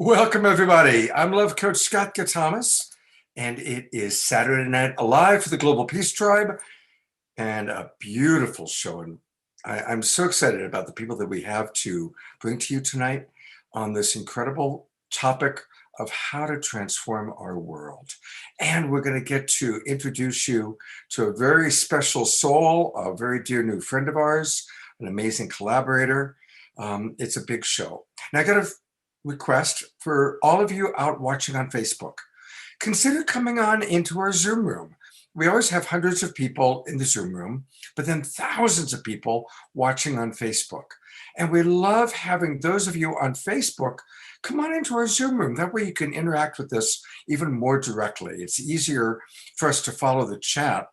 Welcome, everybody. I'm Love Coach Scott Thomas, and it is Saturday Night Alive for the Global Peace Tribe, and a beautiful show. And I'm so excited about the people that we have to bring to you tonight on this incredible topic of how to transform our world. And we're going to get to introduce you to a very special soul, a very dear new friend of ours, an amazing collaborator. It's a big show. Now, I got a request for all of you out watching on Facebook. Consider coming on into our Zoom room. We always have hundreds of people in the Zoom room, but then thousands of people watching on Facebook. And we love having those of you on Facebook come on into our Zoom room. That way you can interact with us even more directly. It's easier for us to follow the chat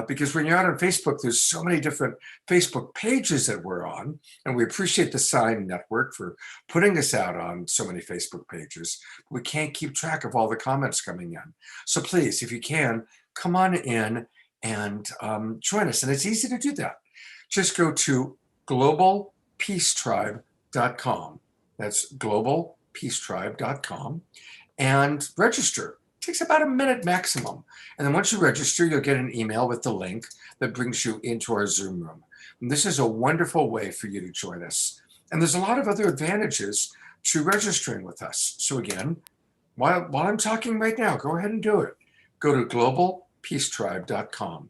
because when you're out on Facebook, there's so many different Facebook pages that we're on, and we appreciate the Sign Network for putting us out on so many Facebook pages. We can't keep track of all the comments coming in. So please, if you can, come on in and join us. And it's easy to do that. Just go to globalpeacetribe.com. That's globalpeacetribe.com and register. It takes about a minute maximum. And then once you register, you'll get an email with the link that brings you into our Zoom room. And this is a wonderful way for you to join us. And there's a lot of other advantages to registering with us. So again, while I'm talking right now, go ahead and do it. Go to globalpeacetribe.com.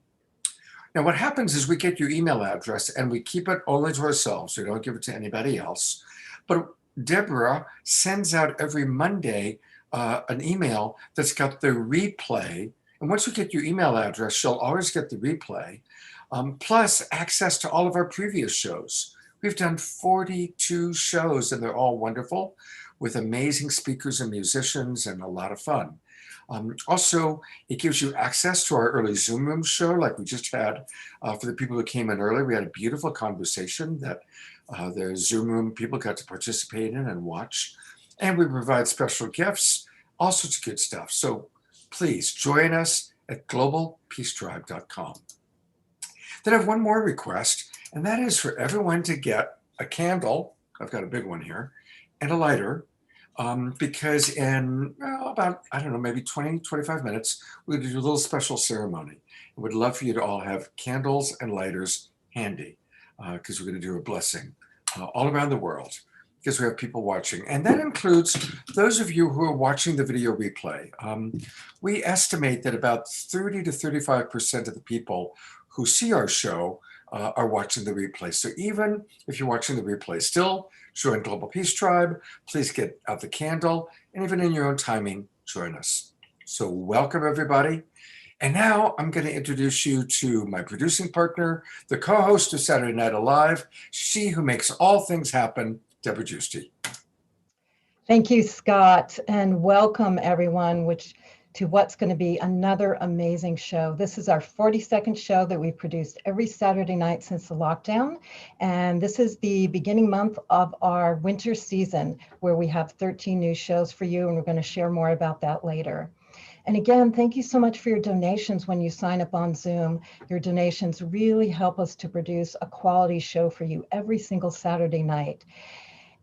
Now, what happens is we get your email address and we keep it only to ourselves. We don't give it to anybody else. But Deborah sends out every Monday an email that's got the replay. And once you get your email address, you'll always get the replay, plus access to all of our previous shows. We've done 42 shows, and they're all wonderful with amazing speakers and musicians and a lot of fun. Also, it gives you access to our early Zoom room show like we just had for the people who came in early. We had a beautiful conversation that the Zoom room people got to participate in and watch. And we provide special gifts, all sorts of good stuff. So please join us at globalpeacetribe.com. Then I have one more request, and that is for everyone to get a candle. I've got a big one here, and a lighter. Because in about, I don't know, maybe 20, 25 minutes, we're going to do a little special ceremony. I would love for you to all have candles and lighters handy because we're going to do a blessing all around the world because we have people watching. And that includes those of you who are watching the video replay. We estimate that about 30 to 35% of the people who see our show are watching the replay. So even if you're watching the replay, still join Global Peace Tribe. Please get out the candle, and even in your own timing, join us. So welcome, everybody. And now I'm going to introduce you to my producing partner, the co-host of Saturday Night Alive, she who makes all things happen, Deborah Giusti. Thank you, Scott, and welcome everyone to what's going to be another amazing show. This is our 42nd show that we've produced every Saturday night since the lockdown. And this is the beginning month of our winter season where we have 13 new shows for you, and we're going to share more about that later. And again, thank you so much for your donations when you sign up on Zoom. Your donations really help us to produce a quality show for you every single Saturday night.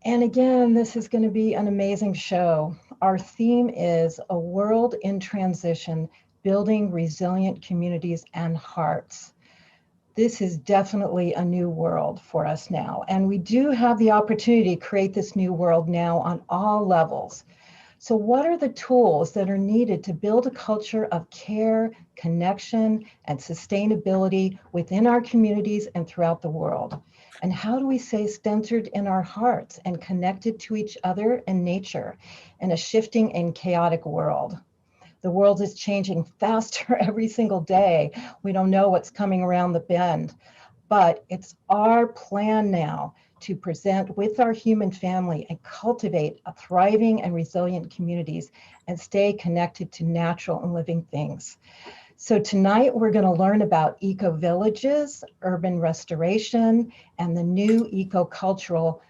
And again, this is going to be an amazing show. Our theme is a world in transition, building resilient communities and hearts. This is definitely a new world for us now. And we do have the opportunity to create this new world now on all levels. So what are the tools that are needed to build a culture of care, connection, and sustainability within our communities and throughout the world? And how do we stay centered in our hearts and connected to each other and nature in a shifting and chaotic world? The world is changing faster every single day. We don't know what's coming around the bend, but it's our plan now to present with our human family and cultivate a thriving and resilient communities and stay connected to natural and living things. So tonight we're going to learn about ecovillages, urban restoration, and the new eco-cultural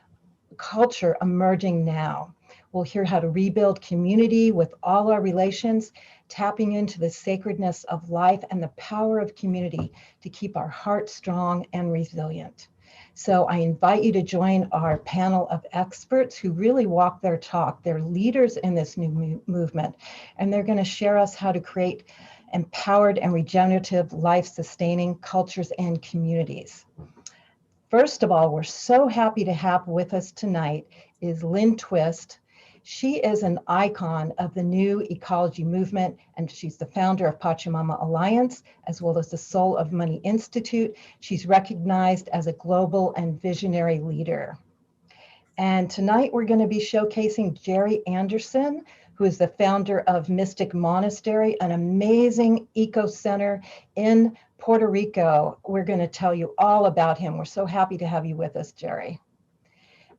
culture emerging now. We'll hear how to rebuild community with all our relations, tapping into the sacredness of life and the power of community to keep our hearts strong and resilient. So I invite you to join our panel of experts who really walk their talk. They're leaders in this new movement, and they're going to share us how to create empowered and regenerative, life-sustaining cultures and communities. First of all, we're so happy to have with us tonight is Lynn Twist. She is an icon of the new ecology movement, and she's the founder of Pachamama Alliance, as well as the Soul of Money Institute. She's recognized as a global and visionary leader. And tonight we're going to be showcasing Jerry Anderson, who is the founder of Mystic Monastery, an amazing eco center in Puerto Rico. We're going to tell you all about him. We're so happy to have you with us, Jerry.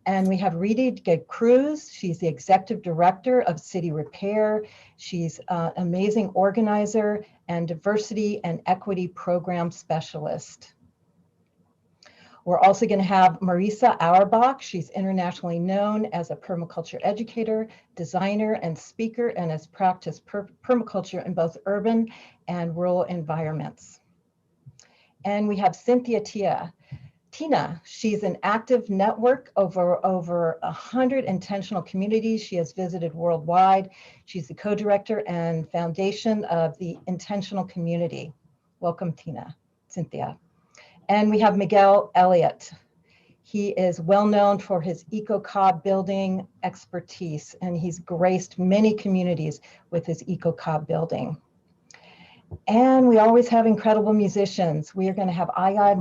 And we have Rudy de Cruz. She's the executive director of City Repair. She's an amazing organizer and diversity and equity program specialist. We're also going to have Marisha Auerbach. She's internationally known as a permaculture educator, designer, and speaker, and has practiced permaculture in both urban and rural environments. And we have Cynthia Tina. She's an active network over 100 intentional communities she has visited worldwide. She's the co-director and foundation of the Intentional Community. Welcome, Cynthia. And we have Miguel Elliott. He is well known for his eco-cob building expertise, and he's graced many communities with his eco-cob building. And we always have incredible musicians. We are going to have Ayla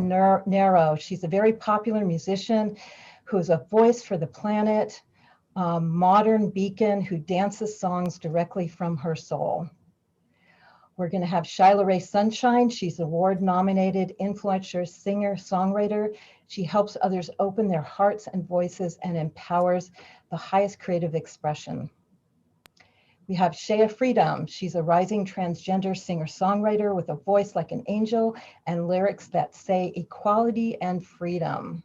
Nerio. She's a very popular musician who is a voice for the planet, modern beacon who dances songs directly from her soul. We're going to have Shyla Rae Sunshine. She's award-nominated influencer, singer, songwriter. She helps others open their hearts and voices and empowers the highest creative expression. We have Shea Freedom. She's a rising transgender singer-songwriter with a voice like an angel and lyrics that say equality and freedom.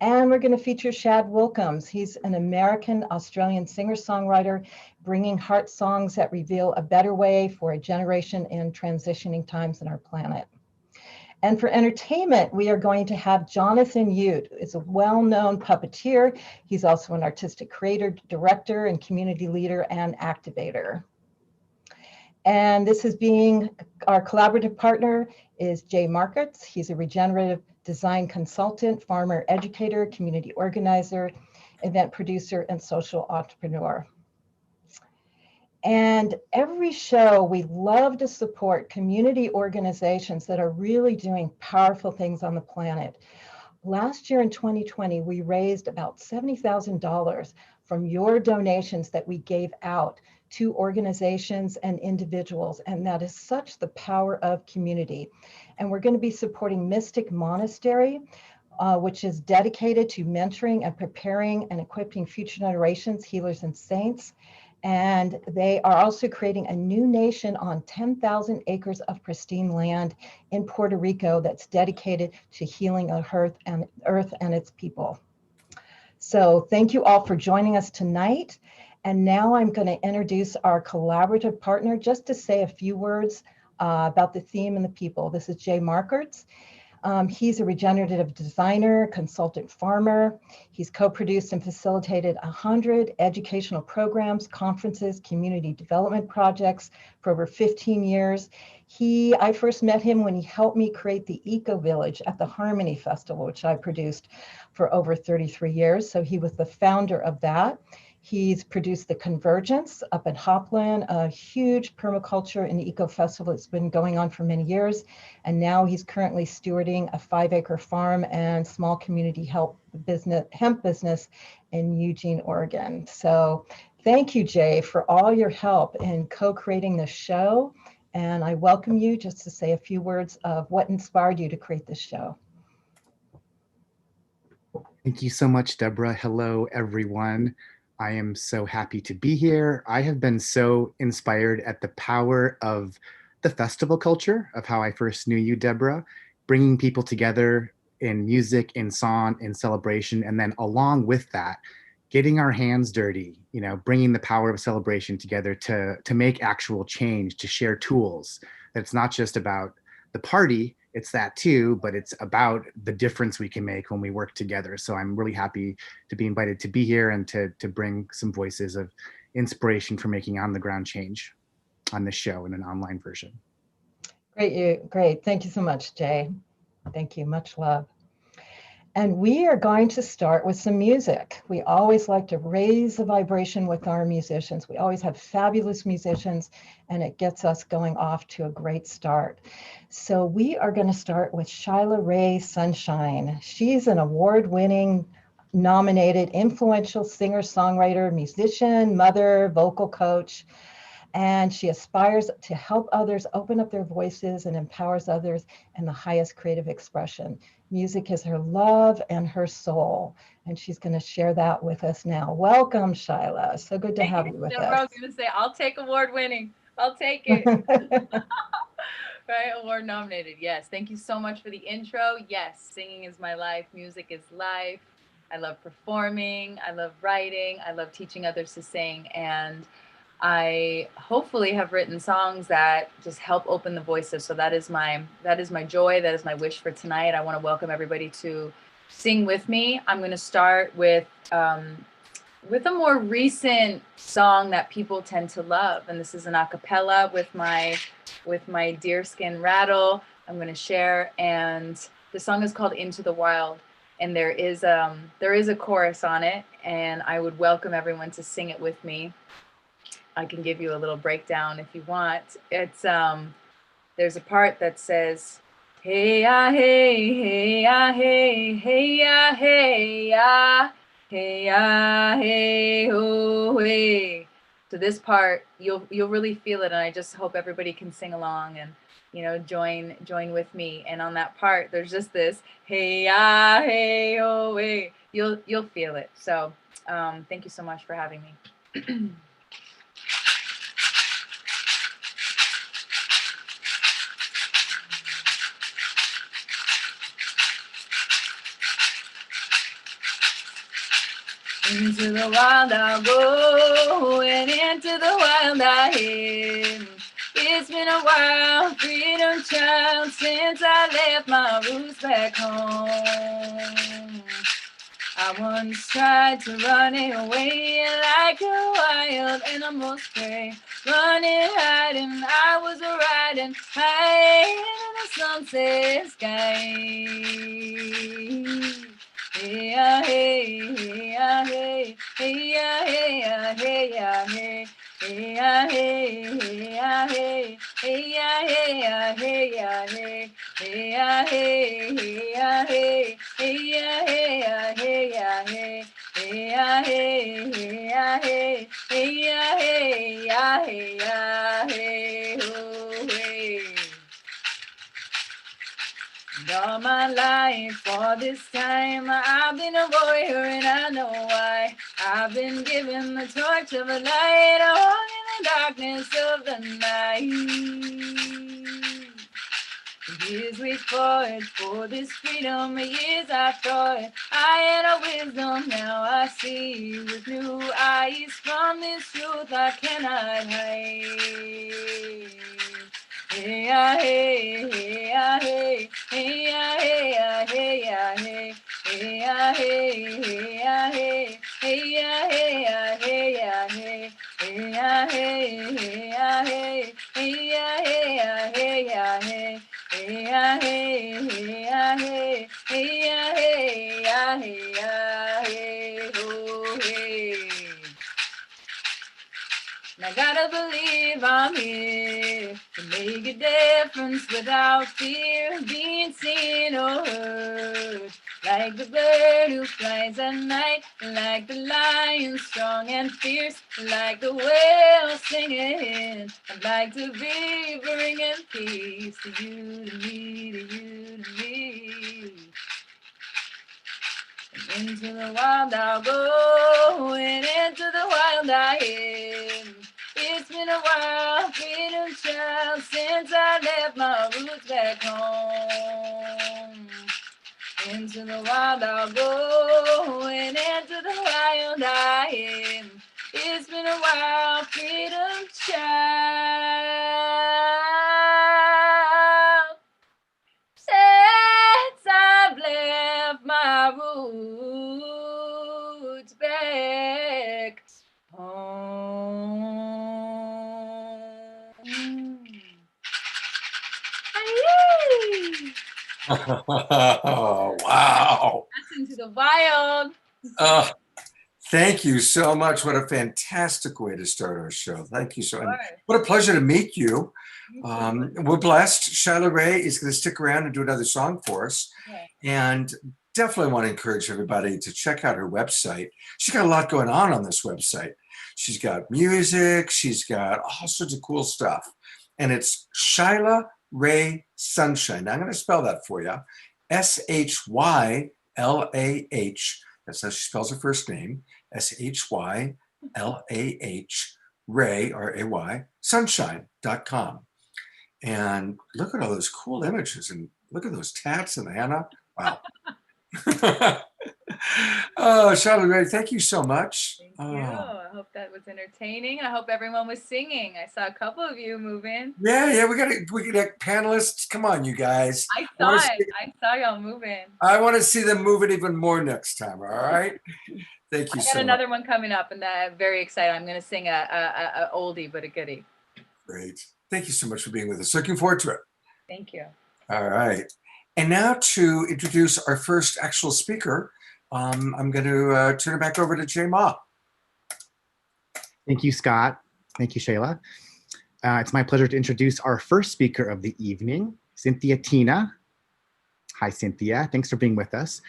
And we're going to feature Shad Wilkins. He's an American-Australian singer-songwriter bringing heart songs that reveal a better way for a generation in transitioning times in our planet. And for entertainment, we are going to have Jonathan Ute. He's a well-known puppeteer. He's also an artistic creator, director, and community leader and activator. And this is being our collaborative partner is Jay Markets. He's a regenerative design consultant, farmer educator, community organizer, event producer, and social entrepreneur. And every show, we love to support community organizations that are really doing powerful things on the planet. Last year in 2020, we raised about $70,000 from your donations that we gave out to organizations and individuals. And that is such the power of community. And we're going to be supporting Mystic Monastery, which is dedicated to mentoring and preparing and equipping future generations, healers and saints. And they are also creating a new nation on 10,000 acres of pristine land in Puerto Rico that's dedicated to healing Earth and its people. So thank you all for joining us tonight. And now I'm going to introduce our collaborative partner just to say a few words about the theme and the people. This is Jay Markets. He's a regenerative designer, consultant farmer. He's co-produced and facilitated 100 educational programs, conferences, community development projects for over 15 years. I first met him when he helped me create the Eco Village at the Harmony Festival, which I produced for over 33 years. So he was the founder of that. He's produced the Convergence up at Hopland, a huge permaculture and eco festival that's been going on for many years. And now he's currently stewarding a 5-acre farm and small community hemp business in Eugene, Oregon. So thank you, Jay, for all your help in co-creating the show. And I welcome you just to say a few words of what inspired you to create this show. Thank you so much, Deborah. Hello, everyone. I am so happy to be here. I have been so inspired at the power of the festival culture, of how I first knew you, Deborah, bringing people together in music, in song, in celebration, and then along with that, getting our hands dirty, bringing the power of celebration together to make actual change, to share tools. That it's not just about the party, it's that too, but it's about the difference we can make when we work together. So I'm really happy to be invited to be here and to bring some voices of inspiration for making on the ground change on this show in an online version. Great. Thank you so much, Jay. Thank you. Much love. And we are going to start with some music. We always like to raise the vibration with our musicians. We always have fabulous musicians, and it gets us going off to a great start. So we are going to start with Shyla Rae Sunshine. She's an award-winning, nominated, influential singer, songwriter, musician, mother, vocal coach. And she aspires to help others open up their voices and empowers others in the highest creative expression. Music is her love and her soul, and she's going to share that with us now. Welcome, Shyla. So good to have you with us. I was going to say, I'll take award winning. I'll take it. Right, award nominated. Yes. Thank you so much for the intro. Yes, singing is my life. Music is life. I love performing. I love writing. I love teaching others to sing. And I hopefully have written songs that just help open the voices. So that is my joy. That is my wish for tonight. I want to welcome everybody to sing with me. I'm going to start with a more recent song that people tend to love, and this is an a cappella with my deerskin rattle. I'm going to share, and the song is called Into the Wild, and there is a chorus on it, and I would welcome everyone to sing it with me. I can give you a little breakdown if you want. It's there's a part that says, hey ya hey, hey ya hey, hey ya hey ya, hey ya hey ho hey. So this part you'll really feel it, and I just hope everybody can sing along and join with me. And on that part there's just this hey ya hey ho hey. You'll feel it. So thank you so much for having me. Into the wild I'll go, and into the wild I am. It's been a while, freedom child, since I left my roots back home. I once tried to run away like a wild animal stray, running, hiding, I was riding high in the sunset sky. Hey ya hey, hey ya hey, hey ya hey ya hey ya hey, hey ya hey, hey ya hey, hey ya hey ya hey ya hey, hey ya hey, hey ya hey, hey ya hey ya hey ya hey, hey ya hey, hey ya hey, hey ya hey ya hey ya hey ho hey. And all my life, all this time, I've been a warrior, and I know why. I've been given the torch of a light, on in the darkness of the night. Years we fought for this freedom, years I thought I had a wisdom. Now I see with new eyes, from this truth I cannot hide. Hey ya hey, hey ya hey, hey ya hey ya hey ya hey, hey ya hey, hey ya hey, hey ya hey ya hey ya hey, hey ya hey, hey ya hey, hey ya hey ya hey ya hey, hey ya hey, hey ya hey, hey ya hey ya hey ya hey ho hey. And I gotta believe I'm here to make a difference without fear, being seen or heard. Like the bird who flies at night, like the lion strong and fierce, like the whale singing. I'd like to be bringing peace to you, to me, to you, to me. And into the wild I'll go, and into the wild I am. It's been a while, freedom child, since I left my roots back home. Into the wild I'll go, and into the wild I am. It's been a while, freedom child, Oh, wow. That's into the wild. Uh, Thank you so much. What a fantastic way to start our show. Thank you so much. What a pleasure to meet you. We're blessed. Shyla Rae is going to stick around and do another song for us. Yeah. And definitely want to encourage everybody to check out her website. She's got a lot going on this website. She's got music. She's got all sorts of cool stuff. And it's Shyla Rae Sunshine. Now, I'm going to spell that for you. Sylah. That's how she spells her first name. Sylah, Ray, R-A-Y, sunshine.com. And look at all those cool images and look at those tats and the henna. Wow. Oh, Shyla Rae, thank you so much. Thank you. I hope that was entertaining. I hope everyone was singing. I saw a couple of you moving. Yeah, we got panelists. Come on, you guys. I saw it. I saw y'all moving. I want to see them moving even more next time. All right. Thank you so much. I got another one coming up, and I'm very excited. I'm going to sing a oldie but a goodie. Great. Thank you so much for being with us. Looking forward to it. Thank you. All right. And now to introduce our first actual speaker, I'm going to turn it back over to Jay Ma. Thank you, Scott. Thank you, Shayla. It's my pleasure to introduce our first speaker of the evening, Cynthia Tina. Hi, Cynthia. Thanks for being with us.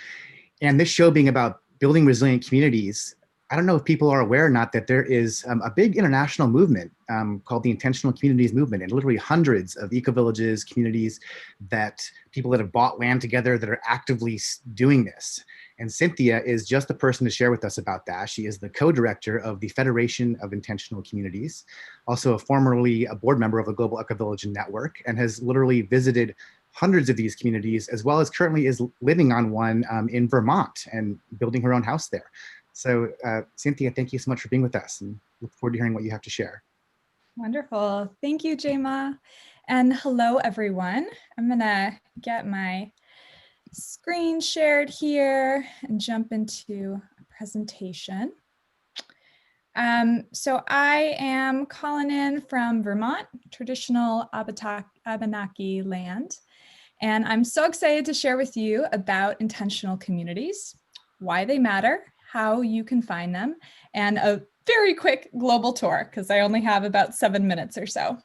And this show being about building resilient communities, I don't know if people are aware or not that there is a big international movement called the Intentional Communities Movement, and literally hundreds of ecovillages, communities, that people that have bought land together that are actively doing this. And Cynthia is just the person to share with us about that. She is the co-director of the Federation of Intentional Communities, also formerly a board member of the Global Ecovillage Network, and has literally visited hundreds of these communities, as well as currently is living on one in Vermont and building her own house there. So Cynthia, thank you so much for being with us, and look forward to hearing what you have to share. Wonderful. Thank you, Jayma. And hello, everyone. I'm gonna get my screen shared here and jump into a presentation. So I am calling in from Vermont, traditional Abenaki land. And I'm so excited to share with you about intentional communities, why they matter, how you can find them, and a very quick global tour, because I only have about 7 minutes or so.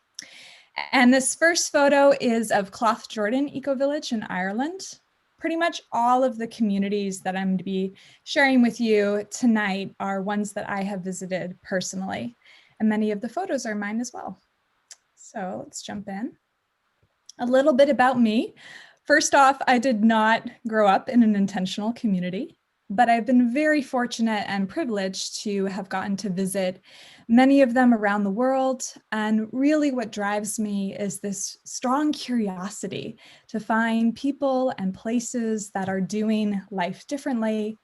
And this first photo is of Cloth Jordan Ecovillage in Ireland. Pretty much all of the communities that I'm going to be sharing with you tonight are ones that I have visited personally, and many of the photos are mine as well. So let's jump in. A little bit about me. First off, I did not grow up in an intentional community, but I've been very fortunate and privileged to have gotten to visit many of them around the world. And really what drives me is this strong curiosity to find people and places that are doing life differently,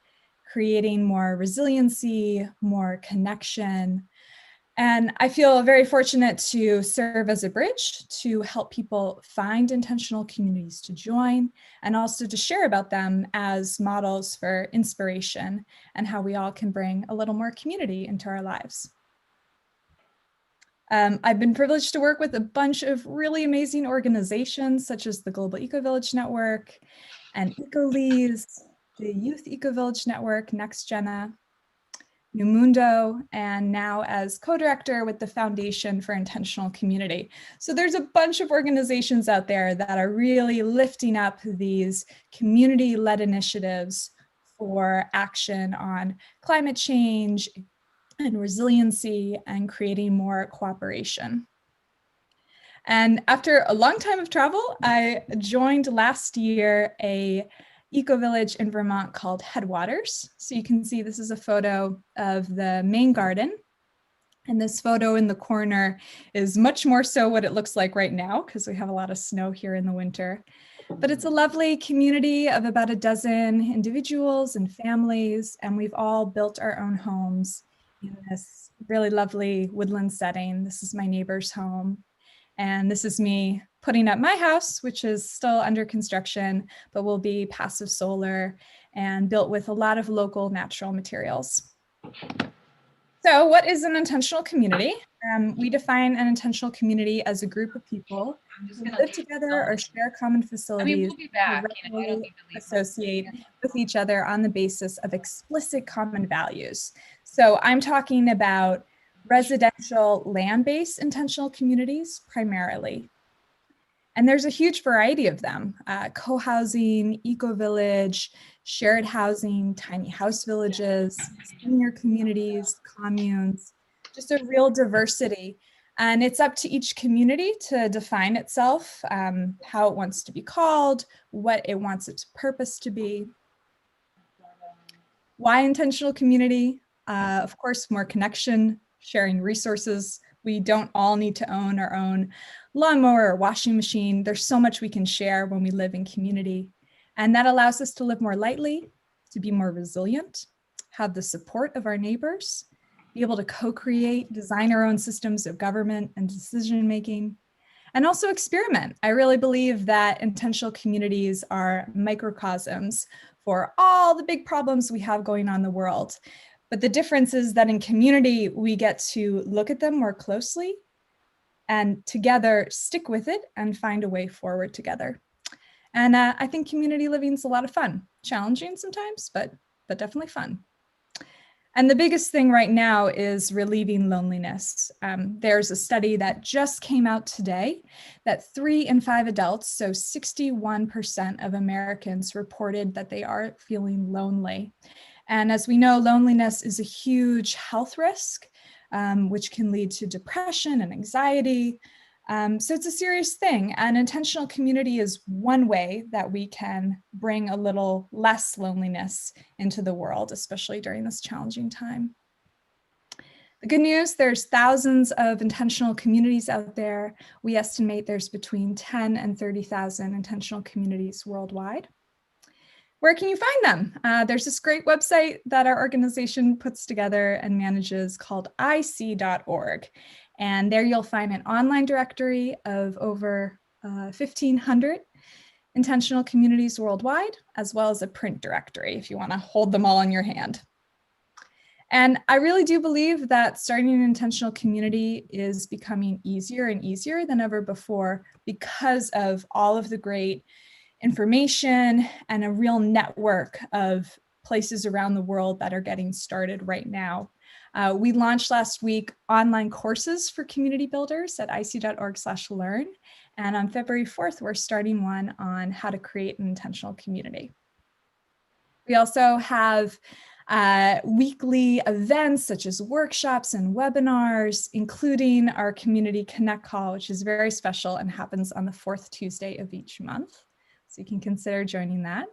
creating more resiliency, more connection. And I feel very fortunate to serve as a bridge to help people find intentional communities to join, and also to share about them as models for inspiration and how we all can bring a little more community into our lives. I've been privileged to work with a bunch of really amazing organizations, such as the Global Ecovillage Network and EcoLease, the Youth Ecovillage Network, NextGena, New Mundo, and now as co-director with the Foundation for Intentional Community. So there's a bunch of organizations out there that are really lifting up these community-led initiatives for action on climate change and resiliency and creating more cooperation. And after a long time of travel, I joined last year a eco-village in Vermont called Headwaters. So you can see this is a photo of the main garden. And this photo in the corner is much more so what it looks like right now, because we have a lot of snow here in the winter. But it's a lovely community of about a dozen individuals and families, and we've all built our own homes in this really lovely woodland setting. This is my neighbor's home. And this is me putting up my house, which is still under construction, but will be passive solar and built with a lot of local natural materials. So what is an intentional community? We define an intentional community as a group of people who live together or share common facilities, we'll be who back. I don't regularly need to leave. associate with each other on the basis of explicit common values. So I'm talking about residential land-based intentional communities primarily. And there's a huge variety of them: co-housing, eco-village, shared housing, tiny house villages, senior communities, communes, just a real diversity. And it's up to each community to define itself, how it wants to be called, what it wants its purpose to be. Why intentional community? Of course, more connection, sharing resources. We don't all need to own our own lawnmower or washing machine. There's so much we can share when we live in community. And that allows us to live more lightly, to be more resilient, have the support of our neighbors, be able to co-create, design our own systems of government and decision-making, and also experiment. I really believe that intentional communities are microcosms for all the big problems we have going on in the world. But the difference is that in community, we get to look at them more closely and together stick with it and find a way forward together. And I think community living is a lot of fun, challenging sometimes, but definitely fun. And the biggest thing right now is relieving loneliness. There's a study that just came out today that 3 in 5 adults, so 61% of Americans, reported that they are feeling lonely. And as we know, loneliness is a huge health risk, which can lead to depression and anxiety. So it's a serious thing. And intentional community is one way that we can bring a little less loneliness into the world, especially during this challenging time. The good news, there's thousands of intentional communities out there. We estimate there's between 10 and 30,000 intentional communities worldwide. Where can you find them? There's this great website that our organization puts together and manages called ic.org. And there you'll find an online directory of over 1,500 intentional communities worldwide, as well as a print directory if you want to hold them all in your hand. And I really do believe that starting an intentional community is becoming easier and easier than ever before because of all of the great information and a real network of places around the world that are getting started right now. We launched last week online courses for community builders at ic.org/learn. And on February 4th, we're starting one on how to create an intentional community. We also have weekly events such as workshops and webinars, including our Community Connect call, which is very special and happens on the 4th Tuesday of each month. So you can consider joining that.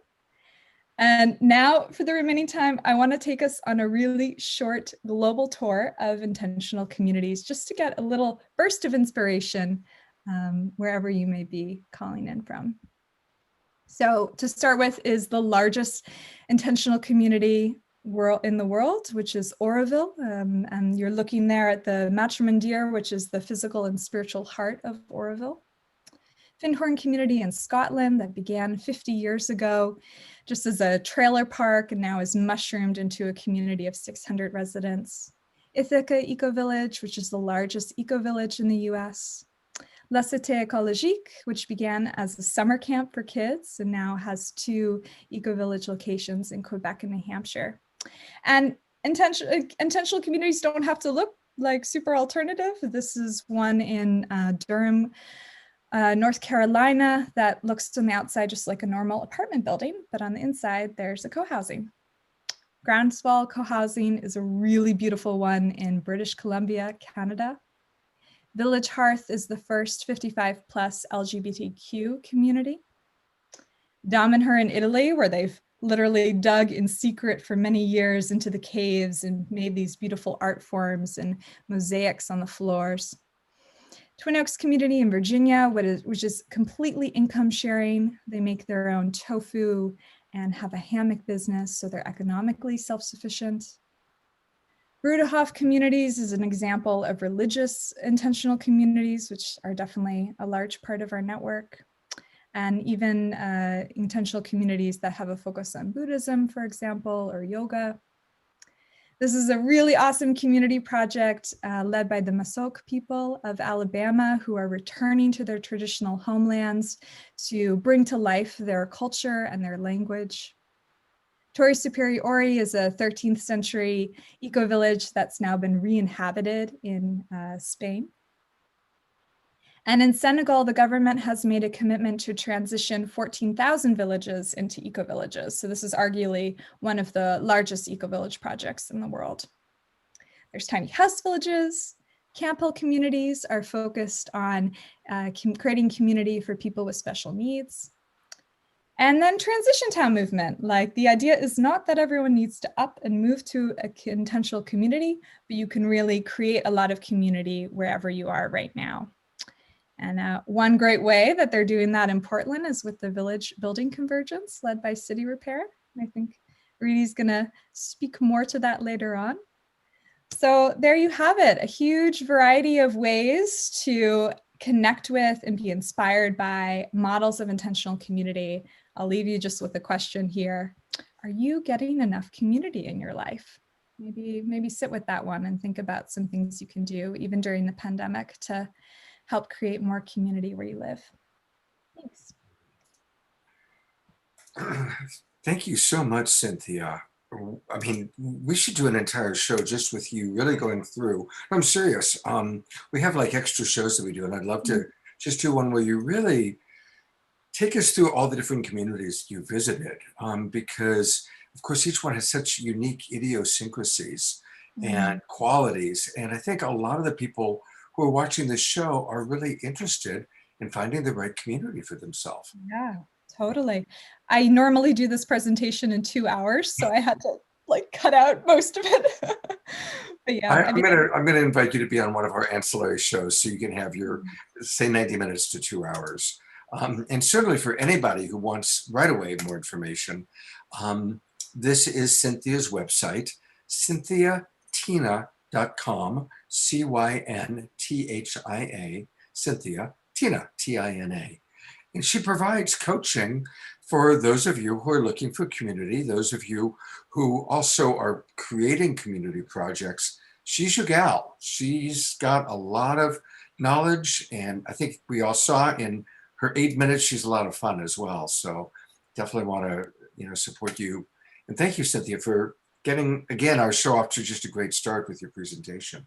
And now for the remaining time, I want to take us on a really short global tour of intentional communities, just to get a little burst of inspiration wherever you may be calling in from. So to start with is the largest intentional community in the world, which is Oroville. And you're looking there at the Matrimondier, which is the physical and spiritual heart of Oroville. Findhorn community in Scotland that began 50 years ago just as a trailer park and now is mushroomed into a community of 600 residents. Ithaca Eco-Village, which is the largest eco-village in the US. La Cité Écologique, which began as a summer camp for kids and now has 2 eco-village locations in Quebec and New Hampshire. And intentional communities don't have to look like super alternative. This is one in Durham, North Carolina, that looks on the outside just like a normal apartment building, but on the inside there's a co-housing. Groundswell co-housing is a really beautiful one in British Columbia, Canada. Village Hearth is the first 55+ LGBTQ community. Damanhur in Italy, where they've literally dug in secret for many years into the caves and made these beautiful art forms and mosaics on the floors. Twin Oaks community in Virginia, which is completely income sharing. They make their own tofu and have a hammock business, so they're economically self-sufficient. Bruderhof communities is an example of religious intentional communities, which are definitely a large part of our network. And even intentional communities that have a focus on Buddhism, for example, or yoga. This is a really awesome community project led by the Masok people of Alabama, who are returning to their traditional homelands to bring to life their culture and their language. Torre Superiore is a 13th century eco-village that's now been re-inhabited in Spain. And in Senegal, the government has made a commitment to transition 14,000 villages into eco-villages. So this is arguably one of the largest eco-village projects in the world. There's tiny house villages. Camp Hill communities are focused on creating community for people with special needs. And then transition town movement, like the idea is not that everyone needs to up and move to an intentional community, but you can really create a lot of community wherever you are right now. And one great way that they're doing that in Portland is with the Village Building Convergence led by City Repair. I think Rudy's gonna speak more to that later on. So there you have it, a huge variety of ways to connect with and be inspired by models of intentional community. I'll leave you just with a question here. Are you getting enough community in your life? Maybe sit with that one and think about some things you can do even during the pandemic to help create more community where you live. Thanks. Thank you so much, Cynthia. I mean, we should do an entire show just with you really going through. I'm serious. We have like extra shows that we do, and I'd love to just do one where you really take us through all the different communities you visited, because of course each one has such unique idiosyncrasies and qualities. And I think a lot of the people who are watching this show are really interested in finding the right community for themselves. Yeah, totally. I normally do this presentation in 2 hours, so I had to like cut out most of it. But yeah, I'm gonna invite you to be on one of our ancillary shows so you can have your say 90 minutes to 2 hours. And certainly for anybody who wants right away more information, this is Cynthia's website, cynthiatina.com, CYNTHIA, Cynthia Tina, TINA. And she provides coaching for those of you who are looking for community, those of you who also are creating community projects. She's your gal. She's got a lot of knowledge, and I think we all saw in her 8 minutes, she's a lot of fun as well. So definitely want to, support you. And thank you, Cynthia, for getting, again, our show off to just a great start with your presentation.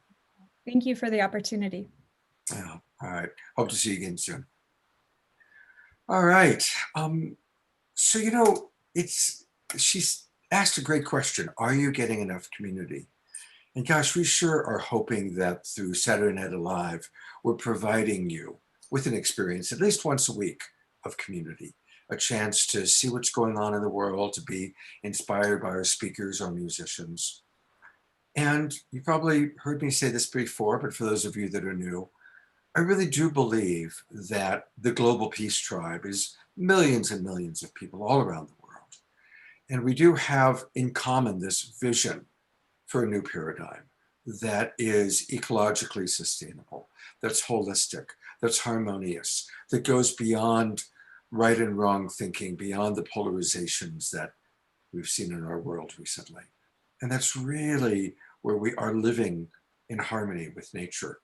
Thank you for the opportunity. Yeah, all right. Hope to see you again soon. All right. So, she's asked a great question. Are you getting enough community? And gosh, we sure are hoping that through Saturday Night Alive, we're providing you with an experience at least once a week of community, a chance to see what's going on in the world, to be inspired by our speakers, our musicians. And you probably heard me say this before, but for those of you that are new, I really do believe that the Global Peace Tribe is millions and millions of people all around the world. And we do have in common this vision for a new paradigm that is ecologically sustainable, that's holistic, that's harmonious, that goes beyond right and wrong thinking, beyond the polarizations that we've seen in our world recently. And that's really where we are living in harmony with nature.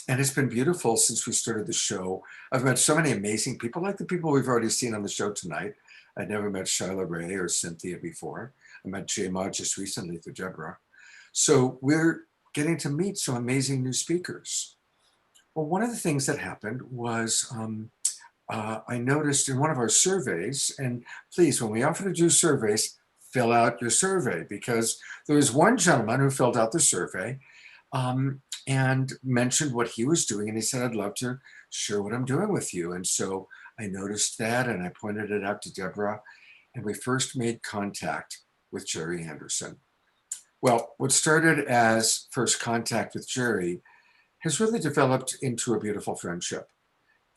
And it's been beautiful since we started the show. I've met so many amazing people, like the people we've already seen on the show tonight. I'd never met Shyla Rae or Cynthia before. I met J-Ma just recently through Deborah. So we're getting to meet some amazing new speakers. Well, one of the things that happened was I noticed in one of our surveys, and please, when we offer to do surveys, fill out your survey, because there was one gentleman who filled out the survey and mentioned what he was doing. And he said, I'd love to share what I'm doing with you. And so I noticed that, and I pointed it out to Deborah, and we first made contact with Jerry Anderson. Well, what started as first contact with Jerry has really developed into a beautiful friendship.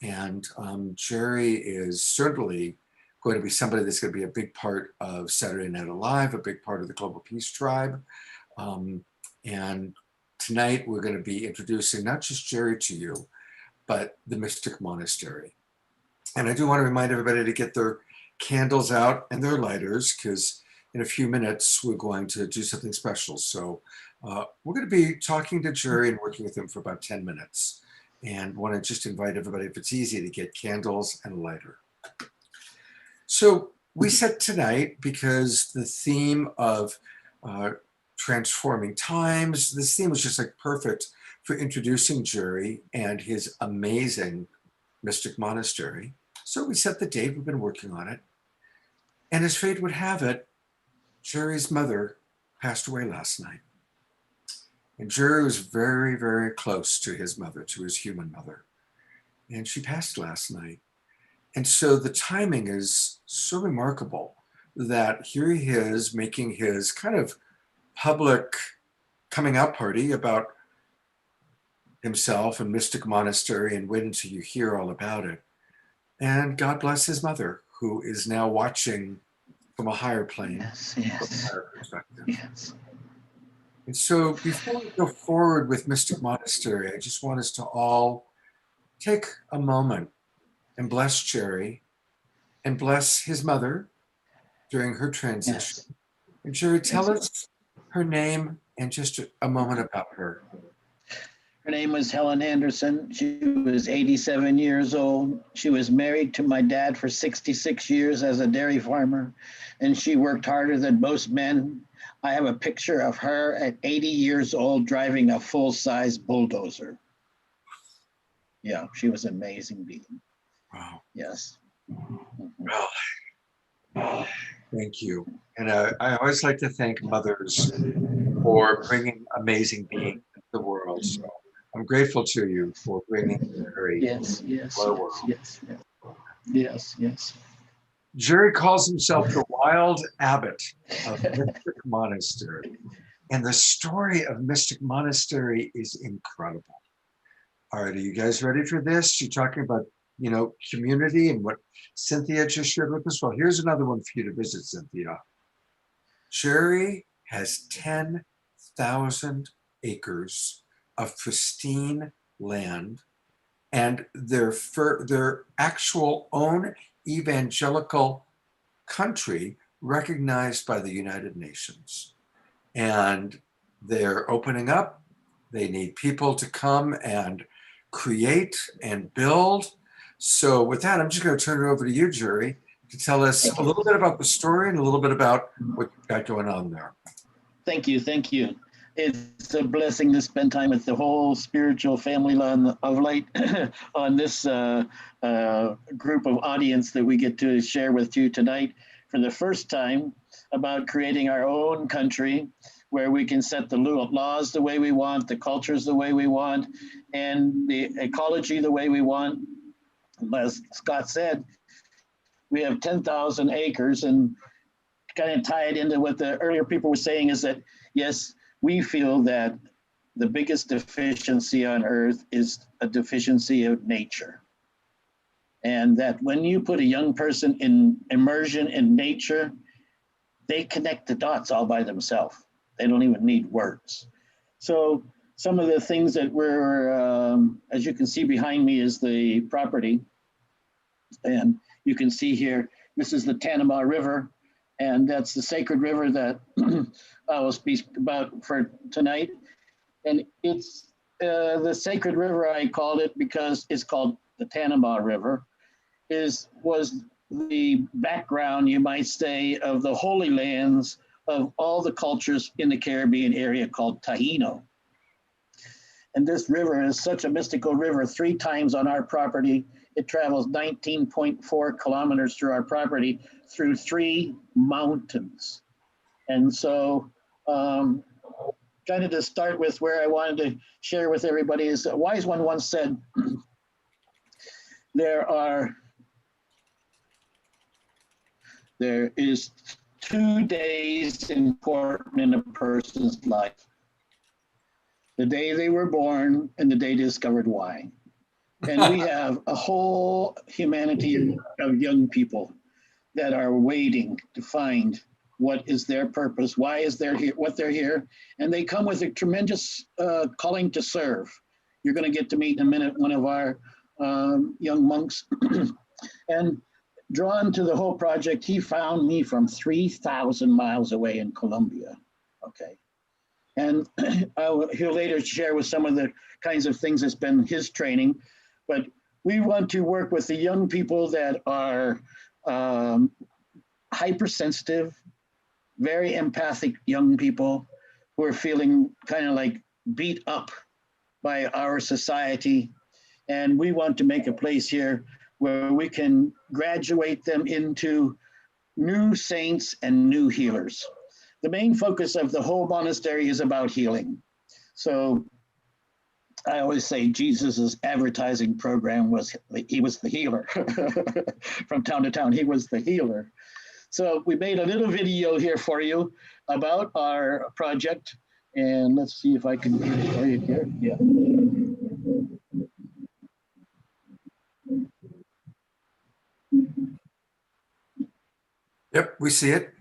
And Jerry is certainly going to be somebody that's going to be a big part of Saturday Night Alive, a big part of the Global Peace Tribe. And tonight we're going to be introducing not just Jerry to you, but the Mystic Monastery. And I do want to remind everybody to get their candles out and their lighters, because in a few minutes, we're going to do something special. So we're going to be talking to Jerry and working with him for about 10 minutes. And want to just invite everybody, if it's easy, to get candles and a lighter. So we set tonight because the theme of transforming times, this theme was just like perfect for introducing Jerry and his amazing mystic monastery. So we set the date, we've been working on it. And as fate would have it, Jerry's mother passed away last night. And Jerry was very, very close to his mother, to his human mother. And she passed last night. And so the timing is so remarkable that here he is making his kind of public coming out party about himself and Mystic Monastery, and wait until you hear all about it. And God bless his mother, who is now watching from a higher plane, Yes, from a yes, higher perspective. yes. And so before we go forward with Mystic Monastery, I just want us to all take a moment and bless Jerry and bless his mother during her transition. Yes. And Jerry, tell Yes. us her name and just a moment about her. Her name was Helen Anderson. She was 87 years old. She was married to my dad for 66 years as a dairy farmer, and she worked harder than most men. I have a picture of her at 80 years old driving a full-size bulldozer. Yeah, she was an amazing being. Wow. Yes. Well, thank you. And I always like to thank mothers for bringing amazing beings into the world. So I'm grateful to you for bringing Jerry Yes, yes, to our yes, world. yes, yes, yes. Jerry calls himself the Wild Abbot of Mystic Monastery. And the story of Mystic Monastery is incredible. All right, are you guys ready for this? You're talking about, you know, community and what Cynthia just shared with us. Well, here's another one for you to visit, Cynthia. Jerry has 10,000 acres of pristine land, and their actual own evangelical country recognized by the United Nations. And they're opening up. They need people to come and create and build. So with that, I'm just going to turn it over to you, Jerry, to tell us a little bit about the story and a little bit about what you've got going on there. Thank you, thank you. It's a blessing to spend time with the whole spiritual family of light on this group of audience that we get to share with you tonight for the first time about creating our own country where we can set the laws the way we want, the cultures the way we want, and the ecology the way we want. As Scott said, we have 10,000 acres, and kind of tie it into what the earlier people were saying is that, yes, we feel that the biggest deficiency on earth is a deficiency of nature. And that when you put a young person in immersion in nature, they connect the dots all by themselves. They don't even need words. So some of the things that we're, as you can see behind me is the property. And you can see here, this is the Tanama River, and that's the sacred river that I will speak about for tonight. And it's the sacred river, I called it because it's called the Tanama River, was the background, you might say, of the holy lands of all the cultures in the Caribbean area called Taino. And this river is such a mystical river. 3 times on our property, it travels 19.4 kilometers through our property through 3 mountains. And so kind of to start with where I wanted to share with everybody is a wise one once said, there is 2 days important in a person's life. The day they were born and the day they discovered why. And we have a whole humanity of young people that are waiting to find what is their purpose, why is they're here, what they're here. And they come with a tremendous calling to serve. You're gonna get to meet in a minute one of our young monks. And drawn to the whole project. He found me from 3,000 miles away in Colombia. Okay. And he'll later share with some of the kinds of things that's been his training. But we want to work with the young people that are hypersensitive, very empathic young people who are feeling kind of like beat up by our society. And we want to make a place here where we can graduate them into new saints and new healers. The main focus of the whole monastery is about healing. So I always say Jesus's advertising program was, he was the healer. From town to town, he was the healer. So we made a little video here for you about our project. And let's see if I can show you here. Yeah. Yep, we see it.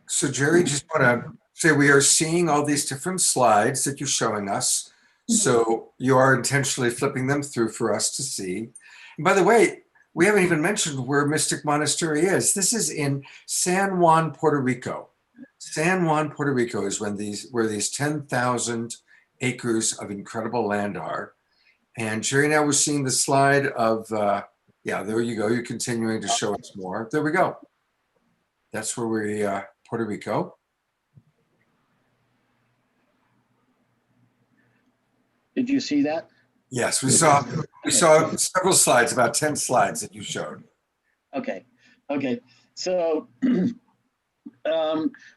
So Jerry, just want to say we are seeing all these different slides that you're showing us. So you are intentionally flipping them through for us to see. And by the way, we haven't even mentioned where Mystic Monastery is. This is in San Juan, Puerto Rico. San Juan, Puerto Rico is where these 10,000 acres of incredible land are. And Jerry, now we're seeing the slide of, yeah, there you go. You're continuing to show us more. There we go. That's where we, Puerto Rico. Did you see that? Yes, we saw several slides, about 10 slides that you showed. Okay. So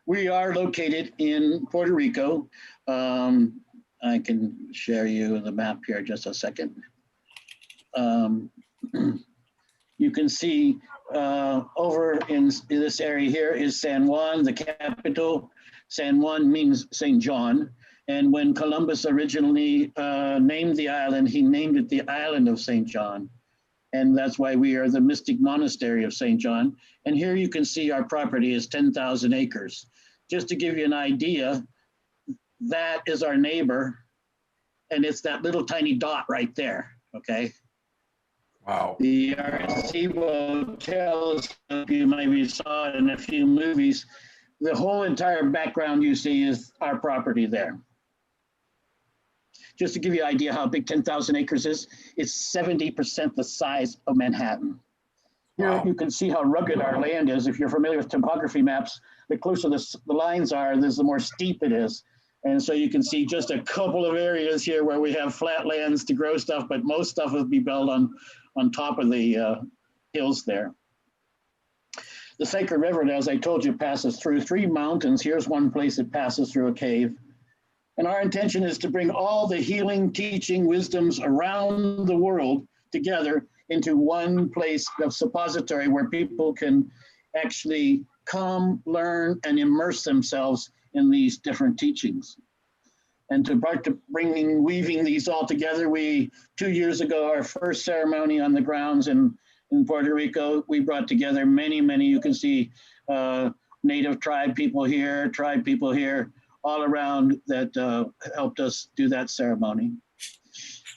we are located in Puerto Rico. I can share you the map here just a second. You can see over in this area here is San Juan, the capital. San Juan means St. John. And when Columbus originally named the island, he named it the island of St. John. And that's why we are the Mystic Monastery of St. John. And here you can see our property is 10,000 acres. Just to give you an idea, that is our neighbor. And it's that little tiny dot right there, okay? Wow. The Artisan telescope, you maybe saw it in a few movies. The whole entire background you see is our property there. Just to give you an idea how big 10,000 acres is, it's 70% the size of Manhattan. Here Wow. you can see how rugged our land is. If you're familiar with topography maps, the closer the lines are, the more steep it is. And so you can see just a couple of areas here where we have flat lands to grow stuff, but most stuff will be built on top of the hills there. The Sacred River, as I told you, passes through 3 mountains. Here's one place that passes through a cave. And our intention is to bring all the healing, teaching, wisdoms around the world together into one place of suppository where people can actually come, learn, and immerse themselves in these different teachings. And to weaving these all together, 2 years ago, our first ceremony on the grounds in Puerto Rico, we brought together many, you can see native tribe people here, all around that helped us do that ceremony.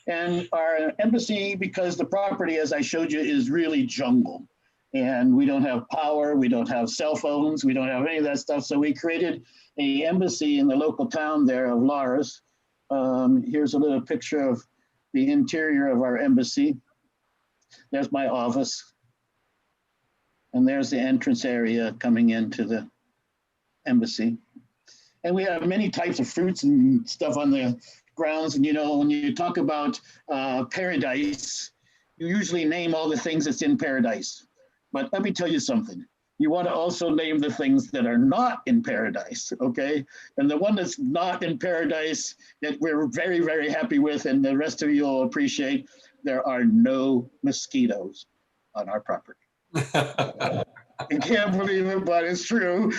And our embassy, because the property, as I showed you, is really jungle. And we don't have power, we don't have cell phones, we don't have any of that stuff. So we created an embassy in the local town there of Lares. Here's a little picture of the interior of our embassy. There's my office. And there's the entrance area coming into the embassy. And we have many types of fruits and stuff on the grounds. And, you know, when you talk about paradise, you usually name all the things that's in paradise. But let me tell you something. You want to also name the things that are not in paradise, okay? And the one that's not in paradise that we're very, very happy with, and the rest of you will appreciate, there are no mosquitoes on our property. You can't believe it, but it's true.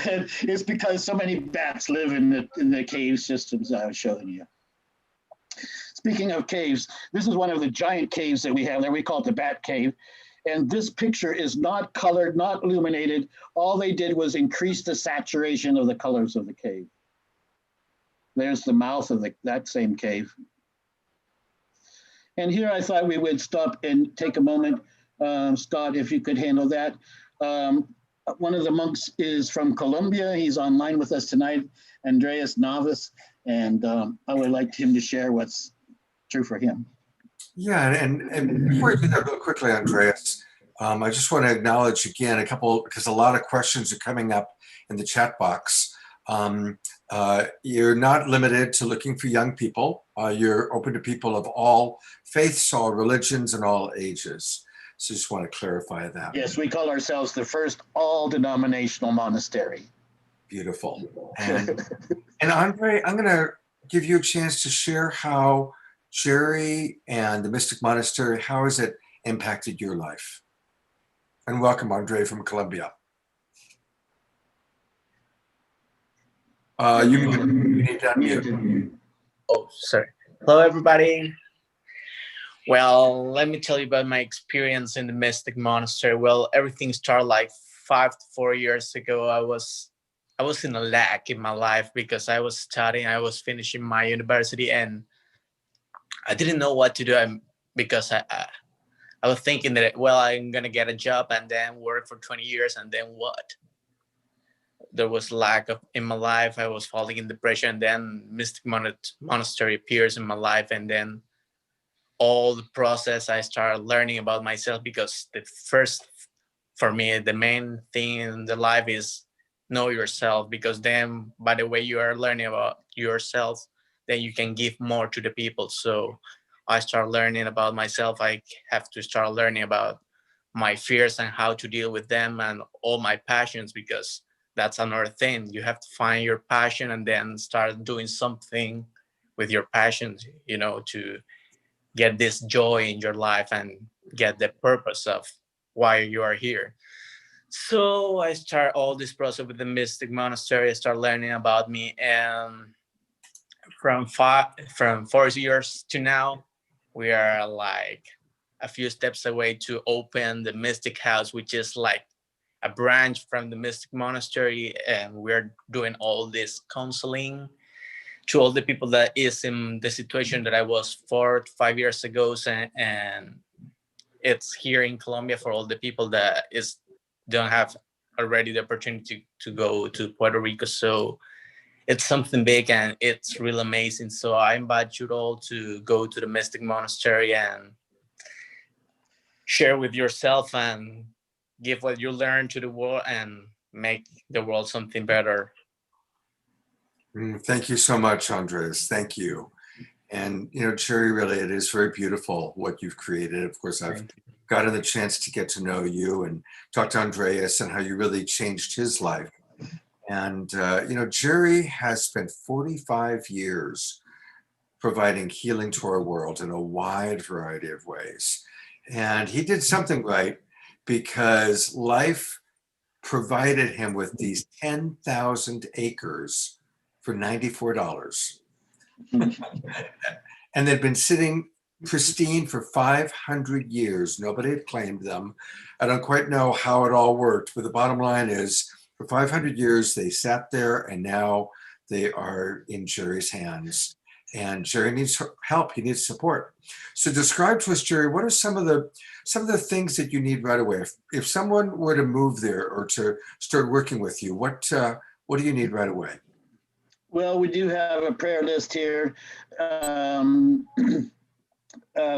And it's because so many bats live in the cave systems I was showing you. Speaking of caves, this is one of the giant caves that we have there. We call it the Bat Cave. And this picture is not colored, not illuminated. All they did was increase the saturation of the colors of the cave. There's the mouth of that same cave. And here I thought we would stop and take a moment. Scott, if you could handle that. One of the monks is from Colombia. He's online with us tonight, Andreas Navas. And I would like him to share what's true for him. Yeah, and before I do that real quickly, Andreas, I just want to acknowledge again a couple, because a lot of questions are coming up in the chat box. You're not limited to looking for young people. You're open to people of all faiths, all religions, and all ages. So just want to clarify that. Yes, we call ourselves the first all-denominational monastery. Beautiful. And Andre, I'm going to give you a chance to share how Jerry and the Mystic Monastery, how has it impacted your life? And welcome, Andre, from Colombia. You need to unmute. Oh, sorry. Hello, everybody. Well, let me tell you about my experience in the Mystic Monastery. Well, everything started like 5 to 4 years ago. I was in a lack in my life because I was studying, I was finishing my university, and I didn't know what to do because I was thinking that, well, I'm going to get a job and then work for 20 years and then what? There was lack in my life. I was falling in depression, and then Mystic Monastery appears in my life, and then all the process I started learning about myself, because for me, the main thing in the life is know yourself, because then by the way you are learning about yourself, then you can give more to the people. So I start learning about myself. I have to start learning about my fears and how to deal with them, and all my passions, because that's another thing. You have to find your passion and then start doing something with your passions, to get this joy in your life and get the purpose of why you are here. So I start all this process with the Mystic Monastery. I start learning about me, and from 4 years to now, we are like a few steps away to open the Mystic House, which is like a branch from the Mystic Monastery, and we're doing all this counseling to all the people that is in the situation that I was 4 to 5 years ago, and it's here in Colombia for all the people that don't have already the opportunity to go to Puerto Rico. So it's something big and it's really amazing. So I invite you all to go to the Mystic Monastery and share with yourself and give what you learn to the world and make the world something better. Thank you so much, Andres. Thank you. And, Jerry, really, it is very beautiful what you've created. Of course, I've gotten the chance to get to know you and talk to Andreas and how you really changed his life. And, Jerry has spent 45 years providing healing to our world in a wide variety of ways. And he did something right, because life provided him with these 10,000 acres for $94. And they'd been sitting pristine for 500 years. Nobody had claimed them. I don't quite know how it all worked, but the bottom line is, for 500 years, they sat there, and now they are in Jerry's hands. And Jerry needs help. He needs support. So describe to us, Jerry, what are some of the things that you need right away? If someone were to move there or to start working with you, what do you need right away? Well, we do have a prayer list here.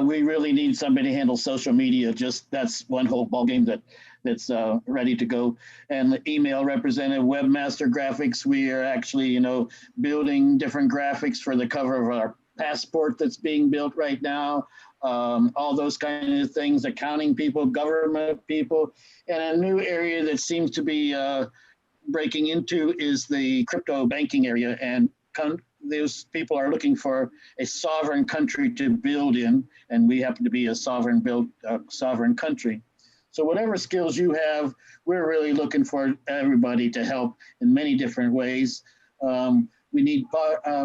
We really need somebody to handle social media. That's one whole ballgame that's ready to go. And the email representative, webmaster graphics. We are actually, building different graphics for the cover of our passport that's being built right now. All those kind of things, accounting people, government people, and a new area that seems to be breaking into is the crypto banking area. And those people are looking for a sovereign country to build in, and we happen to be a sovereign country. So whatever skills you have, we're really looking for everybody to help in many different ways. We need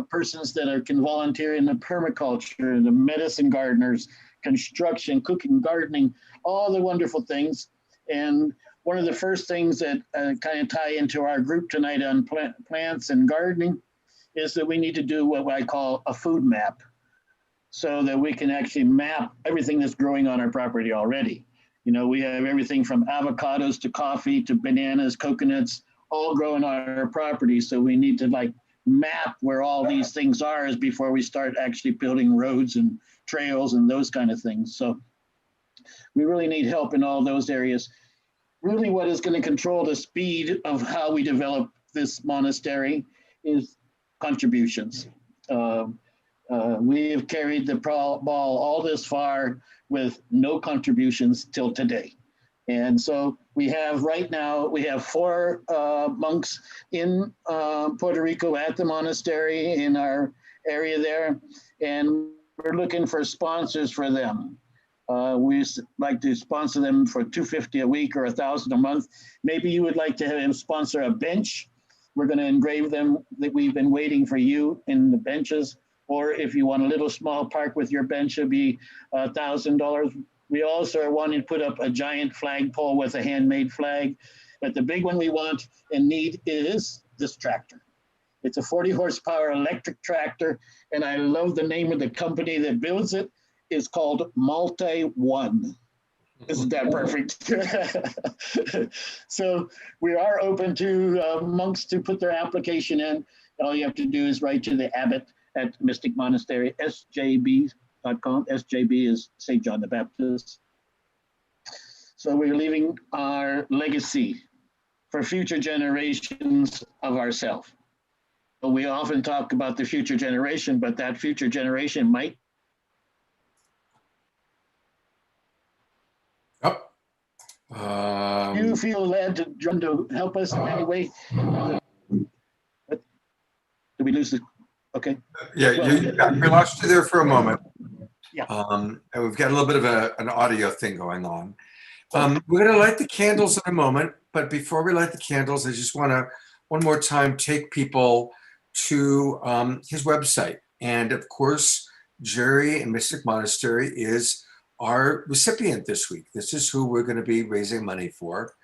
persons that can volunteer in the permaculture, the medicine gardeners, construction, cooking, gardening, all the wonderful things. And one of the first things that kind of tie into our group tonight on plants and gardening is that we need to do what I call a food map, so that we can actually map everything that's growing on our property already. You know, we have everything from avocados to coffee to bananas, coconuts, all growing on our property. So we need to like map where all these things are before we start actually building roads and trails and those kind of things. So we really need help in all those areas. Really what is going to control the speed of how we develop this monastery is contributions. We have carried the ball all this far with no contributions till today. And so we have right now, we have 4 monks in Puerto Rico at the monastery in our area there. And we're looking for sponsors for them. We like to sponsor them for $250 a week or $1,000 a month. Maybe you would like to have him sponsor a bench. We're going to engrave them that we've been waiting for you in the benches. Or if you want a little small park with your bench, it'll be $1,000. We also are wanting to put up a giant flagpole with a handmade flag. But the big one we want and need is this tractor. It's a 40 horsepower electric tractor. And I love the name of the company that builds it. It's called Multi One. Isn't that perfect? So we are open to monks to put their application in. All you have to do is write to the abbot at Mystic Monastery, sjb.com. SJB is St. John the Baptist. So we're leaving our legacy for future generations of ourselves. We often talk about the future generation, but that future generation might. Do you feel led to help us in any way? Did we lose the? Okay. Yeah, we lost you there for a moment. Yeah. And we've got a little bit of an audio thing going on. We're going to light the candles in a moment, but before we light the candles, I just want to one more time take people to his website. And of course, Jerry and Mystic Monastery is our recipient this week. This is who we're going to be raising money for.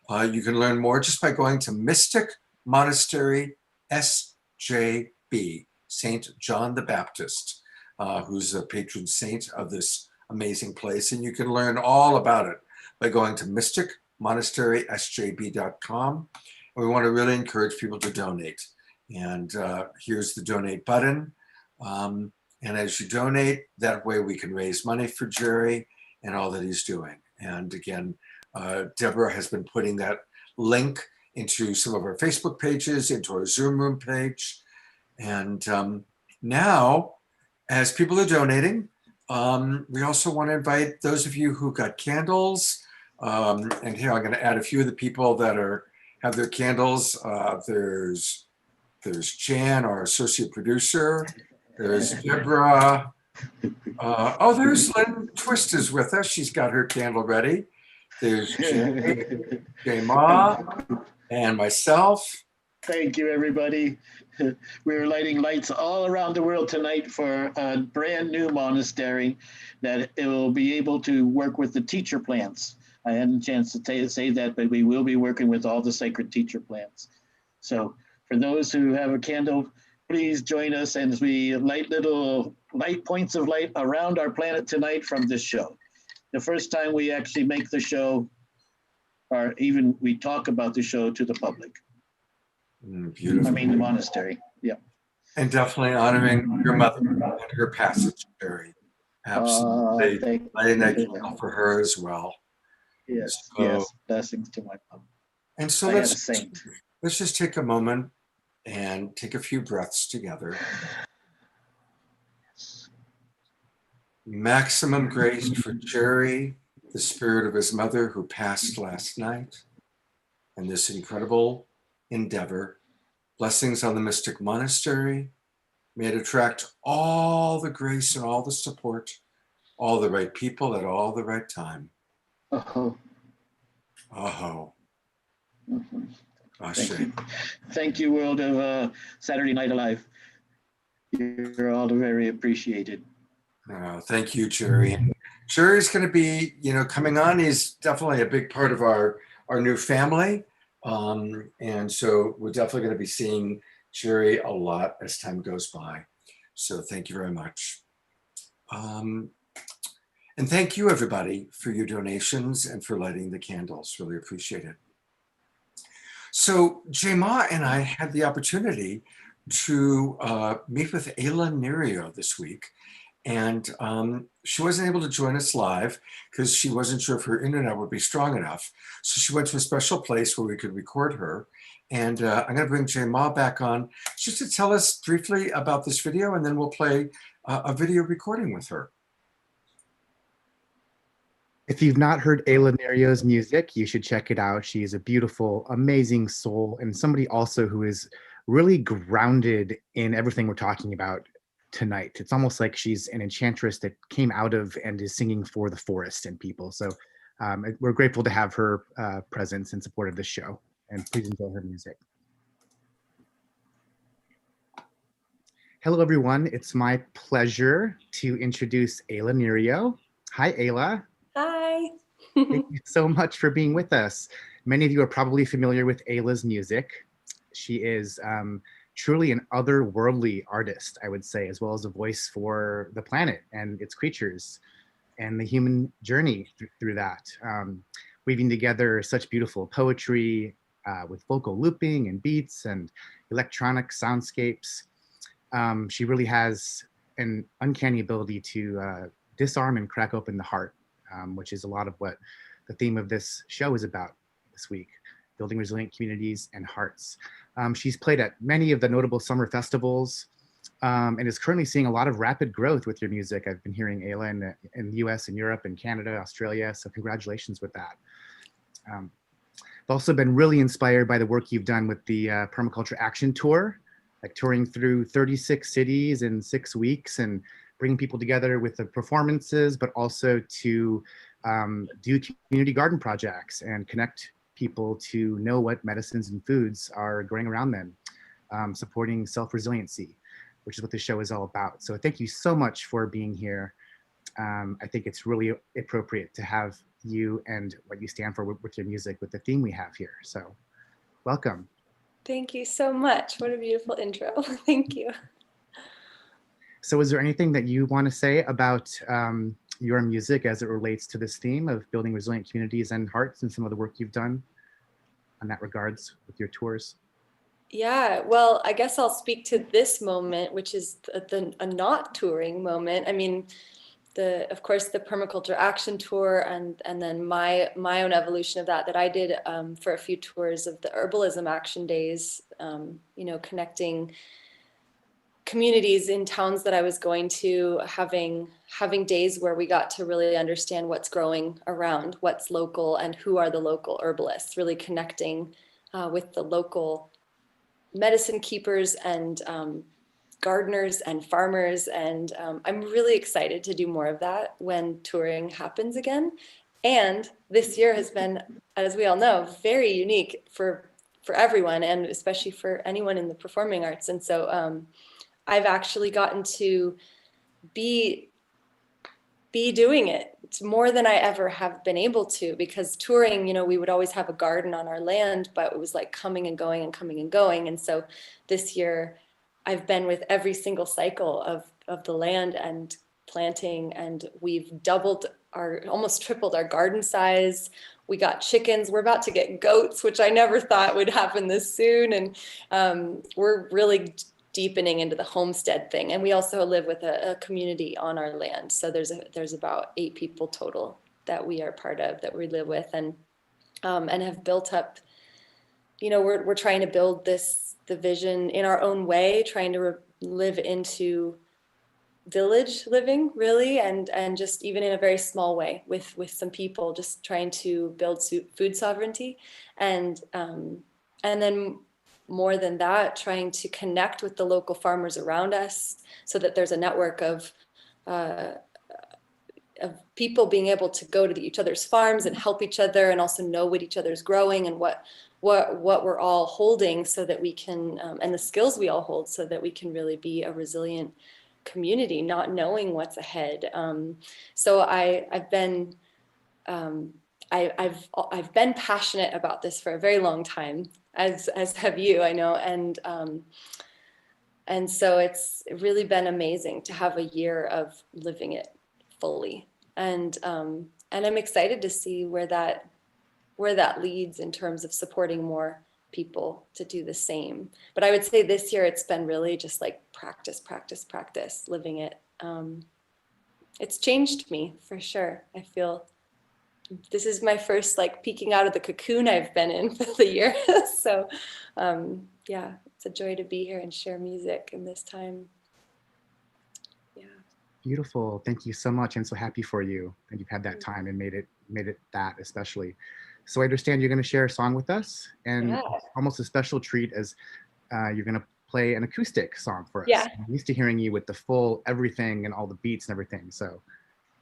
You can learn more just by going to Mystic Monastery SJB, St. John the Baptist, who's a patron saint of this amazing place. And you can learn all about it by going to mysticmonasterysjb.com. And we want to really encourage people to donate. And here's the donate button. And as you donate, that way we can raise money for Jerry and all that he's doing. And again, Deborah has been putting that link into some of our Facebook pages, into our Zoom room page. And now, as people are donating, we also want to invite those of you who got candles. And here I'm going to add a few of the people that have their candles. There's Jan, our associate producer. There's Deborah. There's Lynn Twist is with us. She's got her candle ready. There's Jay Ma and myself. Thank you, everybody. We're lighting lights all around the world tonight for a brand new monastery that it will be able to work with the teacher plants. I hadn't a chance to say that, but we will be working with all the sacred teacher plants. So for those who have a candle, please join us as we light little light points of light around our planet tonight from this show. The first time we actually make the show, or even we talk about the show to the public. Beautiful. I mean, the monastery. Yeah. And definitely honoring your mother and her passage, Jerry. Absolutely. Lighting that candle for her as well. Yes, So, yes. Blessings to my mom. And so let's just take a moment and take a few breaths together. Maximum grace for Jerry, the spirit of his mother who passed last night, and this incredible endeavor. Blessings on the Mystic Monastery. May it attract all the grace and all the support, all the right people at all the right time. Oh, Oh, Mhm. Ashe. Thank you. Thank you, world of Saturday Night Alive. You're all very appreciated. Thank you, Jerry. And Jerry's going to be, coming on. He's definitely a big part of our new family. And so we're definitely going to be seeing Jerry a lot as time goes by. So thank you very much. And thank you, everybody, for your donations and for lighting the candles. Really appreciate it. So Jema and I had the opportunity to meet with Ayla Nerio this week. And she wasn't able to join us live because she wasn't sure if her internet would be strong enough. So she went to a special place where we could record her. And I'm going to bring Jema back on just to tell us briefly about this video, and then we'll play a video recording with her. If you've not heard Ayla Nerio's music, you should check it out. She is a beautiful, amazing soul, and somebody also who is really grounded in everything we're talking about tonight. It's almost like she's an enchantress that came out of and is singing for the forest and people. So we're grateful to have her presence in support of this show, and please enjoy her music. Hello, everyone. It's my pleasure to introduce Ayla Nerio. Hi, Ayla. Hi. Thank you so much for being with us. Many of you are probably familiar with Ayla's music. She is truly an otherworldly artist, I would say, as well as a voice for the planet and its creatures and the human journey through that. Weaving together such beautiful poetry with vocal looping and beats and electronic soundscapes. She really has an uncanny ability to disarm and crack open the heart. Which is a lot of what the theme of this show is about this week, building resilient communities and hearts. She's played at many of the notable summer festivals and is currently seeing a lot of rapid growth with your music. I've been hearing Ayla in the US and Europe and Canada, Australia, so congratulations with that. I've also been really inspired by the work you've done with the Permaculture Action Tour, like touring through 36 cities in 6 weeks and bringing people together with the performances, but also to do community garden projects and connect people to know what medicines and foods are growing around them, supporting self-resiliency, which is what the show is all about. So thank you so much for being here. I think it's really appropriate to have you and what you stand for with your music, with the theme we have here. So welcome. Thank you so much. What a beautiful intro. Thank you. So is there anything that you want to say about your music as it relates to this theme of building resilient communities and hearts and some of the work you've done on that regards with your tours? Yeah, well, I guess I'll speak to this moment, which is a not touring moment. I mean, of course, the Permaculture Action Tour and then my own evolution of that I did for a few tours of the Herbalism Action Days, connecting communities in towns that I was going to, having days where we got to really understand what's growing around, what's local, and who are the local herbalists, really connecting with the local medicine keepers and gardeners and farmers. And I'm really excited to do more of that when touring happens again. And this year has been, as we all know, very unique for everyone, and especially for anyone in the performing arts. And so I've actually gotten to be doing it. It's more than I ever have been able to, because touring, we would always have a garden on our land, but it was like coming and going and coming and going. And so this year I've been with every single cycle of the land and planting, and we've almost tripled our garden size. We got chickens. We're about to get goats, which I never thought would happen this soon. And we're really deepening into the homestead thing. And we also live with a community on our land. So there's about 8 people total that we are part of, that we live with, and have built up, we're trying to build the vision in our own way, trying to live into village living, really, and just even in a very small way with some people, just trying to build food sovereignty, and then more than that, trying to connect with the local farmers around us so that there's a network of people being able to go to each other's farms and help each other, and also know what each other's growing and what we're all holding, so that we can, and the skills we all hold, so that we can really be a resilient community, not knowing what's ahead. So I've been passionate about this for a very long time, as have you, I know, and so it's really been amazing to have a year of living it fully, and I'm excited to see where that leads in terms of supporting more people to do the same. But I would say this year it's been really just like practice, living it. It's changed me for sure. I feel this is my first like peeking out of the cocoon I've been in for the year. So yeah, it's a joy to be here and share music in this time. Yeah. Beautiful. Thank you so much. I'm so happy for you that you've had that time and made it that especially. So I understand you're going to share a song with us, and Yeah. almost a special treat as you're going to play an acoustic song for us. Yeah. I'm used to hearing you with the full everything and all the beats and everything. So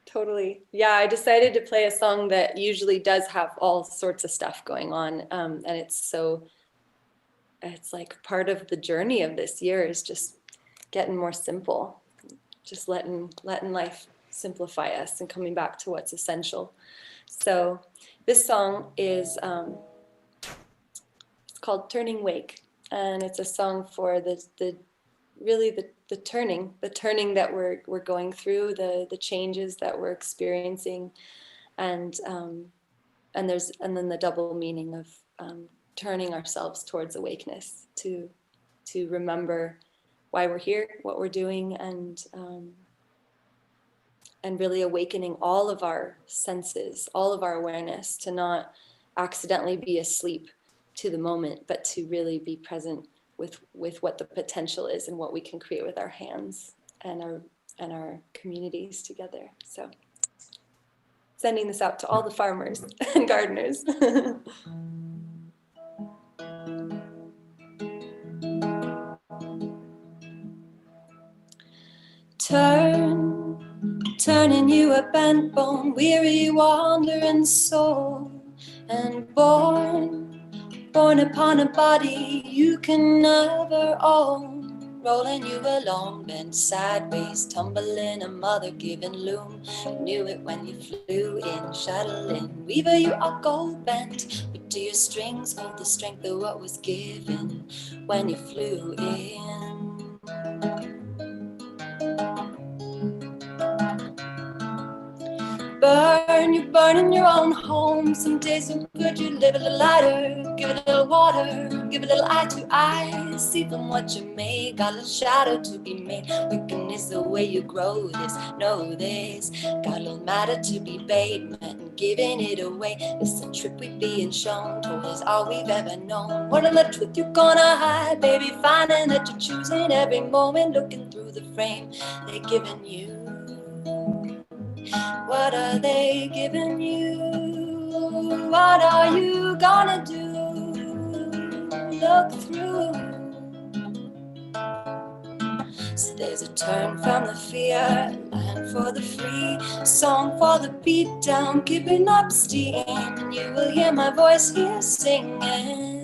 Totally. Yeah, I decided to play a song that usually does have all sorts of stuff going on. And it's like part of the journey of this year is just getting more simple, just letting life simplify us and coming back to what's essential. So this song is it's called Turning Wake, and it's a song for the turning that we're going through, the changes that we're experiencing, and then the double meaning of turning ourselves towards awakeness, to remember why we're here, what we're doing, and really awakening all of our senses, all of our awareness, to not accidentally be asleep to the moment, but to really be present with what the potential is and what we can create with our hands and our communities together. So sending this out to all the farmers and gardeners. Turning you a bent bone, weary wandering soul, and born upon a body you can never own, rolling you along, bent sideways, tumbling a mother-given loom. You knew it when you flew in, shuttling, weaver you are gold bent, but do your strings hold the strength of what was given when you flew in? You're burning your own home. Some days so good you live a little lighter. Give it a little water, give it a little eye to eye. See from what you made, got a little shadow to be made. Wickedness the way you grow this, know this. Got a little matter to be paid, man, giving it away. It's a trip we're being shown, told us all we've ever known. What are the truth you're gonna hide, baby? Finding that you're choosing every moment, looking through the frame they're giving you. What are they giving you? What are you gonna do? Look through. So there's a turn from the fear, a land for the free, a song for the beat down, keeping up steam. And you will hear my voice here singing.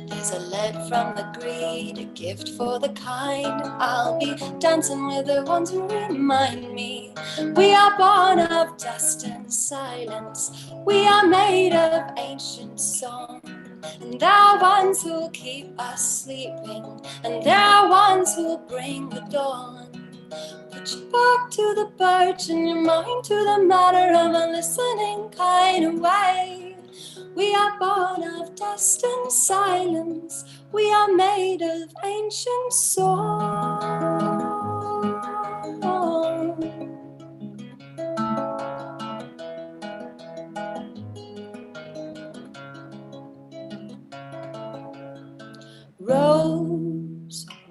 There's a lead from the greed, a gift for the kind. I'll be dancing with the ones who remind me. We are born of dust and silence. We are made of ancient song. And there are ones who'll keep us sleeping, and there are ones who'll bring the dawn. Put your back to the birch and your mind to the matter of a listening kind of way. We are born of dust and silence. We are made of ancient song.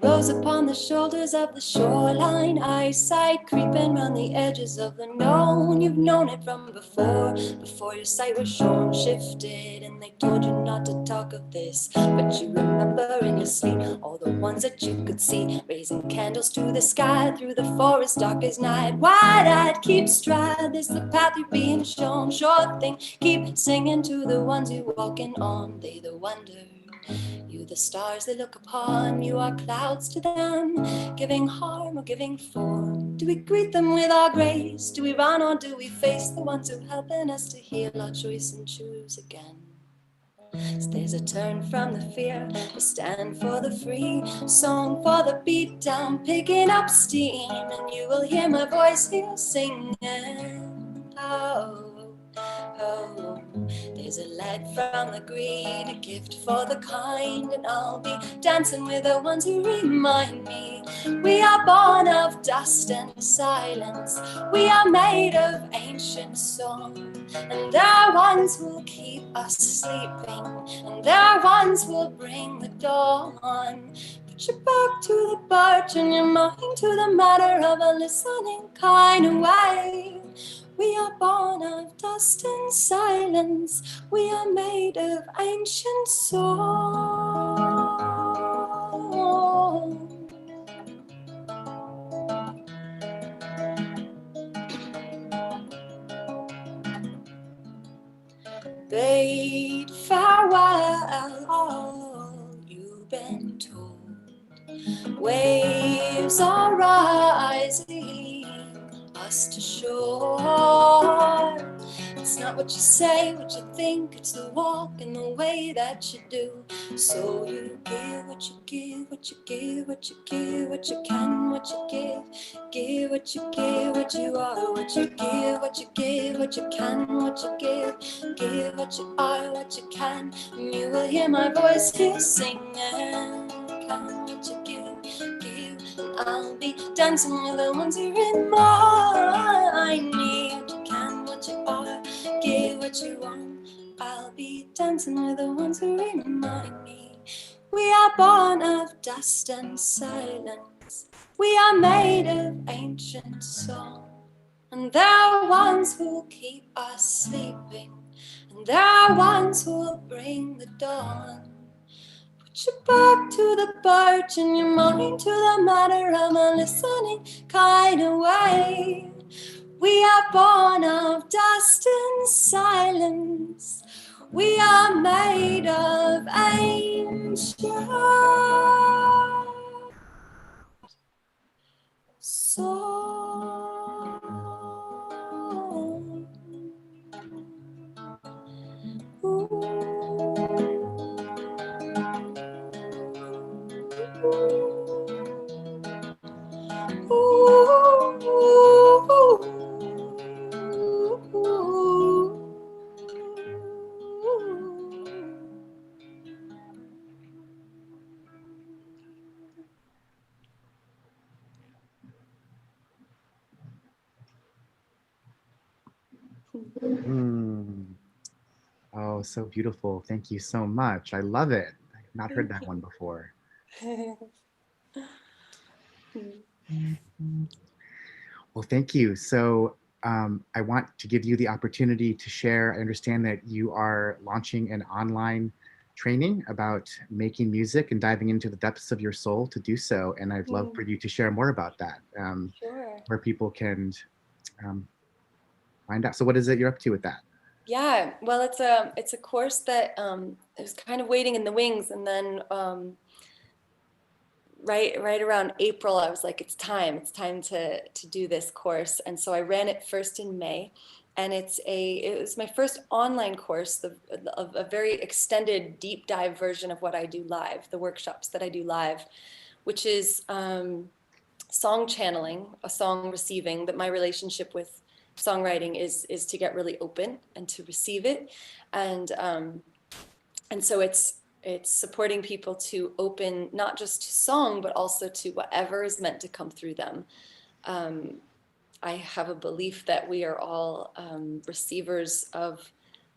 Rose upon the shoulders of the shoreline, eyesight creeping round the edges of the known. You've known it from before your sight was shorn, shifted, and they told you not to talk dark of this. But you remember in your sleep all the ones that you could see, raising candles to the sky through the forest dark as night. Wide-eyed, keep stride, this the path you're being shown. Sure thing, keep singing to the ones you're walking on. They the wonder, you the stars they look upon. You are clouds to them, giving harm or giving form. Do we greet them with our grace? Do we run or do we face the ones who helping us to heal our choice and choose again? So there's a turn from the fear, a stand for the free, song for the beat down, picking up steam, and you will hear my voice here singing. Oh, oh, there's a light from the green, a gift for the kind, and I'll be dancing with the ones who remind me we are born of dust and silence. We are made of ancient song, and there are ones who'll keep us sleeping, and there are ones who'll bring the dawn. Put your back to the birch and your mind to the matter of a listening kind of way. We are born of dust and silence. We are made of ancient song. Bade farewell, all you've been told. Waves are rising us to shore. It's not what you say, what you think, it's the walk and the way that you do. So you give what you give, what you give, what you give, what you can, what you give what you give, what you are, what you give, what you give, what you can, what you give what you are, what you can, and you will hear my voice here singing. Can what you give, and I'll be dancing with the ones who remind me what you can, what you are, give what you want. I'll be dancing with the ones who remind me we are born of dust and silence. We are made of ancient song, and there are ones who'll keep us sleeping, and there are ones who'll bring the dawn. Put your back to the birch and your mind to the matter of a listening kind of way. We are born of dust and silence. We are made of ancient song. Mm. Oh, so beautiful. Thank you so much. I love it. I've not heard that one before. Well, thank you. So I want to give you the opportunity to share. I understand that you are launching an online training about making music and diving into the depths of your soul to do so. And I'd love for you to share more about that, Sure. where people can find out. So what is it you're up to with that? Yeah, well, it's a course that it was kind of waiting in the wings, and then right around April, I was like, it's time to do this course, and so I ran it first in May, and it was my first online course of a very extended, deep dive version of what I do live, the workshops that I do live, which is song channeling, a song receiving. That my relationship with songwriting is to get really open and to receive it, and so it's supporting people to open not just to song but also to whatever is meant to come through them. I have a belief that we are all receivers of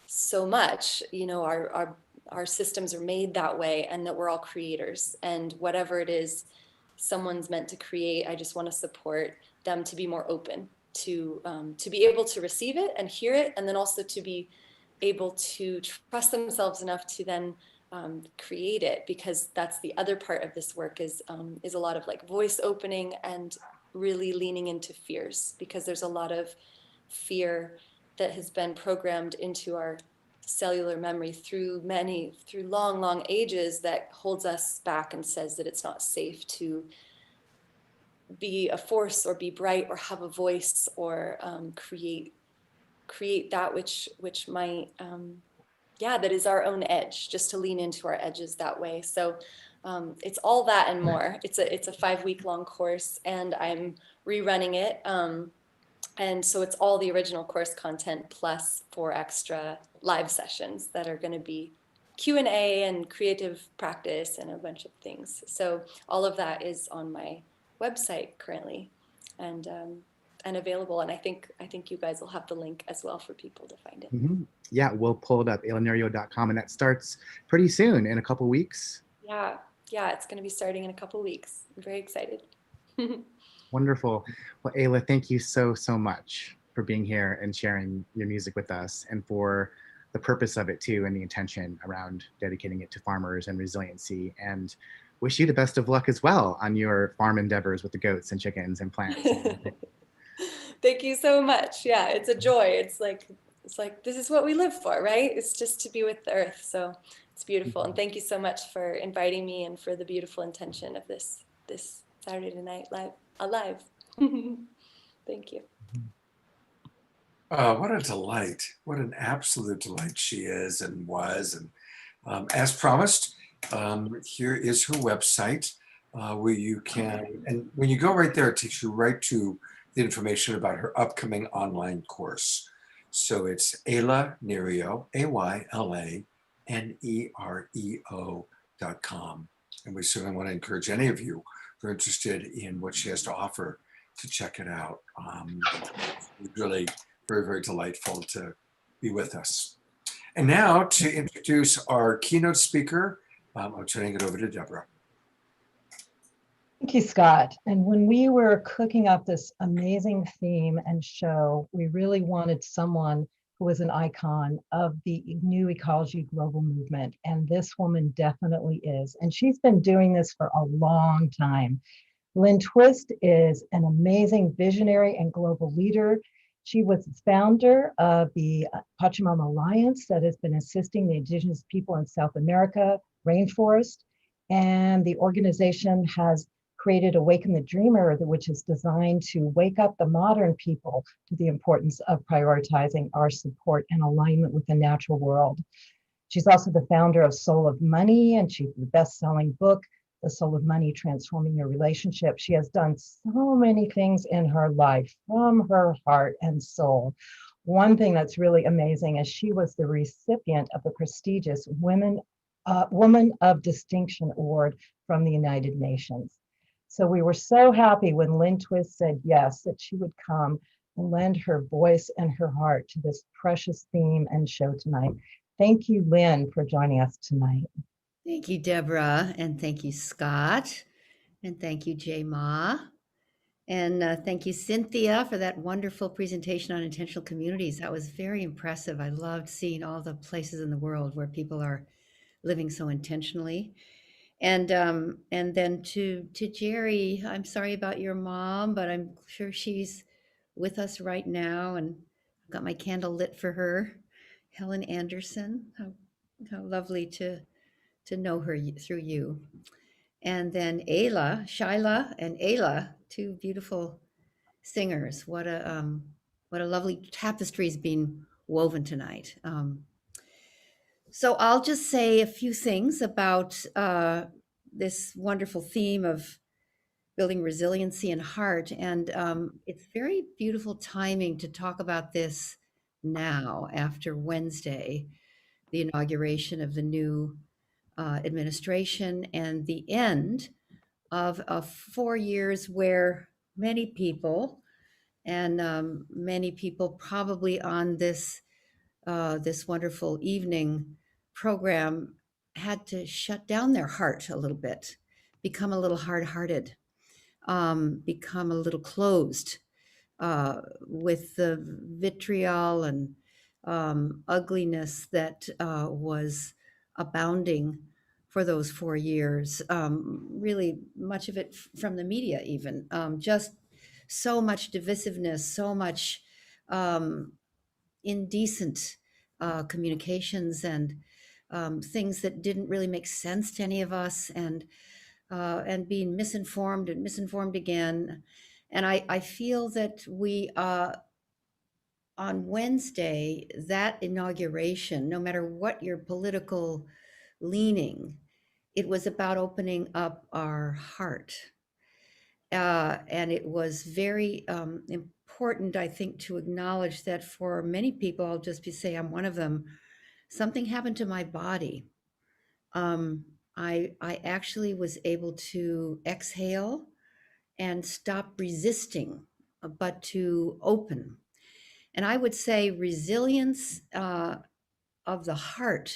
so much. You know, our systems are made that way, and that we're all creators, and whatever it is someone's meant to create, I just want to support them to be more open to be able to receive it and hear it, and then also to be able to trust themselves enough to then create it, because that's the other part of this work is a lot of like voice opening and really leaning into fears, because there's a lot of fear that has been programmed into our cellular memory through long ages that holds us back and says that it's not safe to be a force or be bright or have a voice or create that which might that is our own edge, just to lean into our edges that way. So it's all that and more. It's a 5-week long course, and I'm rerunning it. And so it's all the original course content plus 4 extra live sessions that are going to be Q&A and creative practice and a bunch of things. So all of that is on my website currently, and available. And I think you guys will have the link as well for people to find it. Mm-hmm. Yeah, we'll pull it up, aylanerio.com, and that starts pretty soon, in a couple weeks. Yeah, it's going to be starting in a couple weeks. I'm very excited. Wonderful. Well, Ayla, thank you so much for being here and sharing your music with us, and for the purpose of it too, and the intention around dedicating it to farmers and resiliency. And wish you the best of luck as well on your farm endeavors with the goats and chickens and plants. Thank you so much. Yeah, it's a joy. It's like this is what we live for, right? It's just to be with the earth. So it's beautiful. And thank you so much for inviting me and for the beautiful intention of this Saturday night live. Thank you. What a delight. What an absolute delight she is and was. And as promised, here is her website where you can, and when you go right there, it takes you right to the information about her upcoming online course. So it's Ayla Nerio, AYLANEREO.com. And we certainly want to encourage any of you who are interested in what she has to offer to check it out. It's really very, very delightful to be with us. And now to introduce our keynote speaker, I'm turning it over to Deborah. Thank you, Scott. And when we were cooking up this amazing theme and show, we really wanted someone who was an icon of the new ecology global movement. And this woman definitely is. And she's been doing this for a long time. Lynn Twist is an amazing visionary and global leader. She was the founder of the Pachamama Alliance that has been assisting the indigenous people in South America, rainforest. And the organization has created Awaken the Dreamer, which is designed to wake up the modern people to the importance of prioritizing our support and alignment with the natural world. She's also the founder of Soul of Money, and she's the best-selling book, The Soul of Money, Transforming Your Relationship. She has done so many things in her life from her heart and soul. One thing that's really amazing is she was the recipient of the prestigious Woman of Distinction Award from the United Nations. So we were so happy when Lynn Twist said yes, that she would come and lend her voice and her heart to this precious theme and show tonight. Thank you, Lynn, for joining us tonight. Thank you, Deborah, and thank you, Scott, and thank you, Jay Ma, and thank you, Cynthia, for that wonderful presentation on intentional communities. That was very impressive. I loved seeing all the places in the world where people are living so intentionally. And then to Jerry, I'm sorry about your mom, but I'm sure she's with us right now, and I've got my candle lit for her. Helen Anderson, how lovely to know her through you. And then Shyla and Ayla, 2 beautiful singers. What a lovely tapestry is being woven tonight. So I'll just say a few things about this wonderful theme of building resiliency and heart. And it's very beautiful timing to talk about this now after Wednesday, the inauguration of the new administration and the end of 4 years where many people probably on this wonderful evening program had to shut down their heart a little bit, become a little hard-hearted, become a little closed with the vitriol and ugliness that was abounding for those 4 years. Really, much of it from the media, even. Just so much divisiveness, so much indecent communications and things that didn't really make sense to any of us, and being misinformed and misinformed again. And I feel that we, on Wednesday, that inauguration, no matter what your political leaning, it was about opening up our heart. And it was very important, I think, to acknowledge that for many people, I'll just say I'm one of them, something happened to my body. I actually was able to exhale and stop resisting, but to open. And I would say resilience of the heart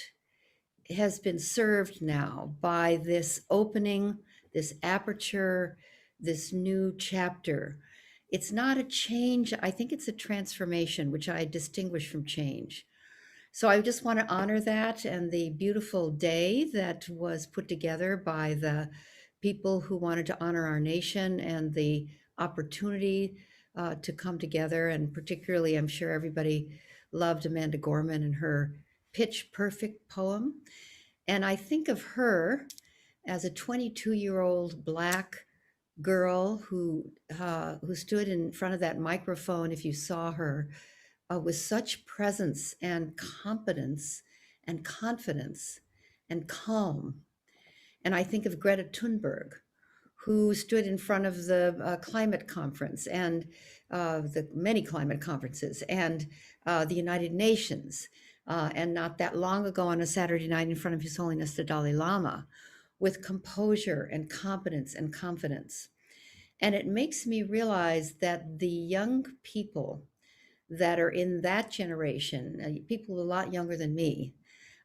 has been served now by this opening, this aperture, this new chapter. It's not a change. I think it's a transformation, which I distinguish from change. So I just want to honor that and the beautiful day that was put together by the people who wanted to honor our nation, and the opportunity to come together. And particularly, I'm sure everybody loved Amanda Gorman and her Pitch Perfect poem. And I think of her as a 22-year-old Black girl who stood in front of that microphone, if you saw her, with such presence and competence and confidence and calm. And I think of Greta Thunberg, who stood in front of the climate conference and the many climate conferences and the United Nations, and not that long ago on a Saturday night in front of His Holiness the Dalai Lama, with composure and competence and confidence. And it makes me realize that the young people that are in that generation, people a lot younger than me,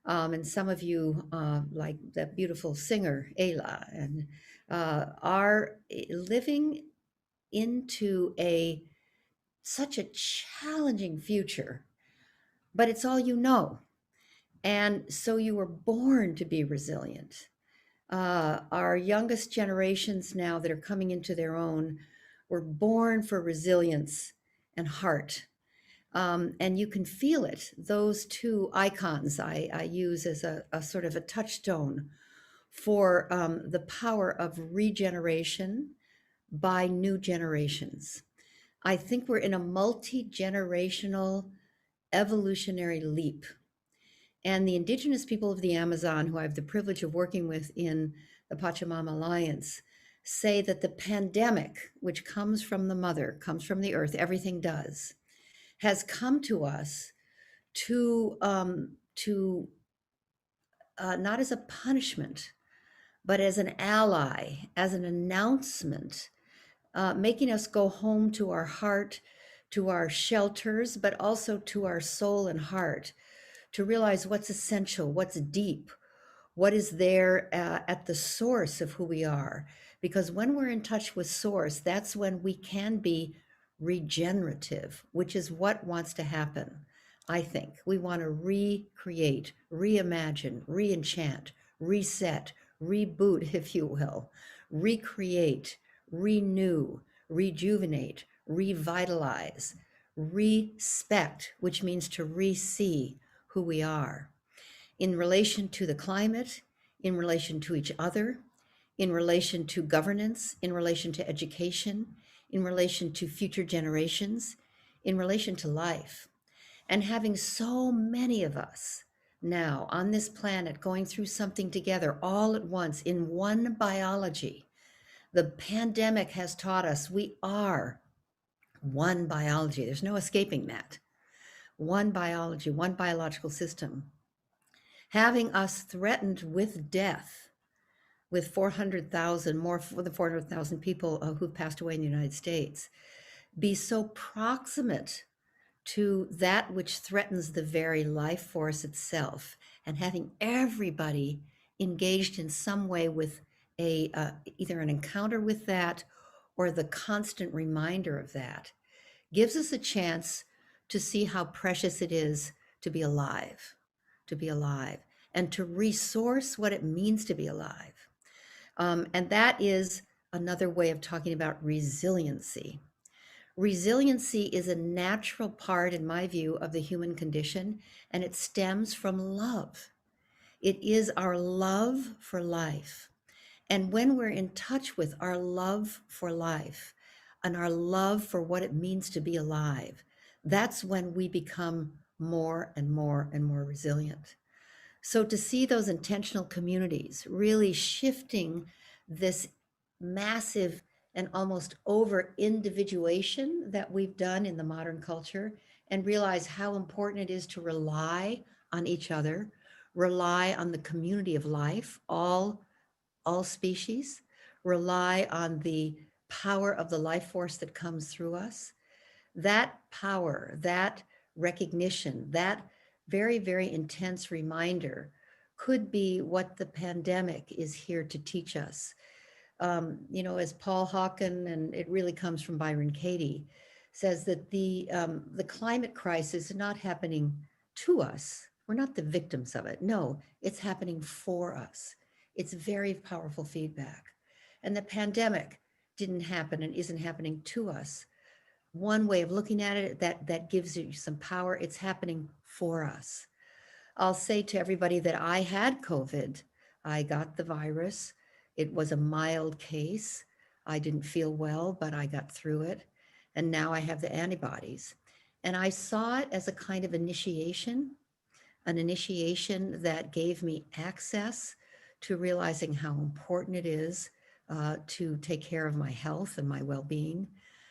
and some of you, like that beautiful singer, Ayla, and are living into such a challenging future, but it's all you know. And so you were born to be resilient. Our youngest generations now that are coming into their own were born for resilience and heart. And you can feel it. Those two icons I use as a sort of a touchstone for the power of regeneration by new generations. I think we're in a multi-generational evolutionary leap. And the indigenous people of the Amazon, who I have the privilege of working with in the Pachamama Alliance, say that the pandemic, which comes from the mother, comes from the earth, everything does, has come to us to not as a punishment, but as an ally, as an announcement, making us go home to our heart, to our shelters, but also to our soul and heart, to realize what's essential, what's deep, what is there at the source of who we are. Because when we're in touch with source, that's when we can be regenerative, which is what wants to happen. I think we want to recreate, reimagine, reenchant, reset, reboot, if you will, recreate, renew, rejuvenate, revitalize, respect, which means to re-see who we are in relation to the climate, in relation to each other, in relation to governance, in relation to education, in relation to future generations, in relation to life. And having so many of us now on this planet going through something together all at once in one biology. The pandemic has taught us we are one biology. There's no escaping that. One biology, one biological system. Having us threatened with death, with 400,000, more than 400,000 people who've passed away in the United States, be so proximate to that which threatens the very life force itself, and having everybody engaged in some way with either an encounter with that or the constant reminder of that, gives us a chance to see how precious it is to be alive, and to resource what it means to be alive. And that is another way of talking about resiliency. Resiliency is a natural part, in my view, of the human condition, and it stems from love. It is our love for life. And when we're in touch with our love for life and our love for what it means to be alive, that's when we become more and more and more resilient. So to see those intentional communities really shifting this massive and almost over individuation that we've done in the modern culture, and realize how important it is to rely on each other, rely on the community of life, all species, rely on the power of the life force that comes through us. That power, that recognition, that very, very intense reminder could be what the pandemic is here to teach us. As Paul Hawken, and it really comes from Byron Katie, says that the climate crisis is not happening to us. We're not the victims of it. No, it's happening for us. It's very powerful feedback. And the pandemic didn't happen and isn't happening to us. One way of looking at it that gives you some power, it's happening for us. I'll say to everybody that I had COVID. I got the virus. It was a mild case. I didn't feel well, but I got through it. And now I have the antibodies. And I saw it as a kind of initiation, an initiation that gave me access to realizing how important it is to take care of my health and my well-being,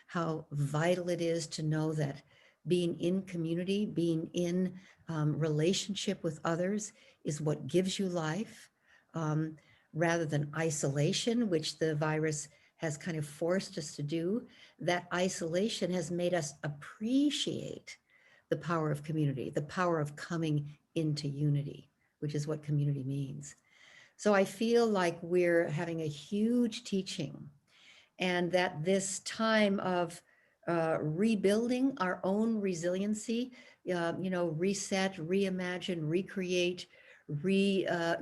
how vital it is to know that being in community, being in relationship with others is what gives you life, rather than isolation, which the virus has kind of forced us to do. That isolation has made us appreciate the power of community, the power of coming into unity, which is what community means. So I feel like we're having a huge teaching, and that this time of rebuilding our own resiliency, reset, reimagine, recreate,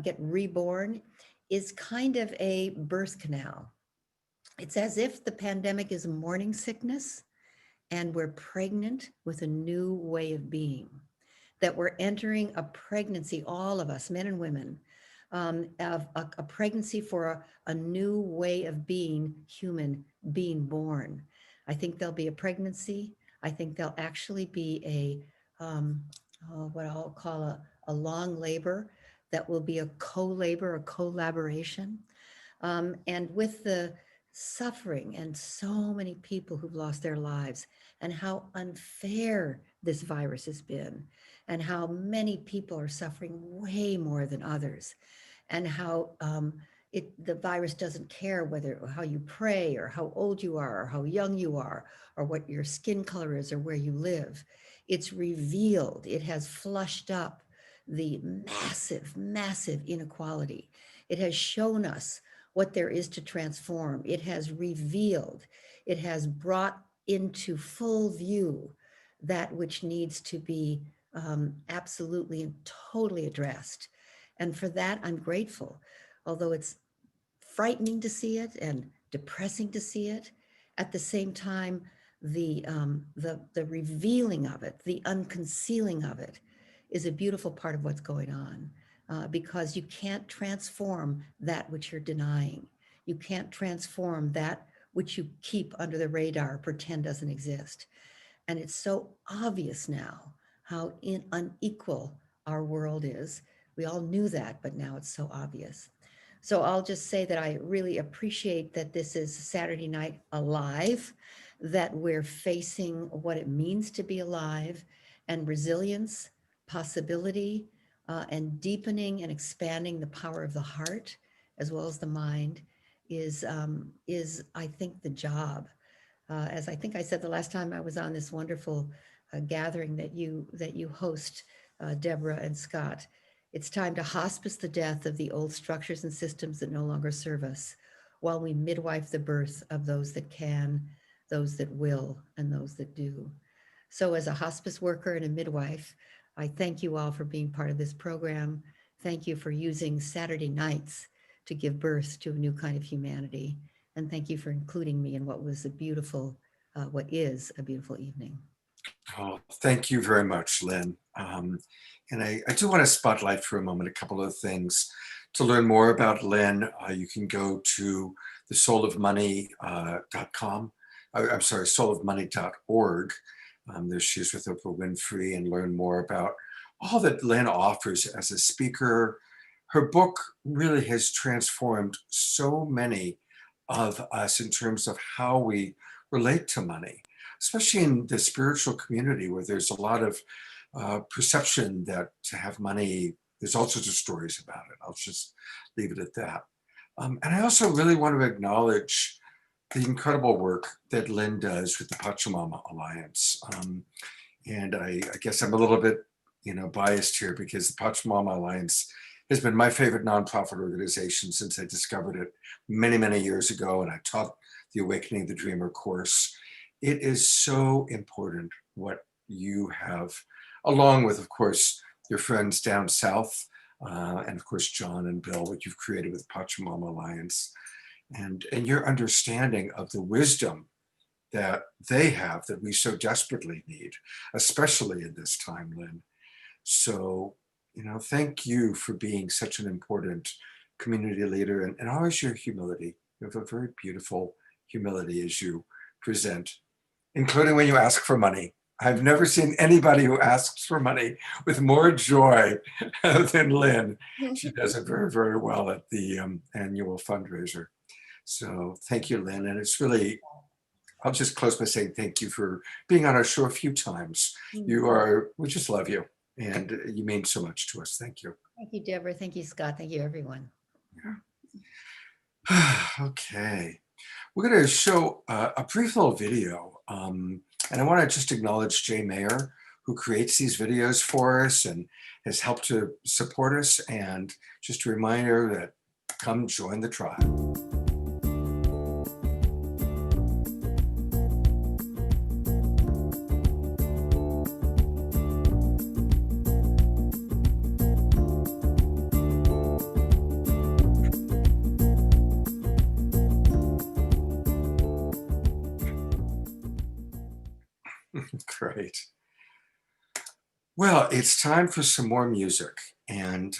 get reborn, is kind of a birth canal. It's as if the pandemic is morning sickness and we're pregnant with a new way of being, that we're entering a pregnancy, all of us, men and women, of a pregnancy for a new way of being human, being born. I think there'll be a pregnancy. I think there'll actually be what I'll call a long labor that will be a co-labor, a collaboration. And with the suffering and so many people who've lost their lives, and how unfair this virus has been, and how many people are suffering way more than others, and how the virus doesn't care how you pray, or how old you are, or how young you are, or what your skin color is, or where you live. It's revealed, it has flushed up the massive, massive inequality. It has shown us what there is to transform. It has revealed, it has brought into full view that which needs to be absolutely and totally addressed. And for that, I'm grateful. Although it's frightening to see it and depressing to see it, at the same time, the revealing of it, the unconcealing of it, is a beautiful part of what's going on. Because you can't transform that which you're denying. You can't transform that which you keep under the radar, pretend doesn't exist. And it's so obvious now how unequal our world is. We all knew that, but now it's so obvious. So I'll just say that I really appreciate that this is Saturday Night Alive, that we're facing what it means to be alive, and resilience, possibility, and deepening and expanding the power of the heart as well as the mind is I think the job. As I think I said the last time I was on this wonderful gathering that you host, Deborah and Scott, it's time to hospice the death of the old structures and systems that no longer serve us, while we midwife the birth of those that can, those that will, and those that do. So as a hospice worker and a midwife, I thank you all for being part of this program. Thank you for using Saturday nights to give birth to a new kind of humanity. And thank you for including me in what is a beautiful evening. Oh, thank you very much, Lynn. And I do want to spotlight for a moment a couple of things. To learn more about Lynn, you can go to the soulofmoney.com. I'm sorry, soulofmoney.org. There she is with Oprah Winfrey, and learn more about all that Lynn offers as a speaker. Her book really has transformed so many of us in terms of how we relate to money, especially in the spiritual community where there's a lot of perception that to have money, there's all sorts of stories about it. I'll just leave it at that. And I also really want to acknowledge the incredible work that Lynn does with the Pachamama Alliance. And I guess I'm a little bit, biased here because the Pachamama Alliance has been my favorite nonprofit organization since I discovered it many, many years ago. And I taught the Awakening the Dreamer course. It is so important what you have, along with, of course, your friends down south, and of course, John and Bill, what you've created with Pachamama Alliance, and your understanding of the wisdom that they have that we so desperately need, especially in this time, Lynn. So, thank you for being such an important community leader, and always your humility. You have a very beautiful humility as you present, including when you ask for money. I've never seen anybody who asks for money with more joy than Lynn. She does it very, very well at the annual fundraiser. So thank you, Lynn. And it's really, I'll just close by saying thank you for being on our show a few times. We just love you. And you mean so much to us. Thank you. Thank you, Deborah. Thank you, Scott. Thank you, everyone. Yeah. Okay. We're going to show a brief little video. And I want to just acknowledge Jay Mayer, who creates these videos for us and has helped to support us. And just a reminder that come join the tribe. Great. Well, it's time for some more music. And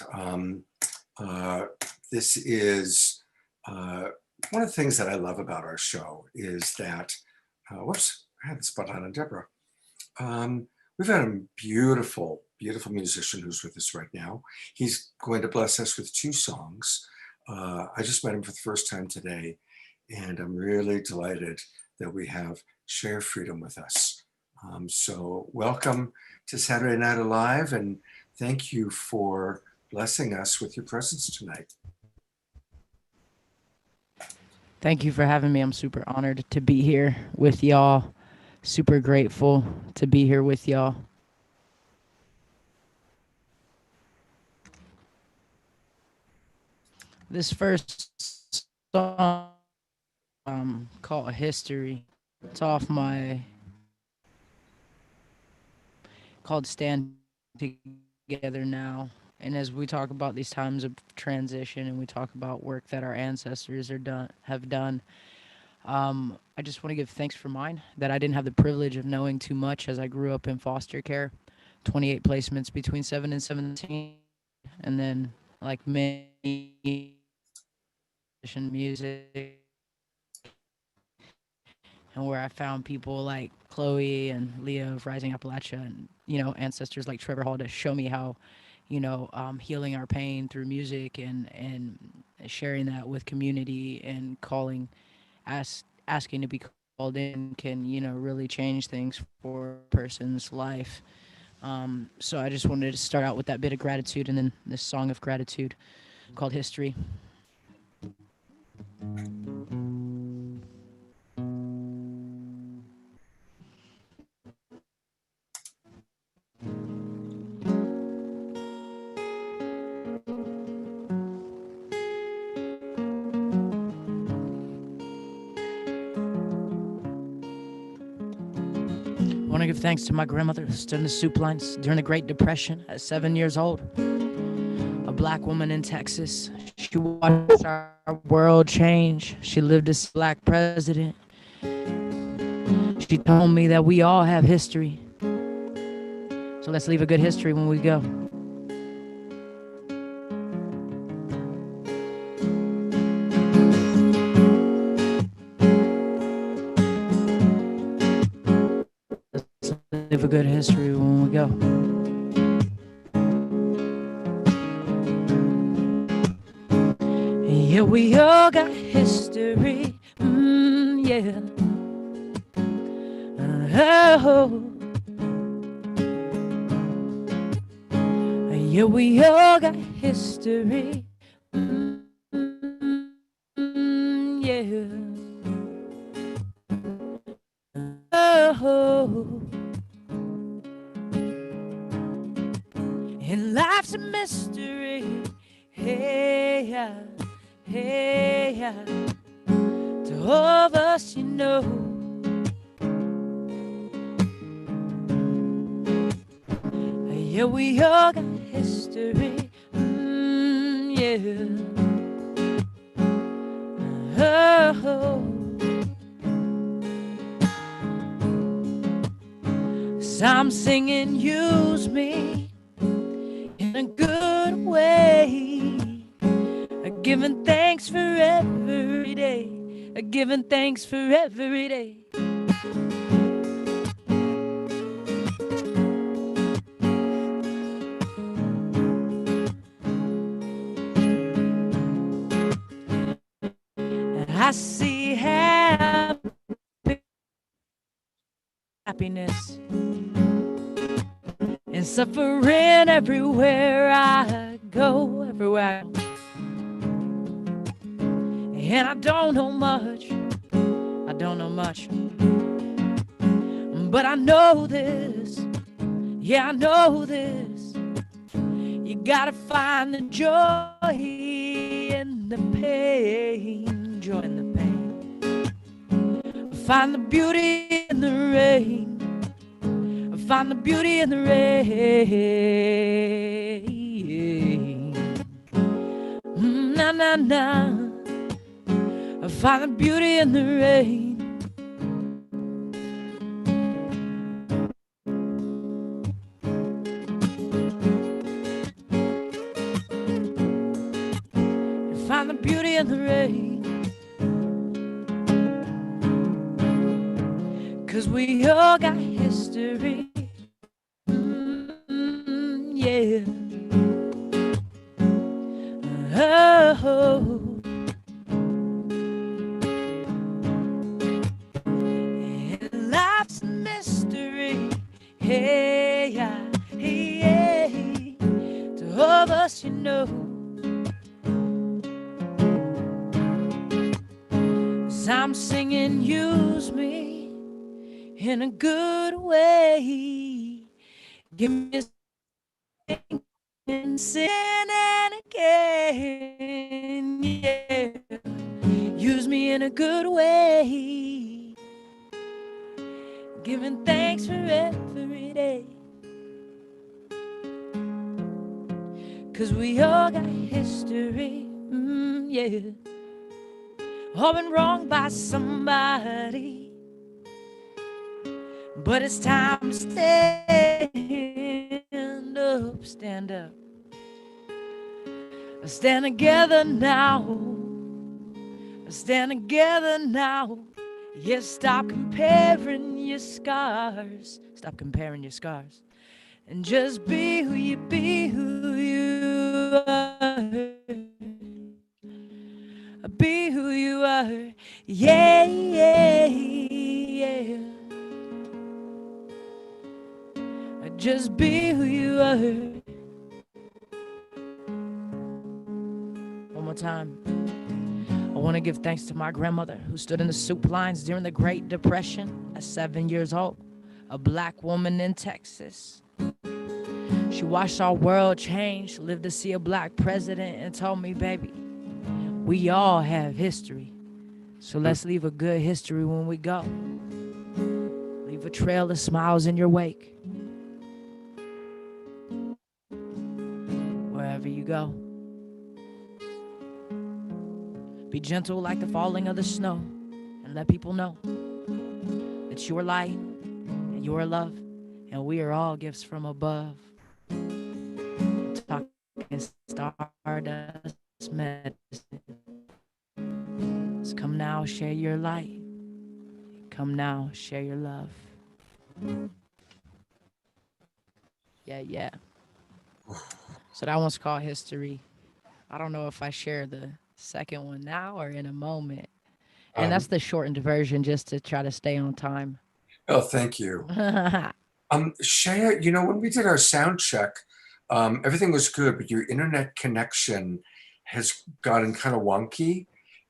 this is one of the things that I love about our show is that, whoops, I had the spotlight on Deborah. We've had a beautiful, beautiful musician who's with us right now. He's going to bless us with 2 songs. I just met him for the first time today, and I'm really delighted that we have Shea Freedom with us. So welcome to Saturday Night Alive, and thank you for blessing us with your presence tonight. Thank you for having me. I'm super honored to be here with y'all. Super grateful to be here with y'all. This first song called History. It's off my called Stand Together Now. And as we talk about these times of transition and we talk about work that our ancestors have done, I just want to give thanks for mine, that I didn't have the privilege of knowing too much as I grew up in foster care, 28 placements between 7 and 17, and then like many music, and where I found people like Chloe and Leah of Rising Appalachia and, ancestors like Trevor Hall to show me how, healing our pain through music and sharing that with community and asking to be called in can, really change things for a person's life. So I just wanted to start out with that bit of gratitude and then this song of gratitude called History. I want to give thanks to my grandmother who stood in the soup lines during the Great Depression at 7 years old. A black woman in Texas. She watched our world change. She lived as black president. She told me that we all have history. So let's leave a good history when we go. Let's leave a good history when we go. Yeah, we all got history. Yeah. Oh. Yeah, we all got history. Yeah. Oh. And life's a mystery. Hey, yeah. Hey, yeah. To all of us, you know. Yeah, we all got history. Yeah. Oh. So I'm singing, use me in a good way. Giving thanks for every day. Giving thanks for every day. I see happiness and suffering everywhere I go, everywhere I go. And I don't know much, but I know this, yeah, I know this. You gotta find the joy in the pain, joy in the pain. Find the beauty in the rain, find the beauty in the rain. Na na na. Find the beauty in the rain. Find the beauty in the rain. 'Cause we all got history. Yeah. Oh. Life's a mystery. Hey, yeah, hey, to all of us, you know. So I'm singing, use me in a good way. Give me a sin and again, yeah. Use me in a good way. Giving thanks for every day. 'Cause we all got history, yeah. All been wronged by somebody, but it's time to stand up, stand up. Stand together now, stand together now. Yeah, stop comparing your scars. Stop comparing your scars. And just be who you are. Be who you are. Yeah, yeah, yeah. Just be who you are. One more time. I want to give thanks to my grandmother who stood in the soup lines during the Great Depression at 7 years old, a black woman in Texas. She watched our world change, lived to see a black president, and told me, baby, we all have history. So let's leave a good history when we go. Leave a trail of smiles in your wake. Wherever you go. Be gentle like the falling of the snow, and let people know that you are light and you are love, and we are all gifts from above. Talking stardust medicine. So come now, share your light. Come now, share your love. Yeah. So that one's called History. I don't know if I share the second one now or in a moment. And that's the shortened version just to try to stay on time. Oh, thank you. Shea, when we did our sound check, everything was good, but your internet connection has gotten kind of wonky.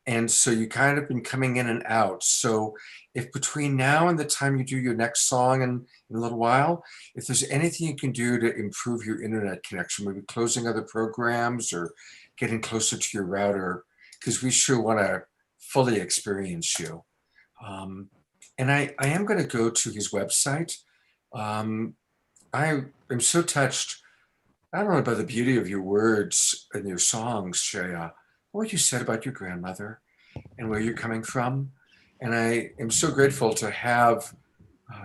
And so you kind of been coming in and out. So if between now and the time you do your next song in a little while, if there's anything you can do to improve your internet connection, maybe closing other programs or getting closer to your router, because we sure want to fully experience you. And I am going to go to his website. I am so touched, not only by the beauty of your words and your songs, Shea, what you said about your grandmother and where you're coming from. And I am so grateful to have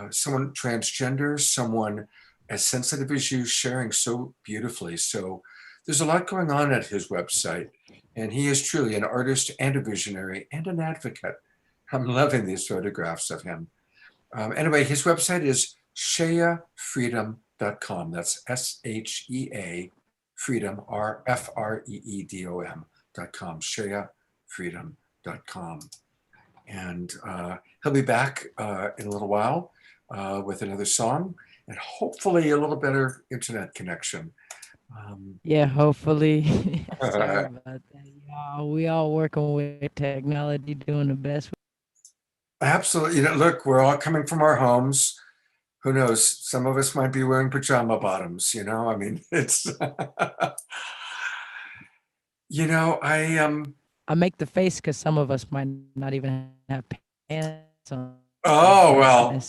someone transgender, someone as sensitive as you sharing so beautifully. So there's a lot going on at his website. And he is truly an artist and a visionary and an advocate. I'm loving these photographs of him. Anyway, his website is sheafreedom.com. That's SHEA Freedom, FREEDOM.com, sheafreedom.com. And he'll be back in a little while with another song and hopefully a little better internet connection. Yeah, hopefully. Sorry about that, y'all. We all working with technology, doing the best. Absolutely. Look, we're all coming from our homes. Who knows? Some of us might be wearing pajama bottoms, I mean, it's, I make the face because some of us might not even have pants on. Oh, well,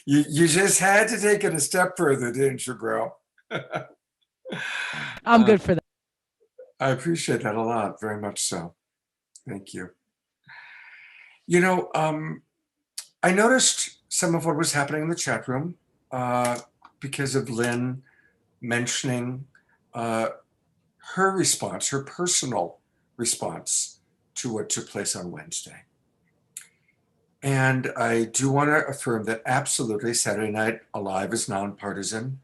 you just had to take it a step further, didn't you, bro? I'm good for that. I appreciate that a lot, very much so. Thank you. I noticed some of what was happening in the chat room because of Lynn mentioning her response, her personal response to what took place on Wednesday. And I do want to affirm that absolutely Saturday Night Alive is nonpartisan.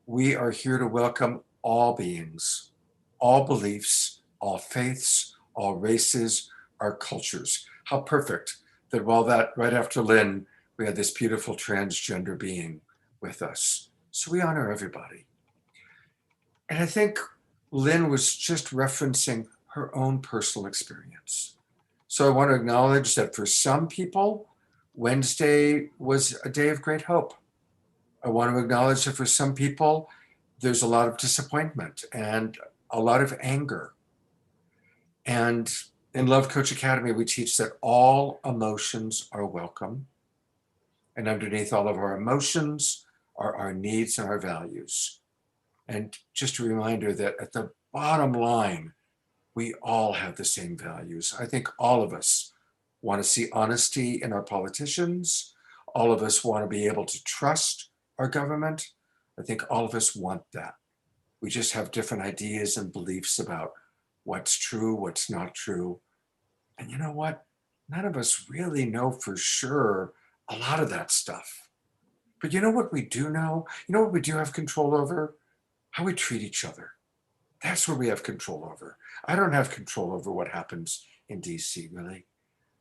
We are here to welcome all beings, all beliefs, all faiths, all races, our cultures. How perfect that right after Lynn, we had this beautiful transgender being with us. So we honor everybody. And I think Lynn was just referencing her own personal experience. So I want to acknowledge that for some people, Wednesday was a day of great hope. I want to acknowledge that for some people, there's a lot of disappointment and a lot of anger. And in Love Coach Academy, we teach that all emotions are welcome. And underneath all of our emotions are our needs and our values. And just a reminder that at the bottom line, we all have the same values. I think all of us want to see honesty in our politicians. All of us want to be able to trust our government. I think all of us want that. We just have different ideas and beliefs about what's true, what's not true. And you know what? None of us really know for sure a lot of that stuff. But you know what we do know? You know what we do have control over? How we treat each other. That's what we have control over. I don't have control over what happens in DC, really.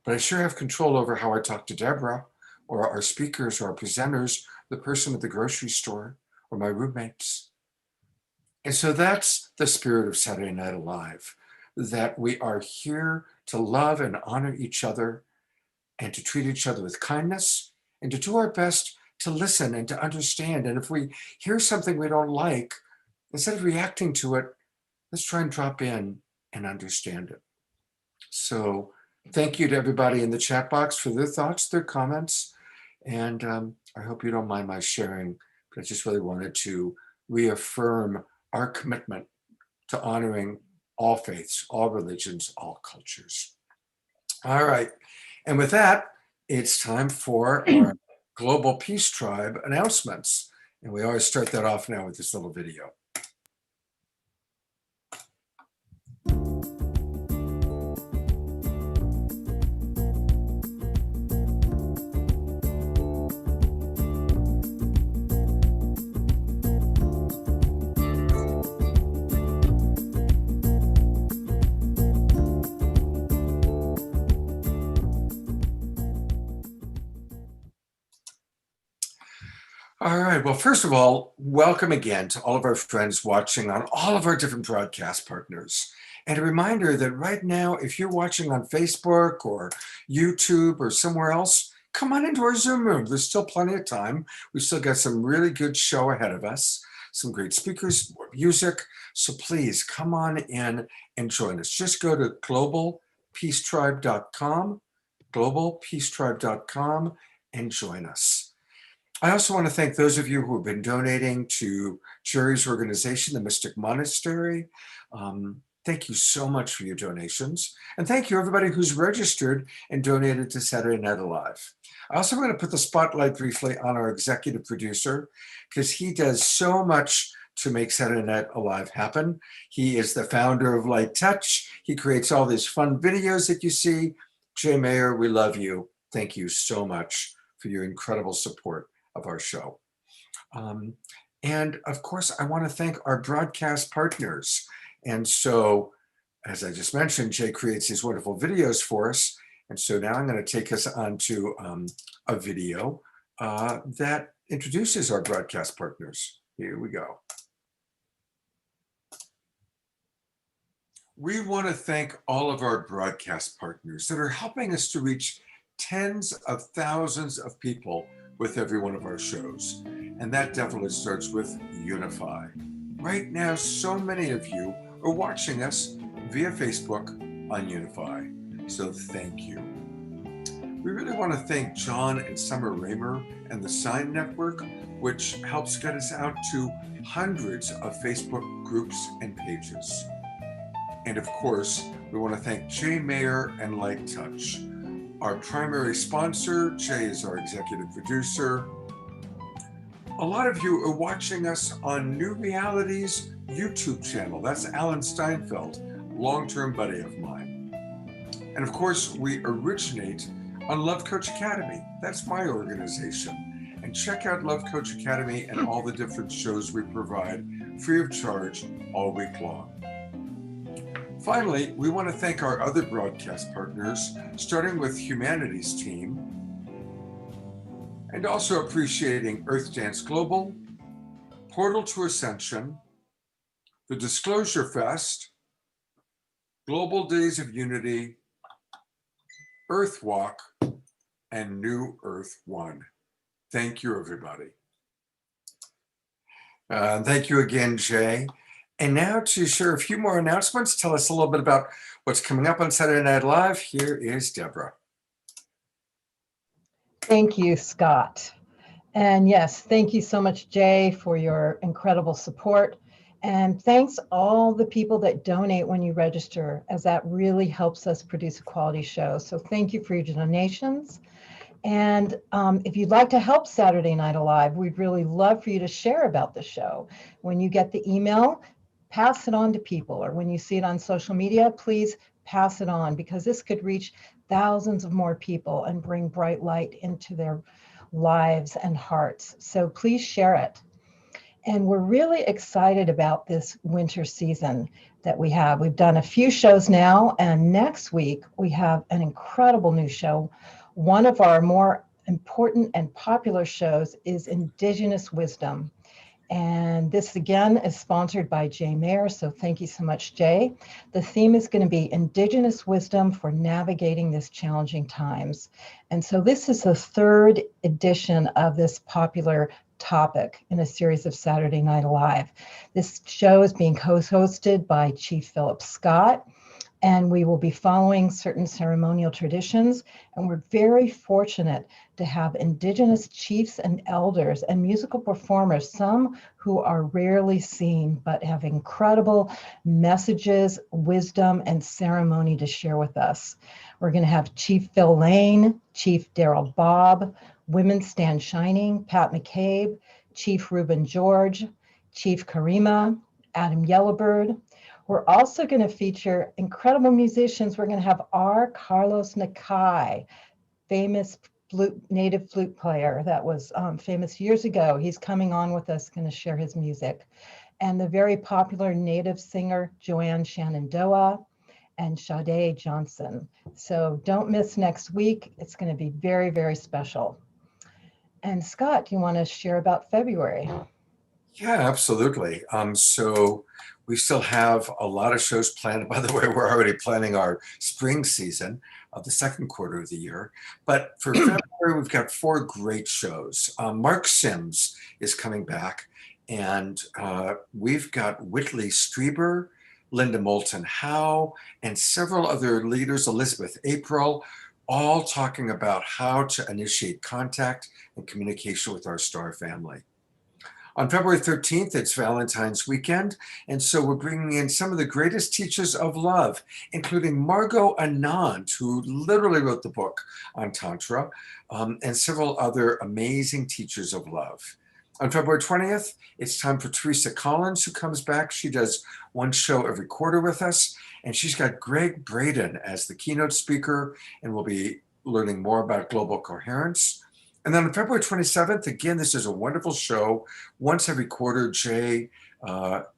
But I sure have control over how I talk to Deborah or our speakers or our presenters, the person at the grocery store or my roommates. And so that's the spirit of Saturday Night Alive, that we are here to love and honor each other and to treat each other with kindness and to do our best to listen and to understand. And if we hear something we don't like, instead of reacting to it, let's try and drop in and understand it. So thank you to everybody in the chat box for their thoughts, their comments. And I hope you don't mind my sharing, but I just really wanted to reaffirm our commitment to honoring all faiths, all religions, all cultures. All right. And with that, it's time for our Global Peace Tribe announcements. And we always start that off now with this little video. All right. Well, first of all, welcome again to all of our friends watching on all of our different broadcast partners. And a reminder that right now, if you're watching on Facebook or YouTube or somewhere else, come on into our Zoom room. There's still plenty of time. We've still got some really good show ahead of us, some great speakers, more music. So please come on in and join us. Just go to globalpeacetribe.com, globalpeacetribe.com, and join us. I also want to thank those of you who have been donating to Jerry's organization, the Mystic Monastery. Thank you so much for your donations. And thank you everybody who's registered and donated to Saturday Night Alive. I also want to put the spotlight briefly on our executive producer, because he does so much to make Saturday Night Alive happen. He is the founder of Light Touch. He creates all these fun videos that you see. Jay Mayer, we love you. Thank you so much for your incredible support of our show. And of course, I want to thank our broadcast partners. And so, as I just mentioned, Jay creates these wonderful videos for us. And so now I'm going to take us on to a video that introduces our broadcast partners. Here we go. We want to thank all of our broadcast partners that are helping us to reach tens of thousands of people with every one of our shows. And that definitely starts with Unify. Right now, so many of you are watching us via Facebook on Unify. So thank you. We really want to thank John and Summer Raymer and the Sign Network, which helps get us out to hundreds of Facebook groups and pages. And of course, we want to thank Jay Mayer and Light Touch. Our primary sponsor, Jay is our executive producer. A lot of you are watching us on New Reality's YouTube channel. That's Alan Steinfeld, long-term buddy of mine. And of course, we originate on Love Coach Academy. That's my organization. And check out Love Coach Academy and all the different shows we provide free of charge all week long. Finally, we want to thank our other broadcast partners, starting with Humanity's team, and also appreciating Earth Dance Global, Portal to Ascension, the Disclosure Fest, Global Days of Unity, Earth Walk, and New Earth One. Thank you, everybody. Thank you again, Jay. And now to share a few more announcements, tell us a little bit about what's coming up on Saturday Night Live. Here is Deborah. Thank you, Scott. And yes, thank you so much, Jay, for your incredible support. And thanks all the people that donate when you register, as that really helps us produce a quality show. So thank you for your donations. And if you'd like to help Saturday Night Alive, we'd really love for you to share about the show. When you get the email, pass it on to people, or when you see it on social media, please pass it on, because this could reach thousands of more people and bring bright light into their lives and hearts. So please share it. And we're really excited about this winter season that we have. We've done a few shows now, and next week we have an incredible new show. One of our more important and popular shows is Indigenous Wisdom. And this again is sponsored by Jay Mayer. So thank you so much, Jay. The theme is going to be Indigenous Wisdom for Navigating This Challenging Times. And so this is the third edition of this popular topic in a series of Saturday Night Alive. This show is being co-hosted by Chief Philip Scott. And we will be following certain ceremonial traditions. And we're very fortunate to have Indigenous chiefs and elders and musical performers, some who are rarely seen, but have incredible messages, wisdom, and ceremony to share with us. We're going to have Chief Phil Lane, Chief Daryl Bobb, Women Stand Shining, Pat McCabe, Chief Reuben George, Chief Karima, Adam Yellowbird. We're also going to feature incredible musicians. We're going to have R. Carlos Nakai, famous native flute player that was famous years ago. He's coming on with us, going to share his music. And the very popular native singer, Joanne Shenandoah, and Sade Johnson. So don't miss next week. It's going to be very, very special. And Scott, do you want to share about February? Yeah, absolutely. So we still have a lot of shows planned. By the way, we're already planning our spring season of the second quarter of the year. But for February, we've got 4 great shows. Mark Sims is coming back, and we've got Whitley Strieber, Linda Moulton Howe, and several other leaders, Elizabeth April, all talking about how to initiate contact and communication with our star family. On February 13th, it's Valentine's weekend, and so we're bringing in some of the greatest teachers of love, including Margot Anand, who literally wrote the book on Tantra, and several other amazing teachers of love. On February 20th, it's time for Teresa Collins, who comes back. She does one show every quarter with us, and she's got Greg Braden as the keynote speaker, and we'll be learning more about global coherence. And then on February 27th, again, this is a wonderful show. Once every quarter, Jay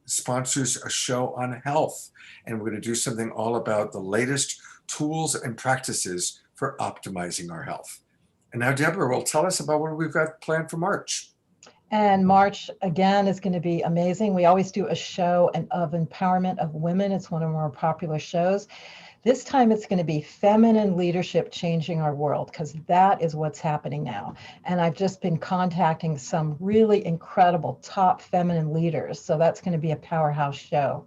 sponsors a show on health. And we're going to do something all about the latest tools and practices for optimizing our health. And now Deborah will tell us about what we've got planned for March. And March, again, is going to be amazing. We always do a show of empowerment of women. It's one of our more popular shows. This time it's going to be feminine leadership changing our world, because that is what's happening now. And I've just been contacting some really incredible top feminine leaders. So that's going to be a powerhouse show.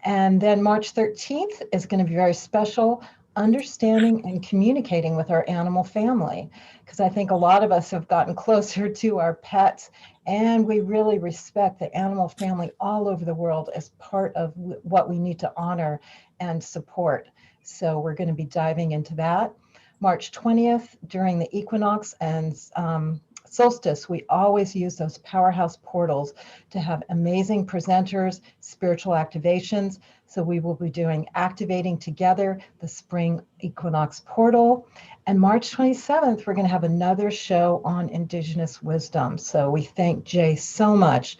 And then March 13th is going to be very special, understanding and communicating with our animal family, because I think a lot of us have gotten closer to our pets, and we really respect the animal family all over the world as part of what we need to honor and support. So we're going to be diving into that. March 20th, during the equinox and solstice, we always use those powerhouse portals to have amazing presenters, spiritual activations. So we will be doing Activating Together, the spring equinox portal. And March 27th, we're going to have another show on Indigenous wisdom. So we thank Jay so much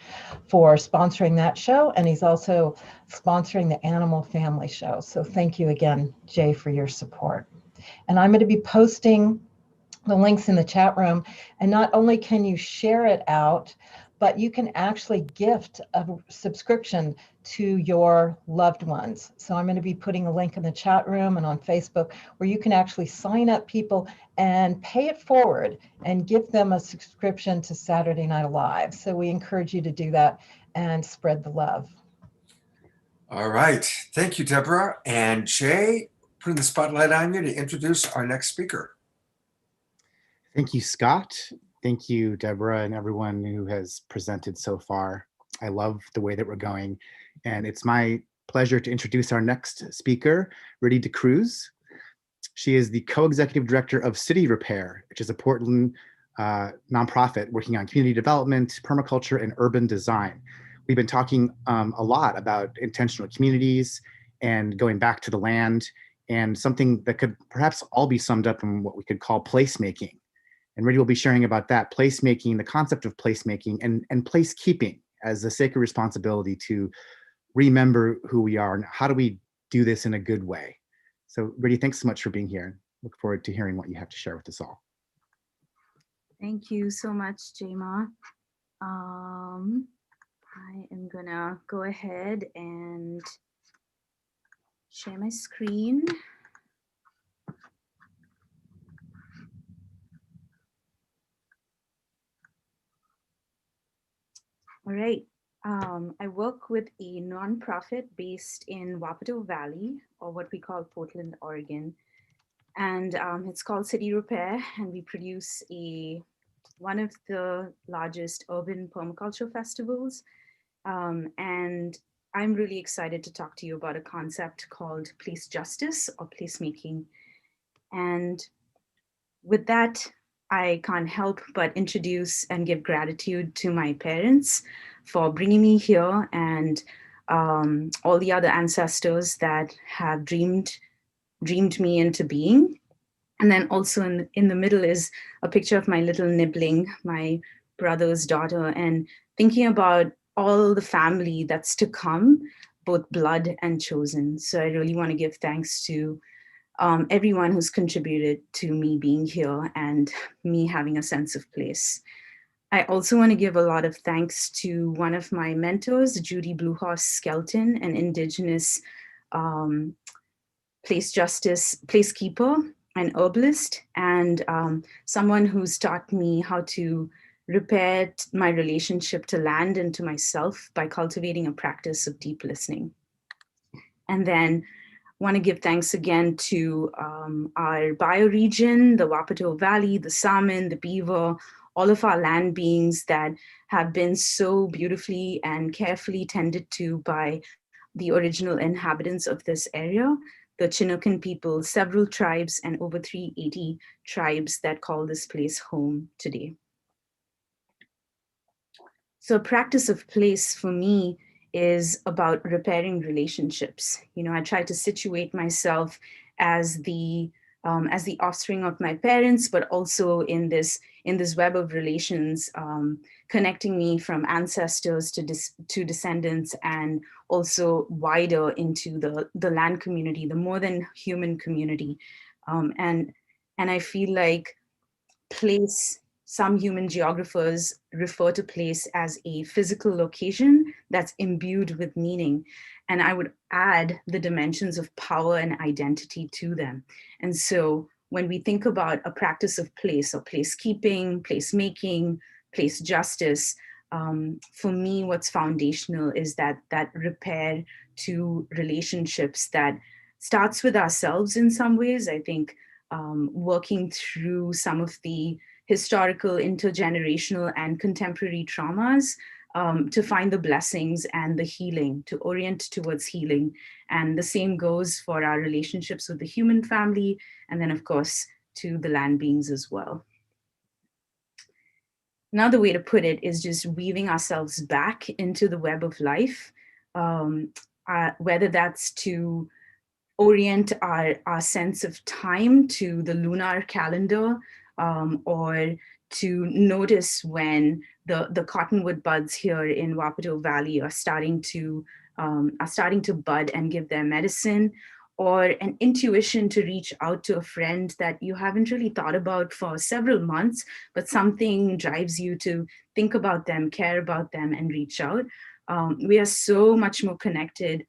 for sponsoring that show. And he's also sponsoring the Animal Family Show. So thank you again, Jay, for your support. And I'm going to be posting the links in the chat room. And not only can you share it out, but you can actually gift a subscription to your loved ones. So I'm going to be putting a link in the chat room and on Facebook where you can actually sign up people and pay it forward and give them a subscription to Saturday Night Live. So we encourage you to do that and spread the love. All right. Thank you, Deborah. And Jay, putting the spotlight on you to introduce our next speaker. Thank you, Scott. Thank you, Deborah, and everyone who has presented so far. I love the way that we're going. And it's my pleasure to introduce our next speaker, Rudy de Cruz. She is the co-executive director of City Repair, which is a Portland nonprofit working on community development, permaculture, and urban design. We've been talking a lot about intentional communities and going back to the land, and something that could perhaps all be summed up in what we could call placemaking. And Rudy will be sharing about that, placemaking, the concept of placemaking, and placekeeping as a sacred responsibility to remember who we are and how do we do this in a good way. So Rudy, thanks so much for being here. Look forward to hearing what you have to share with us all. Thank you so much, Jayma. I am gonna go ahead and share my screen. All right. I work with a nonprofit based in Wapato Valley, or what we call Portland, Oregon. And it's called City Repair, and we produce one of the largest urban permaculture festivals. And I'm really excited to talk to you about a concept called place justice or placemaking. And with that, I can't help but introduce and give gratitude to my parents for bringing me here, and all the other ancestors that have dreamed me into being. And then also in the middle is a picture of my little nibbling, my brother's daughter, and thinking about all the family that's to come, both blood and chosen. So I really want to give thanks to everyone who's contributed to me being here and me having a sense of place. I also want to give a lot of thanks to one of my mentors, Judy Bluehorse Skelton, an Indigenous place justice placekeeper, an herbalist, and someone who's taught me how to repair my relationship to land and to myself by cultivating a practice of deep listening. And then want to give thanks again to our bioregion, the Wapato Valley, the salmon, the beaver, all of our land beings that have been so beautifully and carefully tended to by the original inhabitants of this area, the Chinookan people, several tribes, and over 380 tribes that call this place home today. So practice of place for me is about repairing relationships. You know, I try to situate myself as the offspring of my parents, but also in this web of relations, connecting me from ancestors to descendants, and also wider into the land community, the more than human community. And I feel like place, some human geographers refer to place as a physical location that's imbued with meaning. And I would add the dimensions of power and identity to them. And so when we think about a practice of place or placekeeping, placemaking, place justice, for me, what's foundational is that repair to relationships that starts with ourselves in some ways. I think working through some of the historical, intergenerational, and contemporary traumas to find the blessings and the healing, to orient towards healing. And the same goes for our relationships with the human family, and then of course, to the land beings as well. Another way to put it is just weaving ourselves back into the web of life, whether that's to orient our sense of time to the lunar calendar, or to notice when the cottonwood buds here in Wapato Valley are starting to bud and give their medicine, or an intuition to reach out to a friend that you haven't really thought about for several months, but something drives you to think about them, care about them, and reach out. We are so much more connected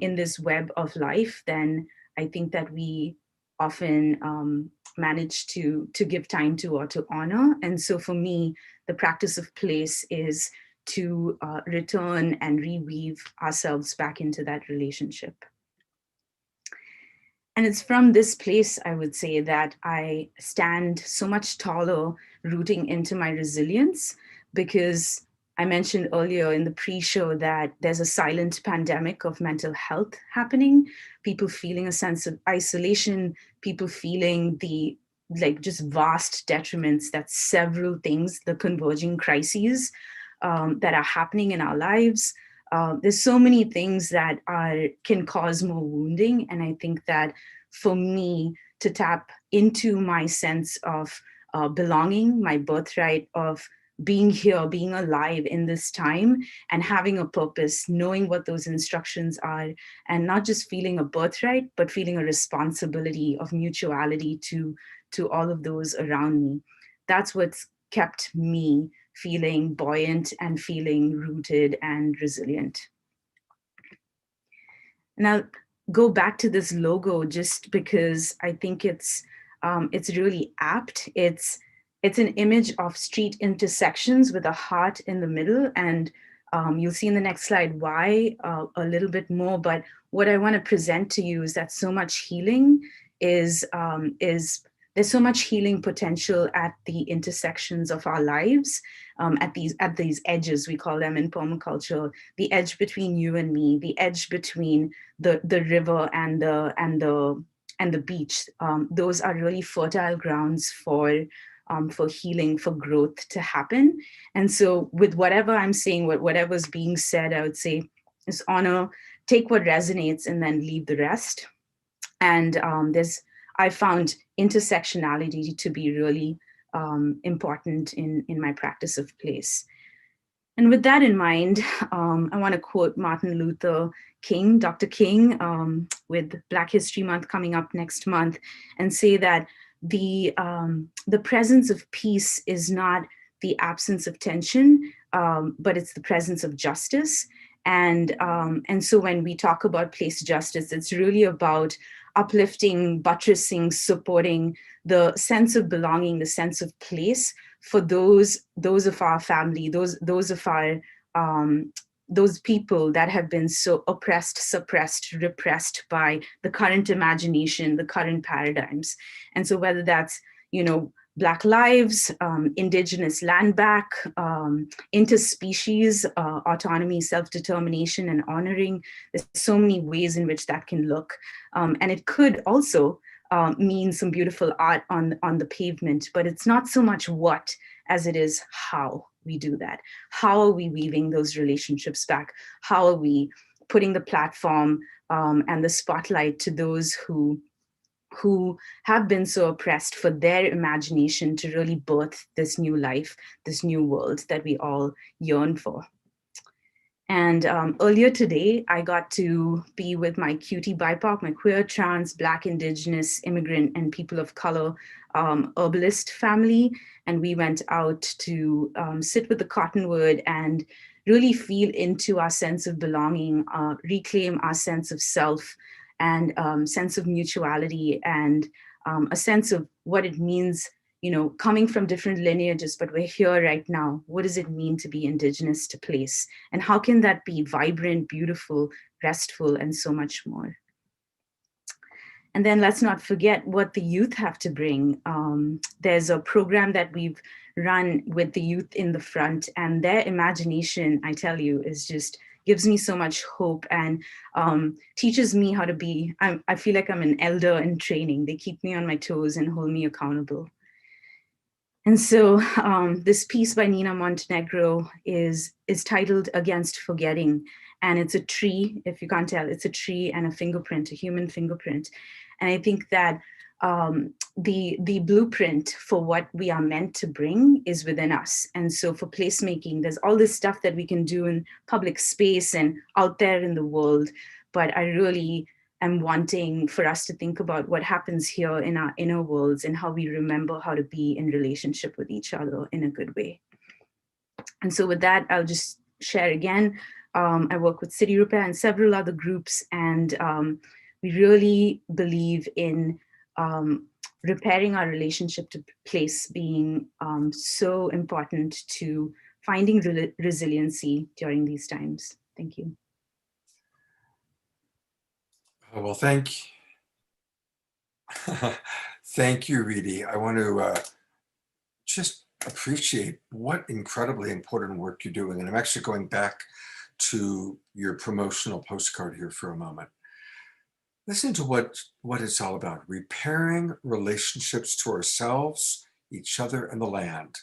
in this web of life than I think that we often manage to give time to or to honor. And so for me, the practice of place is to return and reweave ourselves back into that relationship. And it's from this place, I would say, that I stand so much taller, rooting into my resilience, because I mentioned earlier in the pre-show that there's a silent pandemic of mental health happening, people feeling a sense of isolation, people feeling the just vast detriments that several things, the converging crises that are happening in our lives. There's so many things that can cause more wounding. And I think that for me to tap into my sense of belonging, my birthright of being here, being alive in this time, and having a purpose, knowing what those instructions are, and not just feeling a birthright, but feeling a responsibility of mutuality to all of those around me. That's what's kept me feeling buoyant and feeling rooted and resilient. Now, go back to this logo just because I think it's really apt. It's an image of street intersections with a heart in the middle, and You'll see in the next slide why a little bit more, but what I want to present to you is that so much healing is there's so much healing potential at the intersections of our lives, at these edges, we call them in permaculture, the edge between you and me, the edge between the river and the beach. Those are really fertile grounds for healing, for growth to happen. And so with whatever I'm saying, whatever's being said, I would say is honor, take what resonates and then leave the rest. And I found intersectionality to be really important in my practice of place. And with that in mind, I want to quote Martin Luther King, Dr. King, with Black History Month coming up next month, and say that the presence of peace is not the absence of tension, but it's the presence of justice. And so when we talk about place justice, it's really about uplifting, buttressing, supporting the sense of belonging, the sense of place for those of our family, those of our those people that have been so oppressed, suppressed, repressed by the current imagination, the current paradigms. And so whether that's, Black lives, Indigenous land back, interspecies, autonomy, self-determination, and honoring. There's so many ways in which that can look. And it could also mean some beautiful art on the pavement, but it's not so much what as it is how we do that. How are we weaving those relationships back? How are we putting the platform and the spotlight to those who have been so oppressed for their imagination to really birth this new life, this new world that we all yearn for. And earlier today, I got to be with my cutie BIPOC, my queer, trans, Black, Indigenous, immigrant, and people of color herbalist family. And we went out to sit with the cottonwood and really feel into our sense of belonging, reclaim our sense of self, and sense of mutuality, and a sense of what it means, coming from different lineages, but we're here right now. What does it mean to be Indigenous to place? And how can that be vibrant, beautiful, restful, and so much more? And then let's not forget what the youth have to bring. There's a program that we've run with the youth in the front, and their imagination, I tell you, is just gives me so much hope and teaches me how to be, I feel like I'm an elder in training. They keep me on my toes and hold me accountable. And so this piece by Nina Montenegro is titled Against Forgetting. And it's a tree, if you can't tell, it's a tree and a fingerprint, a human fingerprint. And I think that the blueprint for what we are meant to bring is within us. And so for placemaking, there's all this stuff that we can do in public space and out there in the world. But I really am wanting for us to think about what happens here in our inner worlds and how we remember how to be in relationship with each other in a good way. And so with that, I'll just share again. I work with City Repair and several other groups, and we really believe in repairing our relationship to place being so important to finding resiliency during these times. Thank you. Well, thank you, Rudy. I want to just appreciate what incredibly important work you're doing. And I'm actually going back to your promotional postcard here for a moment. Listen to what it's all about: repairing relationships to ourselves, each other, and the land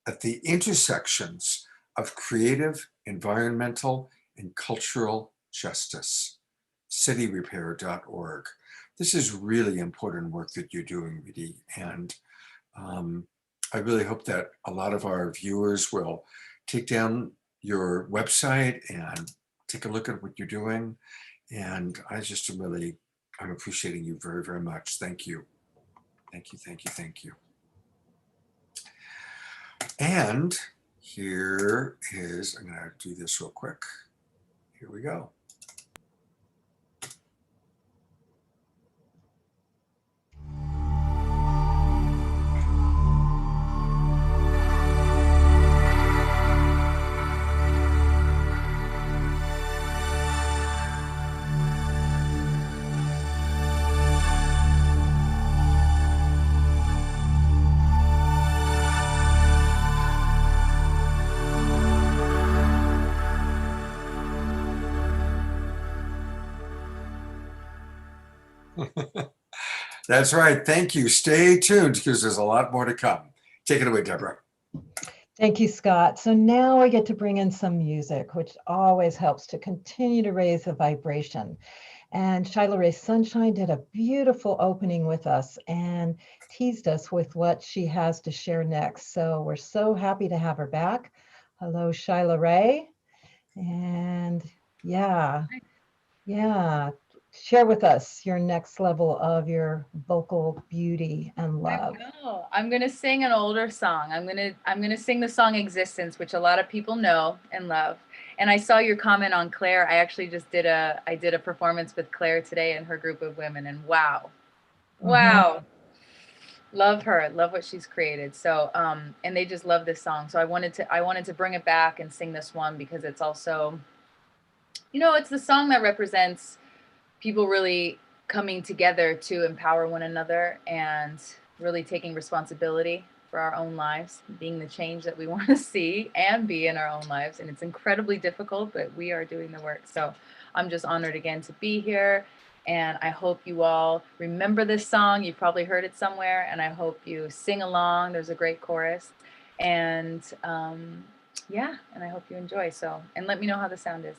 at the intersections of creative, environmental, and cultural justice. cityrepair.org. This is really important work that you're doing, Rudy, and I really hope that a lot of our viewers will take down your website and take a look at what you're doing. And I just I'm appreciating you very, very much. Thank you. Thank you, thank you, thank you. And here is, I'm gonna do this real quick. Here we go. That's right. Thank you. Stay tuned because there's a lot more to come. Take it away, Deborah. Thank you, Scott. So now I get to bring in some music, which always helps to continue to raise the vibration. And Shyla Rae Sunshine did a beautiful opening with us and teased us with what she has to share next. So we're so happy to have her back. Hello, Shyla Rae. And yeah, share with us your next level of your vocal beauty and love. I'm gonna sing an older song. I'm gonna sing the song "Existence," which a lot of people know and love. And I saw your comment on Claire. I actually just did a performance with Claire today and her group of women, and wow, love her, love what she's created. So and they just love this song. So I wanted to bring it back and sing this one because it's also, it's the song that represents people really coming together to empower one another and really taking responsibility for our own lives, being the change that we want to see and be in our own lives. And it's incredibly difficult, but we are doing the work. So I'm just honored again to be here. And I hope you all remember this song. You've probably heard it somewhere, and I hope you sing along. There's a great chorus. And and I hope you enjoy. So, and let me know how the sound is.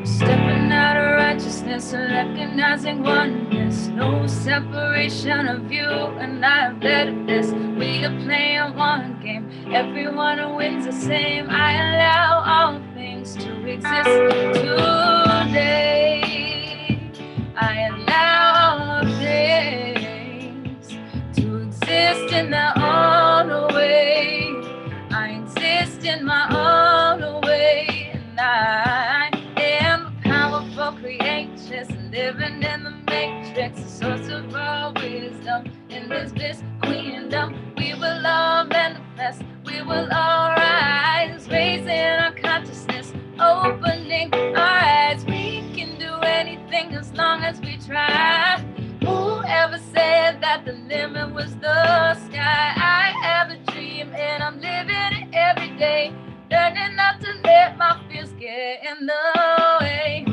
Stepping out of righteousness and recognizing oneness. No separation of you and I have led of this. We are playing one game. Everyone wins the same. I allow all things to exist today. I allow all things to exist in their own way. I exist in my own way, and I am a powerful creatress living in the matrix, the source of all wisdom in this bliss queendom. We will all manifest, we will all rise, raising our consciousness, opening our eyes. We can do anything as long as we try. Whoever said that the limit was the sky? I have a dream and I'm living it every day, learning not to let my fears get in the way.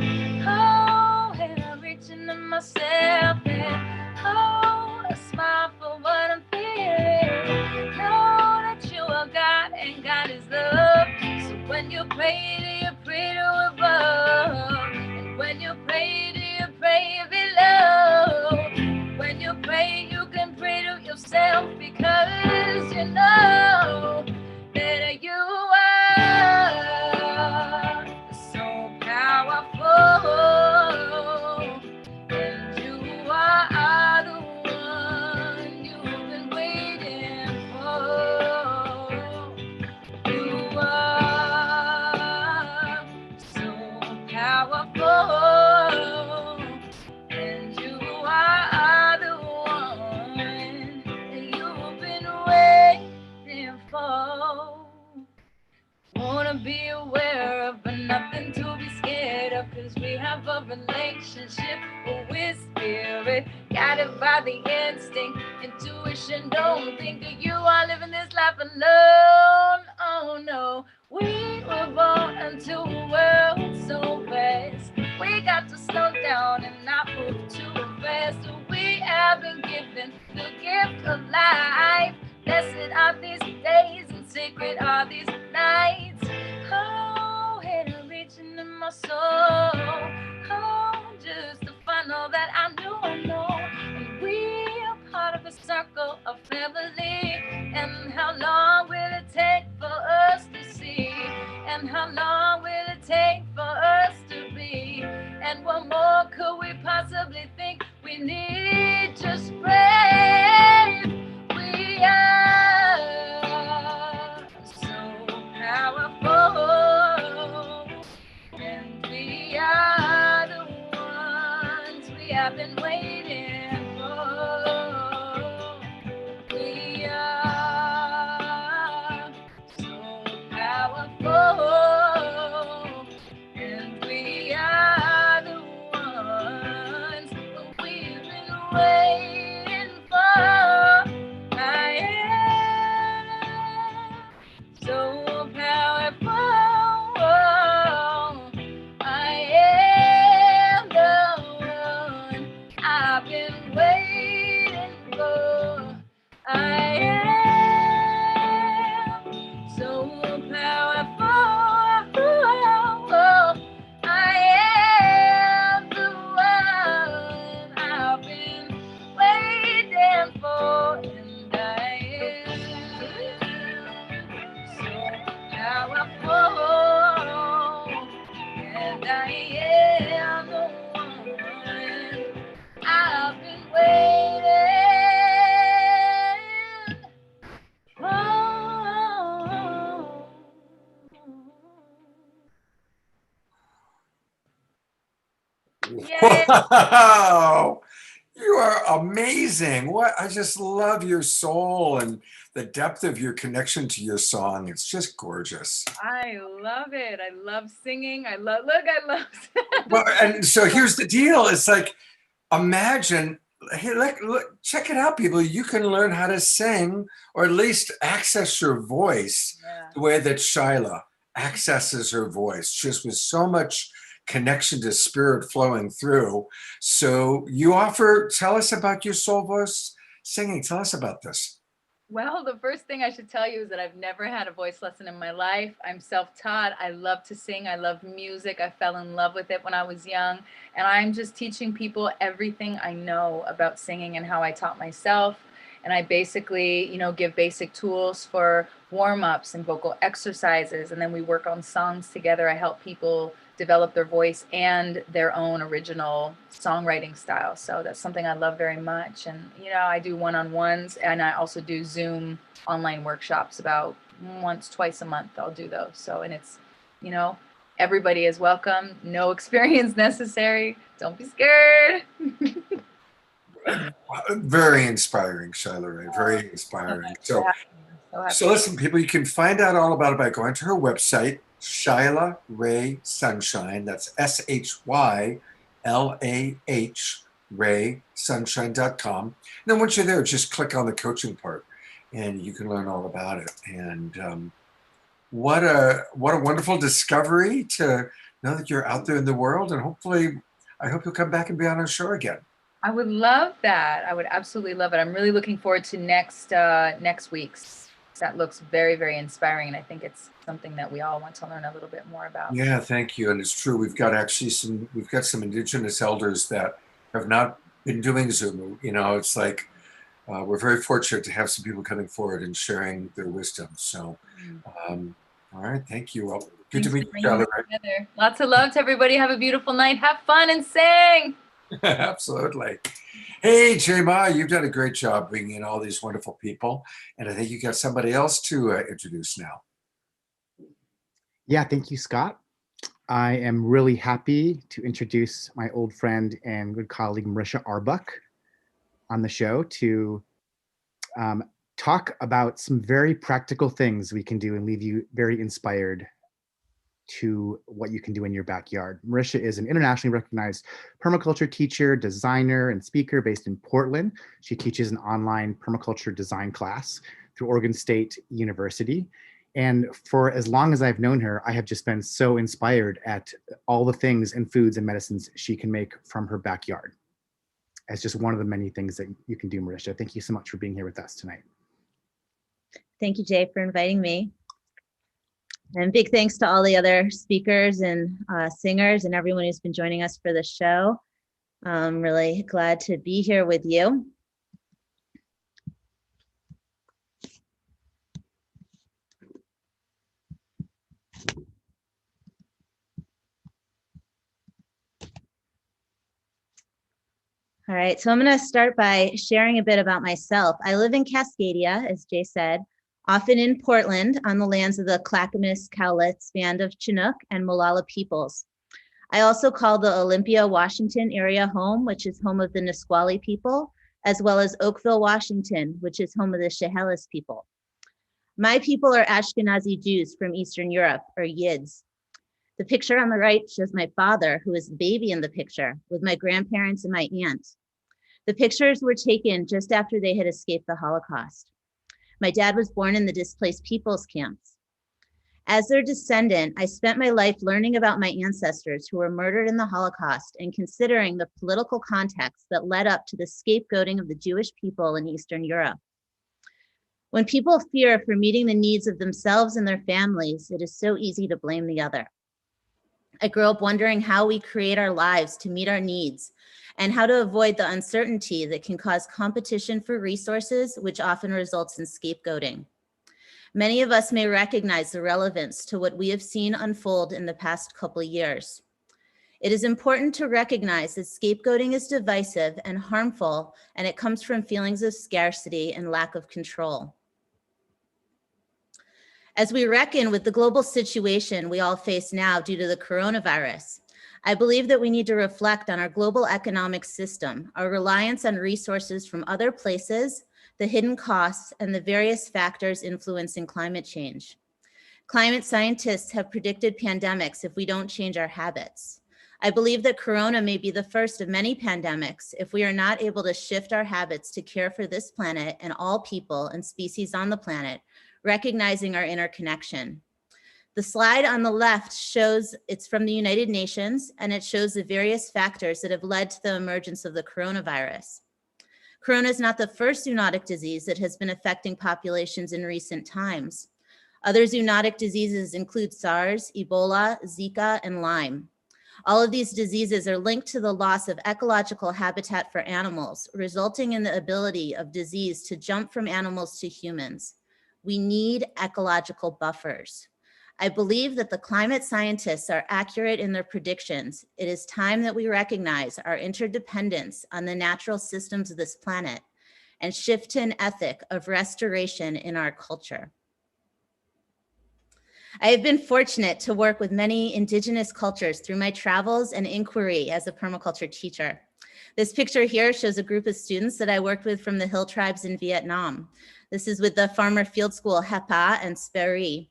Oh, and I'm reaching to myself, and oh, a smile for what I'm feeling. Know that you are God and God is love. So when you pray to above, and when you pray below. When you pray, you can pray to yourself, because you know that you are so powerful, and you are the one you've been waiting for. You are so powerful. Wanna be aware of, but nothing to be scared of, cause we have a relationship with spirit, guided by the instinct, intuition. Don't think that you are living this life alone. Oh no, we were born into a world so fast. We got to slow down and not move too fast. So we have been given the gift of life. Blessed are these days and sacred are these nights. Oh, and I'm reaching in my soul. Oh, just to find all that I know. And we are part of a circle of family. And how long will it take for us to see? And how long will it take for us to be? And what more could we possibly think we need? Just pray. We are so powerful, and we are the ones I've been waiting for. We are so powerful, and we are the ones we've been waiting for. I am so powerful. I am the one I've been waiting for. I am so powerful. I am the one I've been waiting for, and I am so powerful, and I am the one I've been waiting for. Yay! Wow. You are amazing. What I just love your soul and the depth of your connection to your song. It's just gorgeous. I love it. I love singing. I love Well, and so here's the deal. It's like, imagine, hey, look, check it out, people. You can learn how to sing, or at least access your voice the way that Shyla accesses her voice, just with so much connection to spirit flowing through. So you offer, tell us about your soul voice singing. Tell us about this. Well, the first thing I should tell you is that I've never had a voice lesson in my life. I'm self-taught. I love to sing. I love music. I fell in love with it when I was young. And I'm just teaching people everything I know about singing and how I taught myself. And I basically, give basic tools for warm-ups and vocal exercises. And then we work on songs together. I help people develop their voice and their own original songwriting style. So that's something I love very much. And, I do one-on-ones, and I also do Zoom online workshops about twice a month. I'll do those. So, and it's, everybody is welcome. No experience necessary. Don't be scared. Very inspiring, Shyla Rae. Very inspiring. So listen, people, you can find out all about it by going to her website, Shyla Rae Sunshine. That's SHYLAH RaySunshine.com. And then once you're there, just click on the coaching part, and you can learn all about it. And what a wonderful discovery to know that you're out there in the world. And hopefully, I hope you'll come back and be on our show again. I would love that. I would absolutely love it. I'm really looking forward to next week's. That looks very, very inspiring. And I think it's something that we all want to learn a little bit more about. Yeah, thank you. And it's true. We've got some Indigenous elders that have not been doing Zoom. It's like we're very fortunate to have some people coming forward and sharing their wisdom. So, all right. Thank you. Well, good to meet you, Shyla Rae. Lots of love to everybody. Have a beautiful night. Have fun and sing. Absolutely. Hey, Jema, you've done a great job bringing in all these wonderful people. And I think you got somebody else to introduce now. Yeah, thank you, Scott. I am really happy to introduce my old friend and good colleague, Marisha Auerbach, on the show to talk about some very practical things we can do and leave you very inspired to what you can do in your backyard. Marisha is an internationally recognized permaculture teacher, designer, and speaker based in Portland. She teaches an online permaculture design class through Oregon State University. And for as long as I've known her, I have just been so inspired at all the things and foods and medicines she can make from her backyard. As just one of the many things that you can do, Marisha. Thank you so much for being here with us tonight. Thank you, Jay, for inviting me. And big thanks to all the other speakers and singers and everyone who's been joining us for the show. I'm really glad to be here with you. All right, so I'm going to start by sharing a bit about myself. I live in Cascadia, as Jay said, often in Portland on the lands of the Clackamas, Cowlitz, Band of Chinook, and Molalla peoples. I also call the Olympia, Washington area home, which is home of the Nisqually people, as well as Oakville, Washington, which is home of the Chehalis people. My people are Ashkenazi Jews from Eastern Europe, or Yids. The picture on the right shows my father, who is the baby in the picture, with my grandparents and my aunt. The pictures were taken just after they had escaped the Holocaust. My dad was born in the displaced peoples camps. As their descendant, I spent my life learning about my ancestors who were murdered in the Holocaust and considering the political context that led up to the scapegoating of the Jewish people in Eastern Europe. When people fear for meeting the needs of themselves and their families, it is so easy to blame the other. I grew up wondering how we create our lives to meet our needs and how to avoid the uncertainty that can cause competition for resources, which often results in scapegoating. Many of us may recognize the relevance to what we have seen unfold in the past couple of years. It is important to recognize that scapegoating is divisive and harmful, and it comes from feelings of scarcity and lack of control. As we reckon with the global situation we all face now due to the coronavirus, I believe that we need to reflect on our global economic system, our reliance on resources from other places, the hidden costs, and the various factors influencing climate change. Climate scientists have predicted pandemics if we don't change our habits. I believe that Corona may be the first of many pandemics if we are not able to shift our habits to care for this planet and all people and species on the planet, recognizing our interconnection. The slide on the left shows it's from the United Nations, and it shows the various factors that have led to the emergence of the coronavirus. Corona is not the first zoonotic disease that has been affecting populations in recent times. Other zoonotic diseases include SARS, Ebola, Zika, and Lyme. All of these diseases are linked to the loss of ecological habitat for animals, resulting in the ability of disease to jump from animals to humans. We need ecological buffers. I believe that the climate scientists are accurate in their predictions. It is time that we recognize our interdependence on the natural systems of this planet and shift to an ethic of restoration in our culture. I have been fortunate to work with many indigenous cultures through my travels and inquiry as a permaculture teacher. This picture here shows a group of students that I worked with from the hill tribes in Vietnam. This is with the Farmer Field School Hepa and Speri.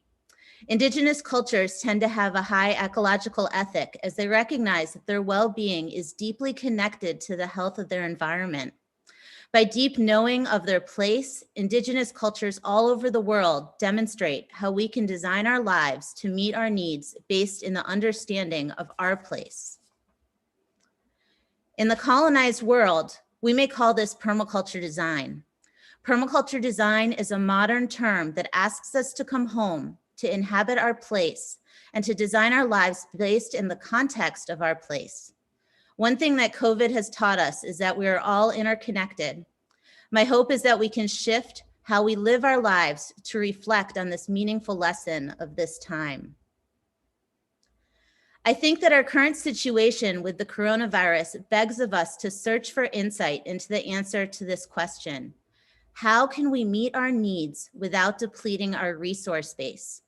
Indigenous cultures tend to have a high ecological ethic as they recognize that their well-being is deeply connected to the health of their environment. By deep knowing of their place, Indigenous cultures all over the world demonstrate how we can design our lives to meet our needs based in the understanding of our place. In the colonized world, we may call this permaculture design. Permaculture design is a modern term that asks us to come home, to inhabit our place, and to design our lives based in the context of our place. One thing that COVID has taught us is that we are all interconnected. My hope is that we can shift how we live our lives to reflect on this meaningful lesson of this time. I think that our current situation with the coronavirus begs of us to search for insight into the answer to this question. How can we meet our needs without depleting our resource base?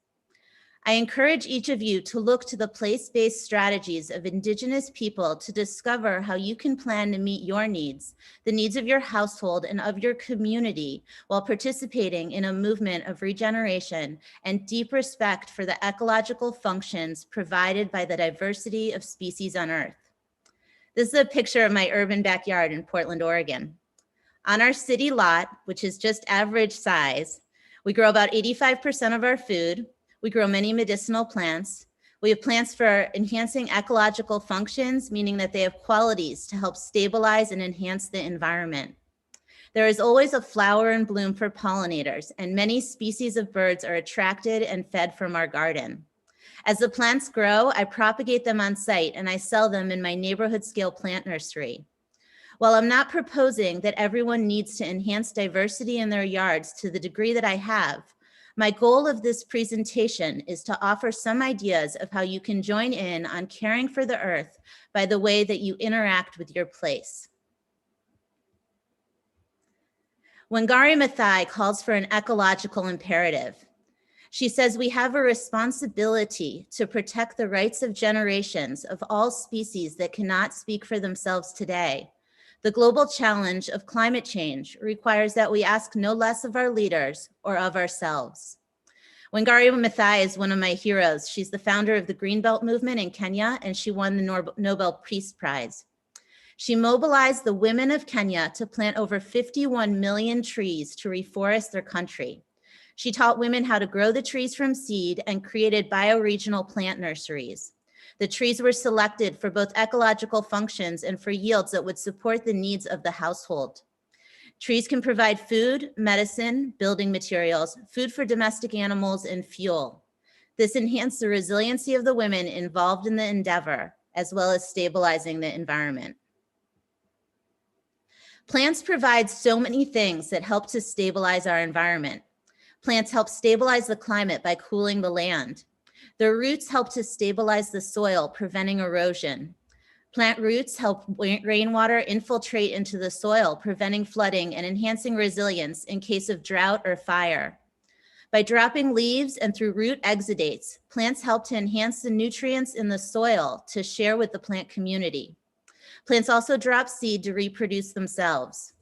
I encourage each of you to look to the place-based strategies of Indigenous people to discover how you can plan to meet your needs, the needs of your household and of your community, while participating in a movement of regeneration and deep respect for the ecological functions provided by the diversity of species on Earth. This is a picture of my urban backyard in Portland, Oregon. On our city lot, which is just average size, we grow about 85% of our food. We grow many medicinal plants. We have plants for enhancing ecological functions, meaning that they have qualities to help stabilize and enhance the environment. There is always a flower in bloom for pollinators, and many species of birds are attracted and fed from our garden. As the plants grow, I propagate them on site and I sell them in my neighborhood scale plant nursery. While I'm not proposing that everyone needs to enhance diversity in their yards to the degree that I have, my goal of this presentation is to offer some ideas of how you can join in on caring for the earth by the way that you interact with your place. Wangari Maathai calls for an ecological imperative. She says we have a responsibility to protect the rights of generations of all species that cannot speak for themselves today. The global challenge of climate change requires that we ask no less of our leaders or of ourselves. Wangari Maathai is one of my heroes. She's the founder of the Greenbelt movement in Kenya, and she won the Nobel Peace Prize. She mobilized the women of Kenya to plant over 51 million trees to reforest their country. She taught women how to grow the trees from seed and created bioregional plant nurseries. The trees were selected for both ecological functions and for yields that would support the needs of the household. Trees can provide food, medicine, building materials, food for domestic animals, and fuel. This enhanced the resiliency of the women involved in the endeavor, as well as stabilizing the environment. Plants provide so many things that help to stabilize our environment. Plants help stabilize the climate by cooling the land. Their roots help to stabilize the soil, preventing erosion. Plant roots help rainwater infiltrate into the soil, preventing flooding and enhancing resilience in case of drought or fire. By dropping leaves and through root exudates, plants help to enhance the nutrients in the soil to share with the plant community. Plants also drop seed to reproduce themselves.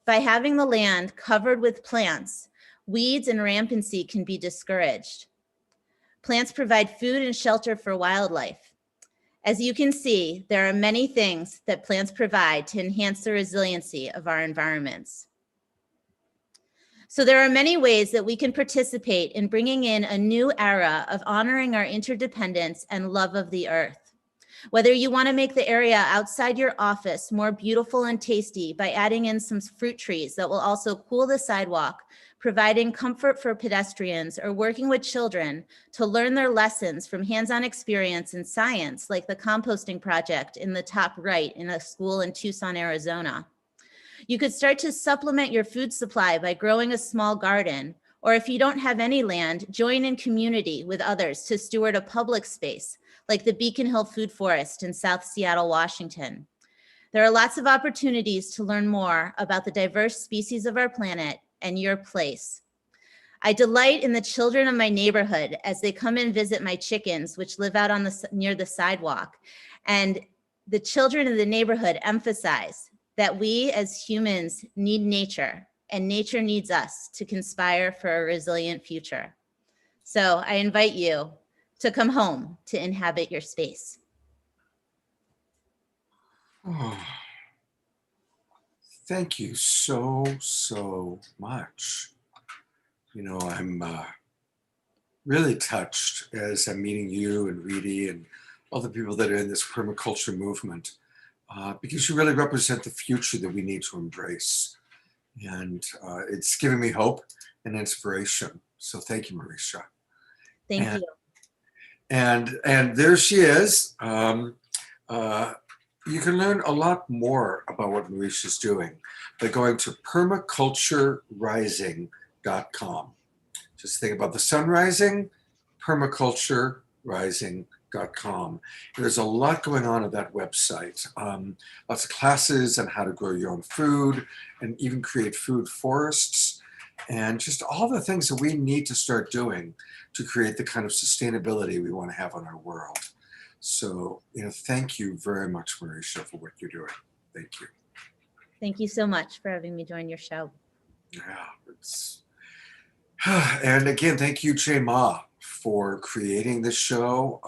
By having the land covered with plants, weeds and rampancy can be discouraged. Plants provide food and shelter for wildlife. As you can see, there are many things that plants provide to enhance the resiliency of our environments. So there are many ways that we can participate in bringing in a new era of honoring our interdependence and love of the earth. Whether you want to make the area outside your office more beautiful and tasty by adding in some fruit trees that will also cool the sidewalk, providing comfort for pedestrians, or working with children to learn their lessons from hands-on experience in science, like the composting project in the top right in a school in Tucson, Arizona. You could start to supplement your food supply by growing a small garden, or if you don't have any land, join in community with others to steward a public space, like the Beacon Hill Food Forest in South Seattle, Washington. There are lots of opportunities to learn more about the diverse species of our planet and your place. I delight in the children of my neighborhood as they come and visit my chickens, which live out on near the sidewalk. And the children of the neighborhood emphasize that we as humans need nature, and nature needs us to conspire for a resilient future. So I invite you to come home to inhabit your space. Oh, thank you so much. You know, I'm really touched as I'm meeting you and Rudy and all the people that are in this permaculture movement, because you really represent the future that we need to embrace. And it's giving me hope and inspiration. So thank you, Marisha. Thank you. And there she is. You can learn a lot more about what Marisha's doing by going to permaculturerising.com. Just think about the sun rising, permaculturerising.com. There's a lot going on at that website. Lots of classes on how to grow your own food and even create food forests, and just all the things that we need to start doing to create the kind of sustainability we want to have on our world. So, you know, thank you very much, Marisha, for what you're doing. Thank you. Thank you so much for having me join your show. Yeah, it's... And again, thank you, Jay Ma, for creating this show,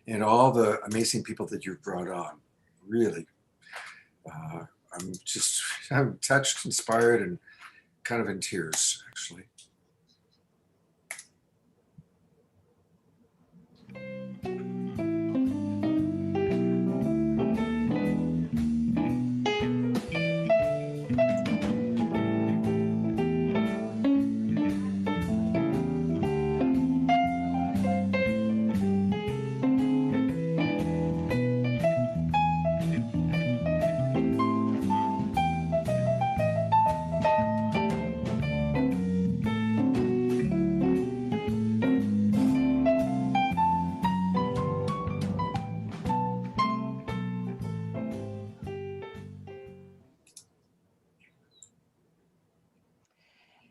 and all the amazing people that you've brought on. Really, I'm touched, inspired, and kind of in tears, actually.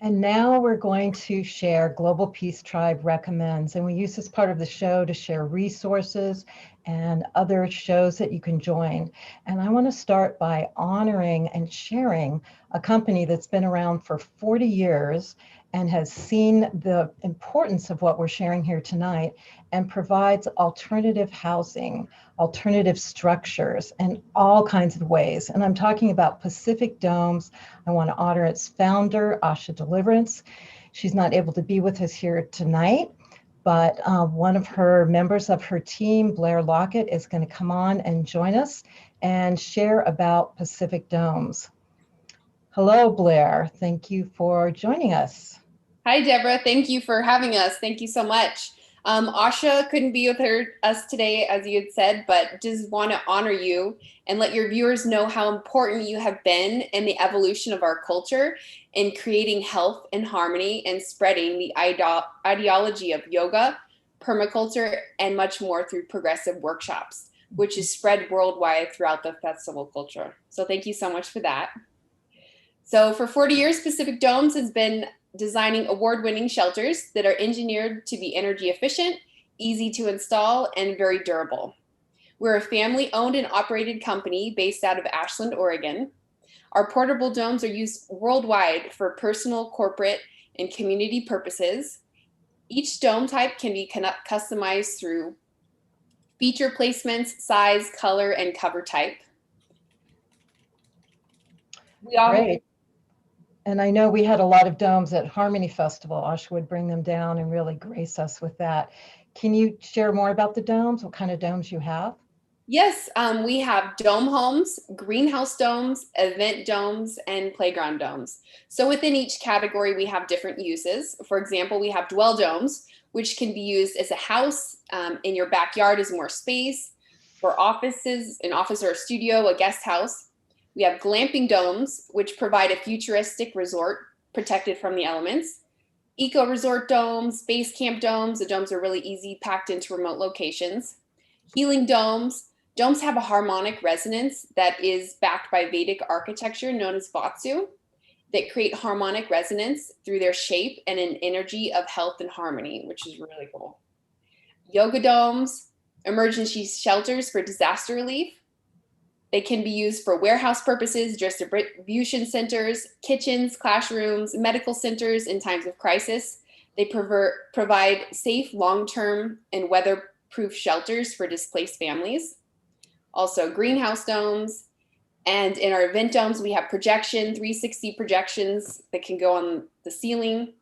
And now we're going to share Global Peace Tribe Recommends, and we use this part of the show to share resources and other shows that you can join. And I want to start by honoring and sharing a company that's been around for 40 years and has seen the importance of what we're sharing here tonight and provides alternative housing, alternative structures, and all kinds of ways. And I'm talking about Pacific Domes. I want to honor its founder, Asha Deliverance. She's not able to be with us here tonight, but one of her members of her team, Blair Lockett, is going to come on and join us and share about Pacific Domes. Hello, Blair. Thank you for joining us. Hi, Deborah. Thank you for having us. Thank you so much. Asha couldn't be with us today, as you had said, but just want to honor you and let your viewers know how important you have been in the evolution of our culture in creating health and harmony and spreading the ideology of yoga, permaculture, and much more through progressive workshops, which is spread worldwide throughout the festival culture. So thank you so much for that. So for 40 years, Pacific Domes has been designing award-winning shelters that are engineered to be energy efficient, easy to install, and very durable. We're a family-owned and operated company based out of Ashland, Oregon. Our portable domes are used worldwide for personal, corporate, and community purposes. Each dome type can be customized through feature placements, size, color, and cover type. Great. And I know we had a lot of domes at Harmony Festival. Asha would bring them down and really grace us with that. Can you share more about the domes? What kind of domes you have? Yes, we have dome homes, greenhouse domes, event domes, and playground domes. So within each category, we have different uses. For example, we have dwell domes, which can be used as a house in your backyard as more space, for offices, an office or a studio, a guest house. We have glamping domes, which provide a futuristic resort protected from the elements. Eco resort domes, base camp domes. The domes are really easy, packed into remote locations. Healing domes. Domes have a harmonic resonance that is backed by Vedic architecture known as Vatsu that create harmonic resonance through their shape and an energy of health and harmony, which is really cool. Yoga domes, emergency shelters for disaster relief. They can be used for warehouse purposes, distribution centers, kitchens, classrooms, medical centers in times of crisis. They provide safe, long-term, and weatherproof shelters for displaced families. Also, greenhouse domes. And in our event domes, we have 360 projections that can go on the ceiling,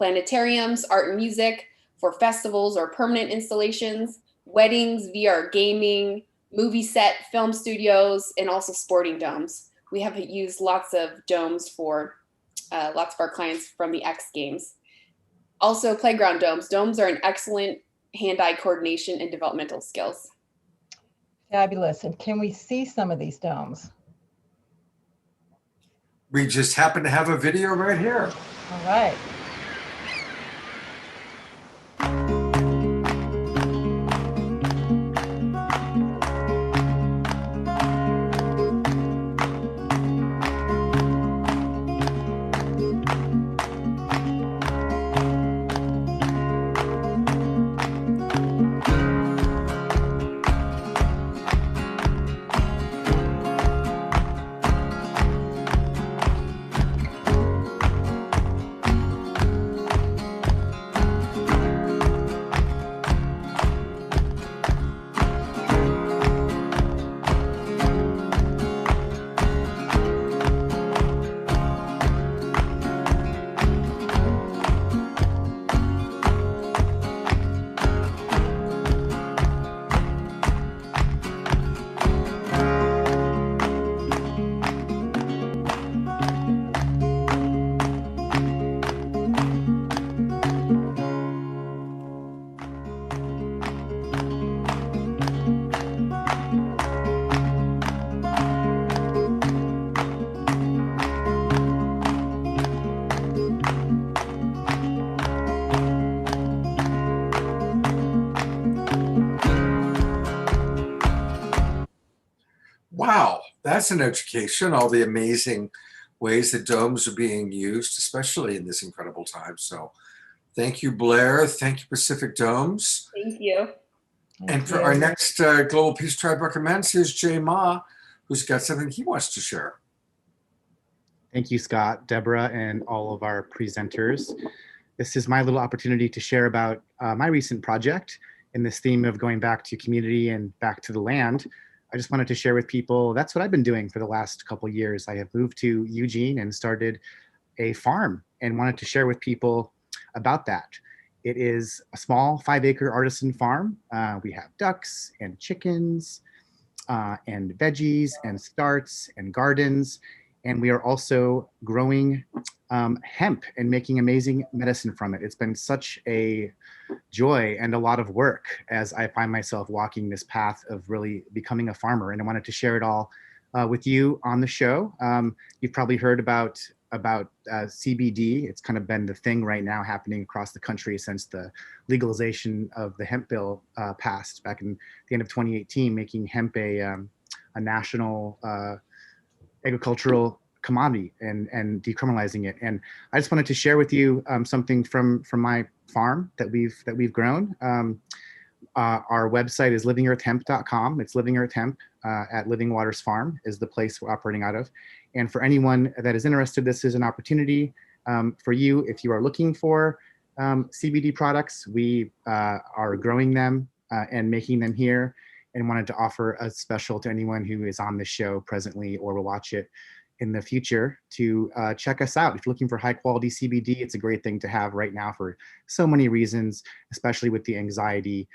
planetariums, art and music for festivals or permanent installations, weddings, VR gaming, movie set, film studios, and also sporting domes. We have used lots of domes for lots of our clients from the X Games. Also playground domes. Domes are an excellent hand-eye coordination and developmental skills. Fabulous. And can we see some of these domes? We just happen to have a video right here. All right. Wow, that's an education, all the amazing ways that domes are being used, especially in this incredible time. So thank you, Blair. Thank you, Pacific Domes. Thank you. And for our next Global Peace Tribe Recommends, here's Jay Ma, who's got something he wants to share. Thank you, Scott, Deborah, and all of our presenters. This is my little opportunity to share about my recent project in this theme of going back to community and back to the land. I just wanted to share with people, that's what I've been doing for the last couple of years. I have moved to Eugene and started a farm and wanted to share with people about that. It is a small 5-acre artisan farm. We have ducks and chickens and veggies and starts and gardens. And we are also growing hemp and making amazing medicine from it. It's been such a joy and a lot of work as I find myself walking this path of really becoming a farmer. And I wanted to share it all with you on the show. You've probably heard about CBD. It's kind of been the thing right now happening across the country since the legalization of the hemp bill passed back in the end of 2018, making hemp a national agricultural commodity and decriminalizing it. And I just wanted to share with you something from my farm that we've grown. Our website is livingearthhemp.com. It's Living Earth Hemp at Living Waters Farm is the place we're operating out of. And for anyone that is interested, this is an opportunity for you. If you are looking for CBD products, we are growing them and making them here, and wanted to offer a special to anyone who is on the show presently or will watch it in the future to check us out. If you're looking for high quality CBD, it's a great thing to have right now for so many reasons, especially with the anxiety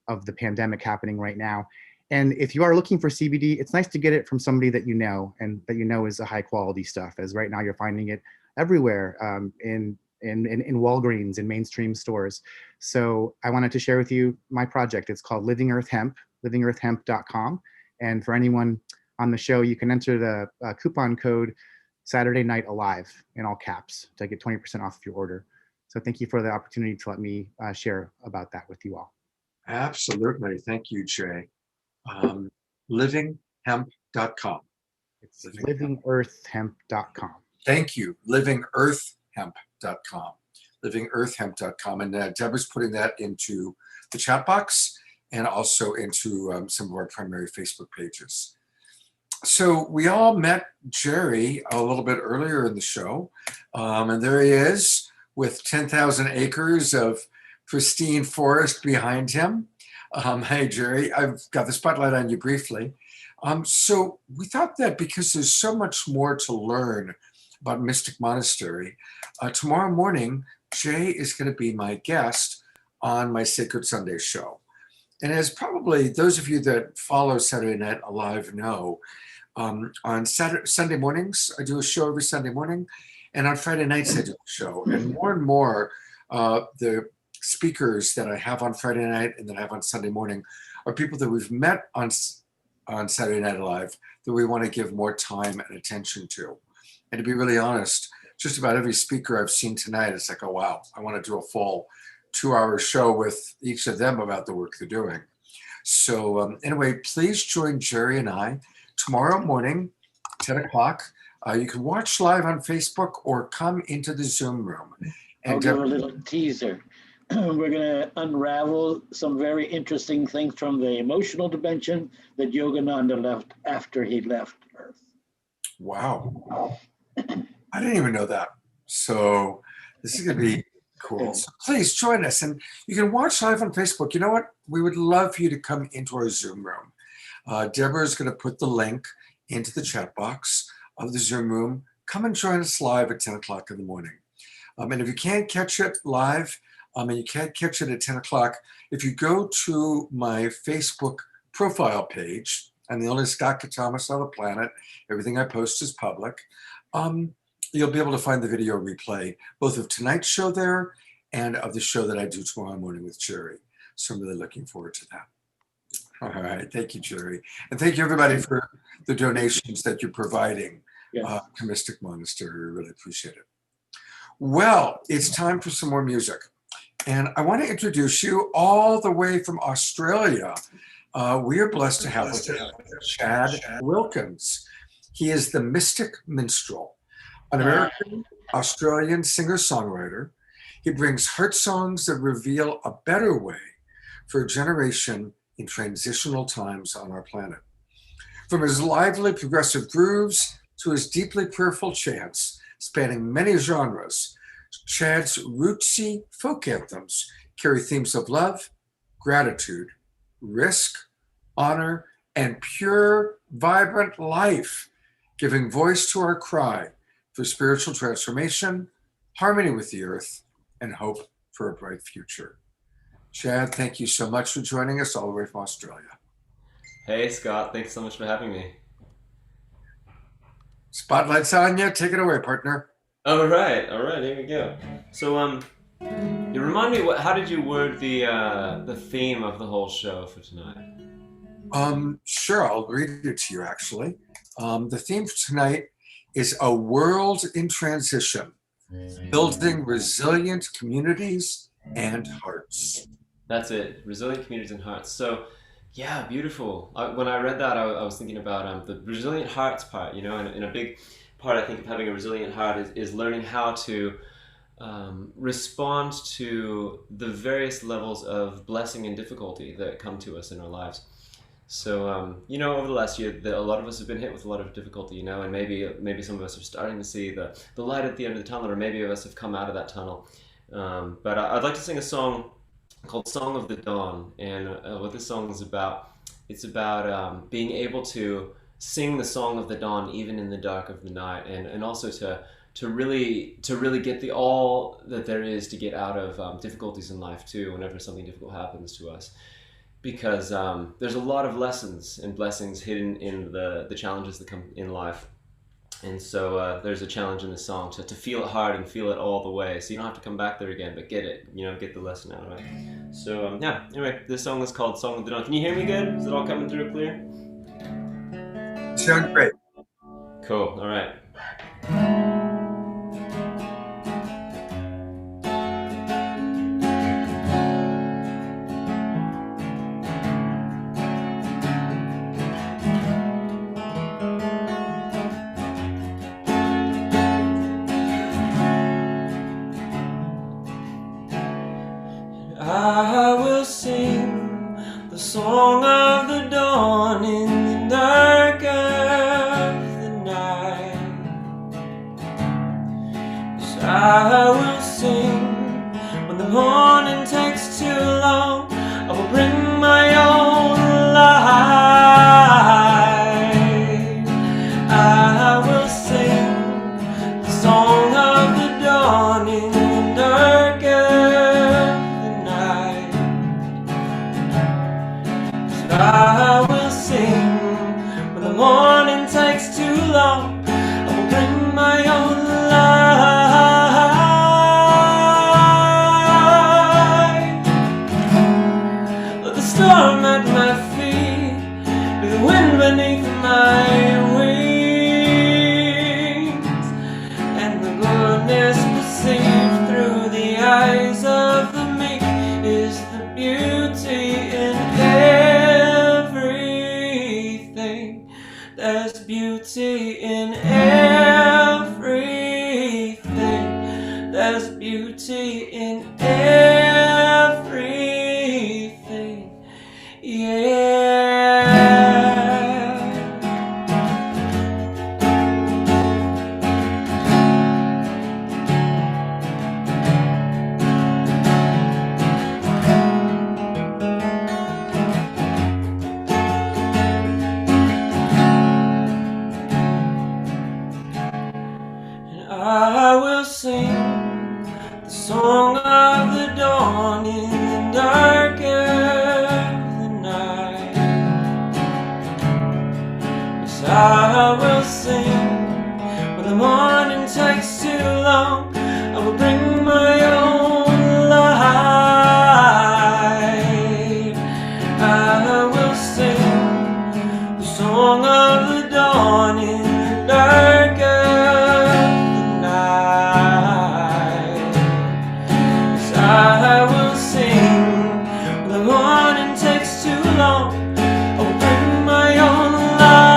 of the pandemic happening right now. And if you are looking for CBD, it's nice to get it from somebody that you know and that you know is a high quality stuff, as right now you're finding it everywhere in Walgreens and mainstream stores. So I wanted to share with you my project. It's called Living Earth Hemp, livingearthhemp.com. And for anyone on the show, you can enter the coupon code Saturday Night Alive in all caps to get 20% off of your order. So thank you for the opportunity to let me share about that with you all. Absolutely. Thank you, Jay. Livinghemp.com. It's livingearthhemp.com. Thank you. Livingearthhemp.com. Livingearthhemp.com. And Deborah's putting that into the chat box and also into some of our primary Facebook pages. So we all met Jerry a little bit earlier in the show. And there he is with 10,000 acres of pristine forest behind him. Hey, Jerry, I've got the spotlight on you briefly. So we thought that because there's so much more to learn about Mystic Monastery, tomorrow morning, Jay is going to be my guest on my Sacred Sunday show. And as probably those of you that follow Saturday Night Alive know, on Sunday mornings, I do a show every Sunday morning, and on Friday nights, I do a show. And more, the speakers that I have on Friday night and that I have on Sunday morning are people that we've met on Saturday Night Alive that we want to give more time and attention to. And to be really honest, just about every speaker I've seen tonight, it's like, oh, wow, I want to do a full 2-hour show with each of them about the work they're doing. So anyway, please join Jerry and I tomorrow morning, 10 o'clock. You can watch live on Facebook or come into the Zoom room. And I'll give a little teaser. We're going to unravel some very interesting things from the emotional dimension that Yogananda left after he left Earth. Wow. I didn't even know that. So this is going to be cool. So please join us. And you can watch live on Facebook. You know what? We would love for you to come into our Zoom room. Deborah is going to put the link into the chat box of the Zoom room. Come and join us live at 10 o'clock in the morning. And if you can't catch it live, and you can't catch it at 10 o'clock, if you go to my Facebook profile page, I'm the only Scott Katamas on the planet, everything I post is public, you'll be able to find the video replay, both of tonight's show there and of the show that I do tomorrow morning with Jerry. So I'm really looking forward to that. All right, thank you, Jerry. And thank you everybody for the donations that you're providing to Mystic Monastery. We really appreciate it. Well, it's time for some more music. And I want to introduce you all the way from Australia. We are blessed to have with us Chad Wilkins. He is the Mystic Minstrel. An American Australian singer-songwriter, he brings heart songs that reveal a better way for a generation in transitional times on our planet. From his lively progressive grooves to his deeply prayerful chants spanning many genres, Chad's rootsy folk anthems carry themes of love, gratitude, risk, honor, and pure, vibrant life, giving voice to our cry for spiritual transformation, harmony with the earth, and hope for a bright future. Chad, thank you so much for joining us all the way from Australia. Hey, Scott. Thanks so much for having me. Spotlight's on you. Take it away, partner. All right. Here we go. So, you remind me, how did you word the theme of the whole show for tonight? Sure. I'll read it to you, actually. The theme for tonight is a world in transition, building resilient communities and hearts. That's it. Resilient communities and hearts. So, yeah, beautiful. When I read that, I was thinking about the resilient hearts part, and a big part, I think, of having a resilient heart is learning how to respond to the various levels of blessing and difficulty that come to us in our lives. So, over the last year, a lot of us have been hit with a lot of difficulty, and maybe some of us are starting to see the light at the end of the tunnel, or maybe of us have come out of that tunnel. But I'd like to sing a song called Song of the Dawn, and what this song is about, it's about being able to sing the song of the dawn even in the dark of the night, and also to really get all that there is to get out of difficulties in life too, whenever something difficult happens to us. Because there's a lot of lessons and blessings hidden in the challenges that come in life. And so there's a challenge in this song to feel it hard and feel it all the way. So you don't have to come back there again, but get it, get the lesson out of it. So anyway, this song is called Song of the Dawn. Can you hear me good? Is it all coming through clear? Sound great. Cool, all right. I will sing the song of the dawn in the dark of the night. Yes, I will sing when the morning takes too long. I will bring my own light. I will sing the song of the dawn in the dark I will sing when the morning takes too long. I will bring my own light. Let the storm at my feet be the wind beneath my wings, and the goodness perceived through the eyes of the meek is the beauty in There's beauty in everything. There's beauty in everything. Yeah. I will sing the song of the dawn in the dark of the night. Yes, I will sing when the morning takes too long. I will bring my own light. I will sing the song of the dawn in the dark of I will sing when the morning takes too long. I will bring my own light.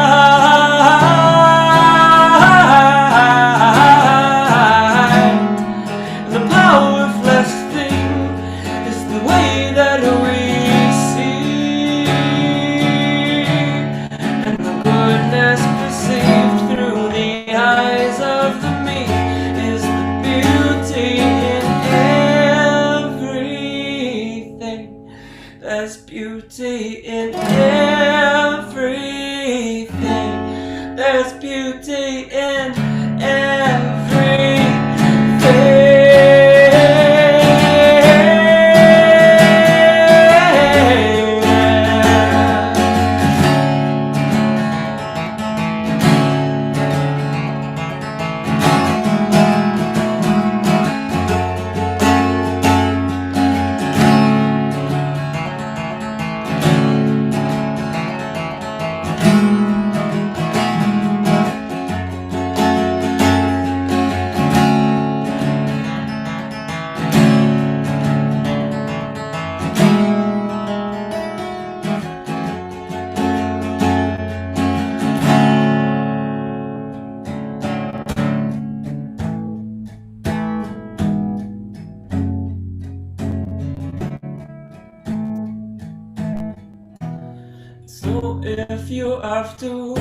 if you have to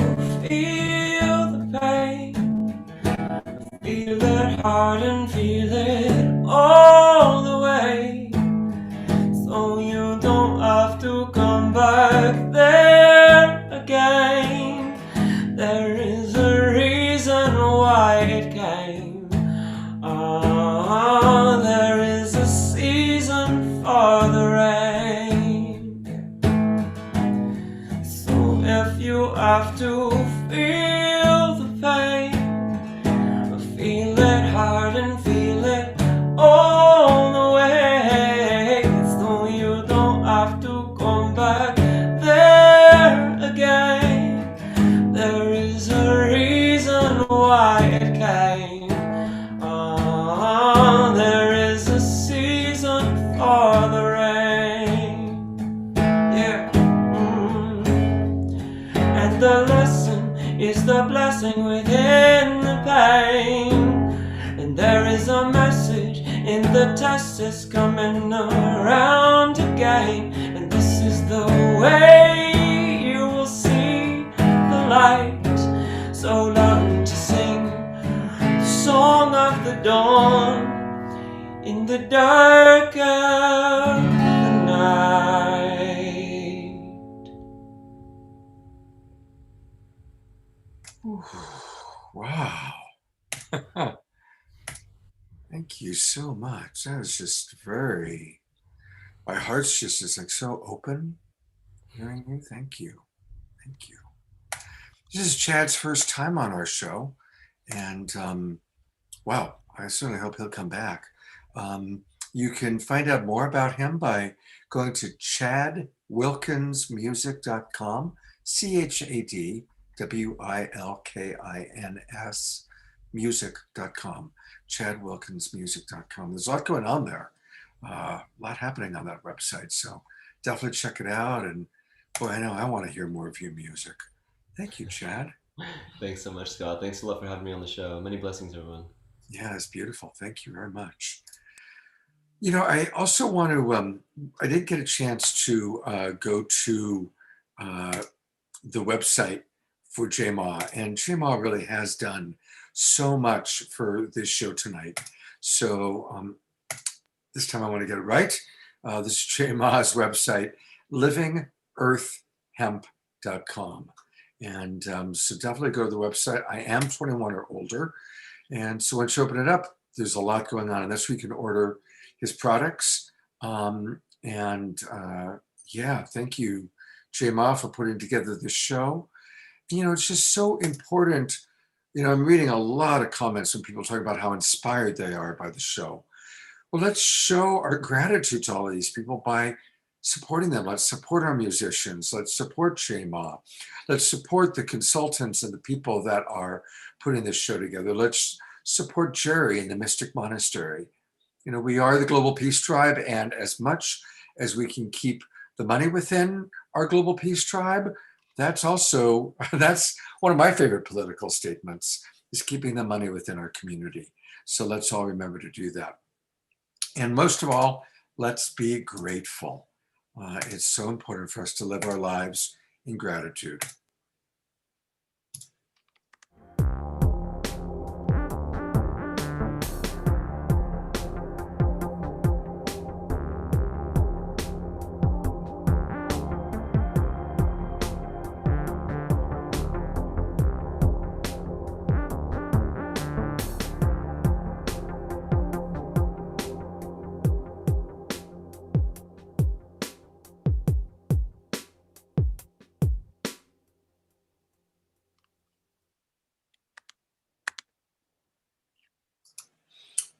feel the pain, feel it hard and feel it all the way, so you don't have to come back there again. There is a reason why it came. There is a season for the rain. So if you have to feel the pain, feel it hard and feel it all the way, so you don't have to come back there again. There is a reason why it came. There is a season for the rain. Yeah. And the lesson is the blessing within the pain. And there is a message in the test that's coming around again. And this is the way you will see the light. So learn to sing the song of the dawn in the dark of the night. Wow. Thank you so much. That was just very, my heart's just is like so open hearing you. Thank you. Thank you. This is Chad's first time on our show. And wow, I certainly hope he'll come back. You can find out more about him by going to chadwilkinsmusic.com, ChadWilkinsmusic.com, music.com, chadwilkinsmusic.com. There's a lot going on there, a lot happening on that website. So definitely check it out. And boy, I know I want to hear more of your music. Thank you, Chad. Thanks so much, Scott. Thanks a lot for having me on the show. Many blessings, everyone. Yeah, it's beautiful. Thank you very much. You know, I also want to, I did get a chance to go to the website for JMA, and JMA really has done so much for this show tonight. So this time I want to get it right. This is JMA's website, livingearthhemp.com. And so definitely go to the website. I am 21 or older. And so once you open it up, there's a lot going on. And that's where you can order his products. Yeah, thank you, Jay-Ma, for putting together this show. You know, it's just so important. You know, I'm reading a lot of comments from people talking about how inspired they are by the show. Well, let's show our gratitude to all of these people by supporting them. Let's support our musicians. Let's support Jay-Ma. Let's support the consultants and the people that are putting this show together. Let's support Jerry and the Mystic Monastery. You know, we are the Global Peace Tribe, and as much as we can keep the money within our Global Peace Tribe, that's one of my favorite political statements, is keeping the money within our community. So let's all remember to do that. And most of all, let's be grateful. It's so important for us to live our lives in gratitude.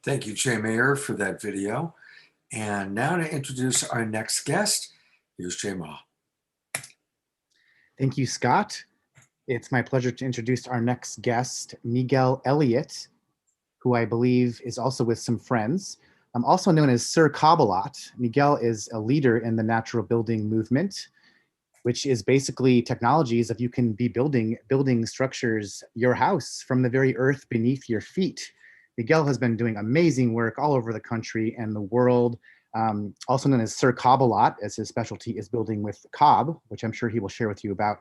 Thank you, Jay Mayer, for that video. And now to introduce our next guest, here's Jay Ma. Thank you, Scott. It's my pleasure to introduce our next guest, Miguel Elliott, who I believe is also with some friends. I'm also known as Sir Kabbalat. Miguel is a leader in the natural building movement, which is basically technologies of you can be building structures, your house, from the very earth beneath your feet. Miguel has been doing amazing work all over the country and the world, also known as Sir Kabbalat, as his specialty is building with cob, which I'm sure he will share with you about.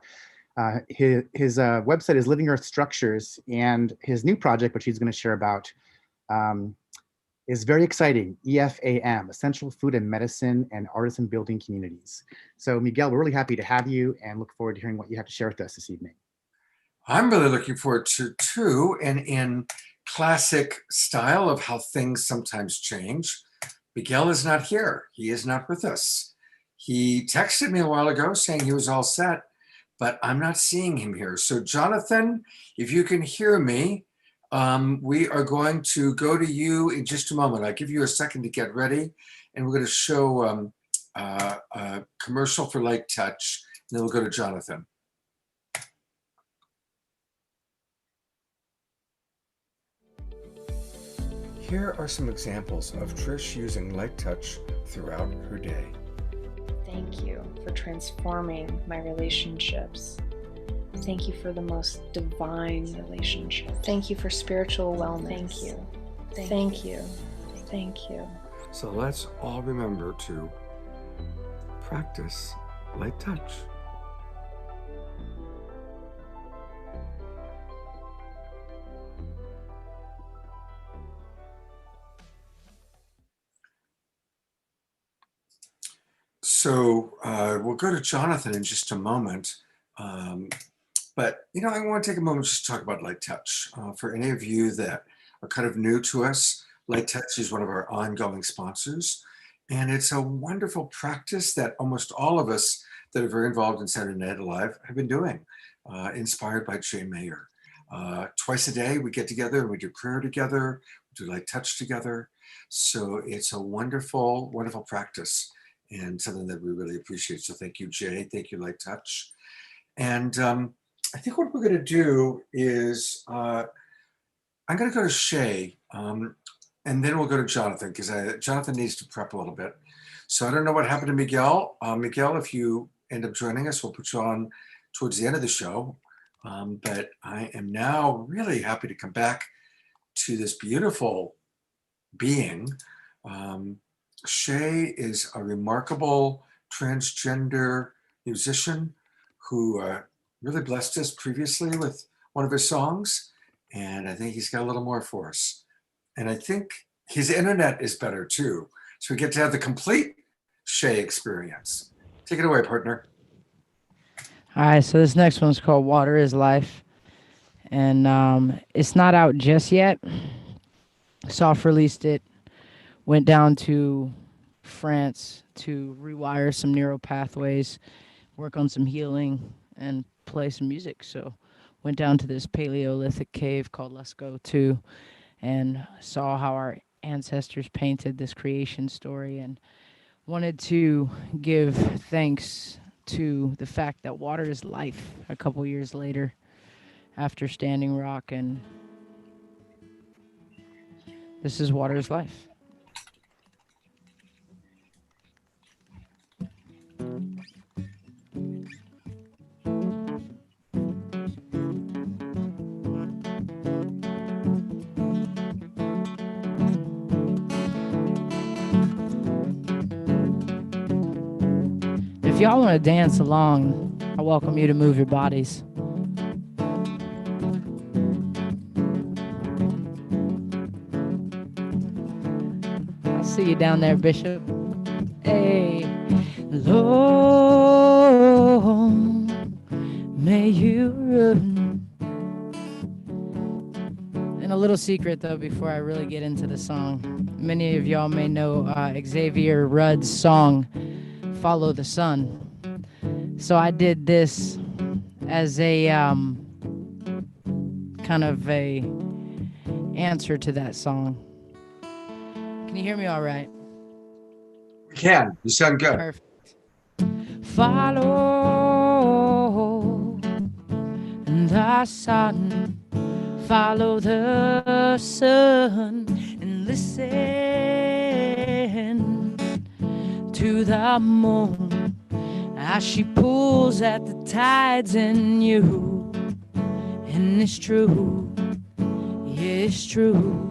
His website is Living Earth Structures, and his new project, which he's going to share about, is very exciting. EFAM, Essential Food and Medicine and Artisan Building Communities. So Miguel, we're really happy to have you and look forward to hearing what you have to share with us this evening. I'm really looking forward to too, and in classic style of how things sometimes change, Miguel is not here. He is not with us. He texted me a while ago saying he was all set, but I'm not seeing him here. So Jonathan, if you can hear me, we are going to go to you in just a moment. I'll give you a second to get ready, and we're going to show a commercial for Light Touch, and then we'll go to Jonathan. Here are some examples of Trish using Light Touch throughout her day. Thank you for transforming my relationships. Thank you for the most divine relationship. Thank you for spiritual wellness. Thank you. Thank you. Thank you. So let's all remember to practice Light Touch. So we'll go to Jonathan in just a moment. But, you know, I want to take a moment just to talk about Light Touch. For any of you that are kind of new to us, Light Touch is one of our ongoing sponsors. And it's a wonderful practice that almost all of us that are very involved in Saturday Night Alive have been doing, inspired by Jay Mayer. Twice a day, we get together and we do prayer together, we do Light Touch together. So it's a wonderful, wonderful practice and something that we really appreciate. So thank you, Jay. Thank you, Light Touch. And I think what we're going to do is I'm going to go to Shea, and then we'll go to Jonathan, because Jonathan needs to prep a little bit. So I don't know what happened to Miguel. Miguel, if you end up joining us, we'll put you on towards the end of the show. But I am now really happy to come back to this beautiful being. Shea is a remarkable transgender musician who really blessed us previously with one of his songs. And I think he's got a little more for us. And I think his internet is better too. So we get to have the complete Shea experience. Take it away, partner. All right, so this next one's called Water is Life. And it's not out just yet. Soft released it. Went down to France to rewire some neural pathways, work on some healing, and play some music. So went down to this Paleolithic cave called Lascaux 2 and saw how our ancestors painted this creation story, and wanted to give thanks to the fact that water is life a couple years later after Standing Rock. And this is Water is Life. If y'all want to dance along, I welcome you to move your bodies. I'll see you down there, Bishop. Hey, Lord, may you run. And a little secret, though, before I really get into the song. Many of y'all may know Xavier Rudd's song, Follow the Sun. So I did this as a kind of a answer to that song. Can you hear me all right? We can. You sound good. Perfect. Follow the sun, follow the sun, and listen to the moon as she pulls at the tides in you. And it's true, yeah, it's true.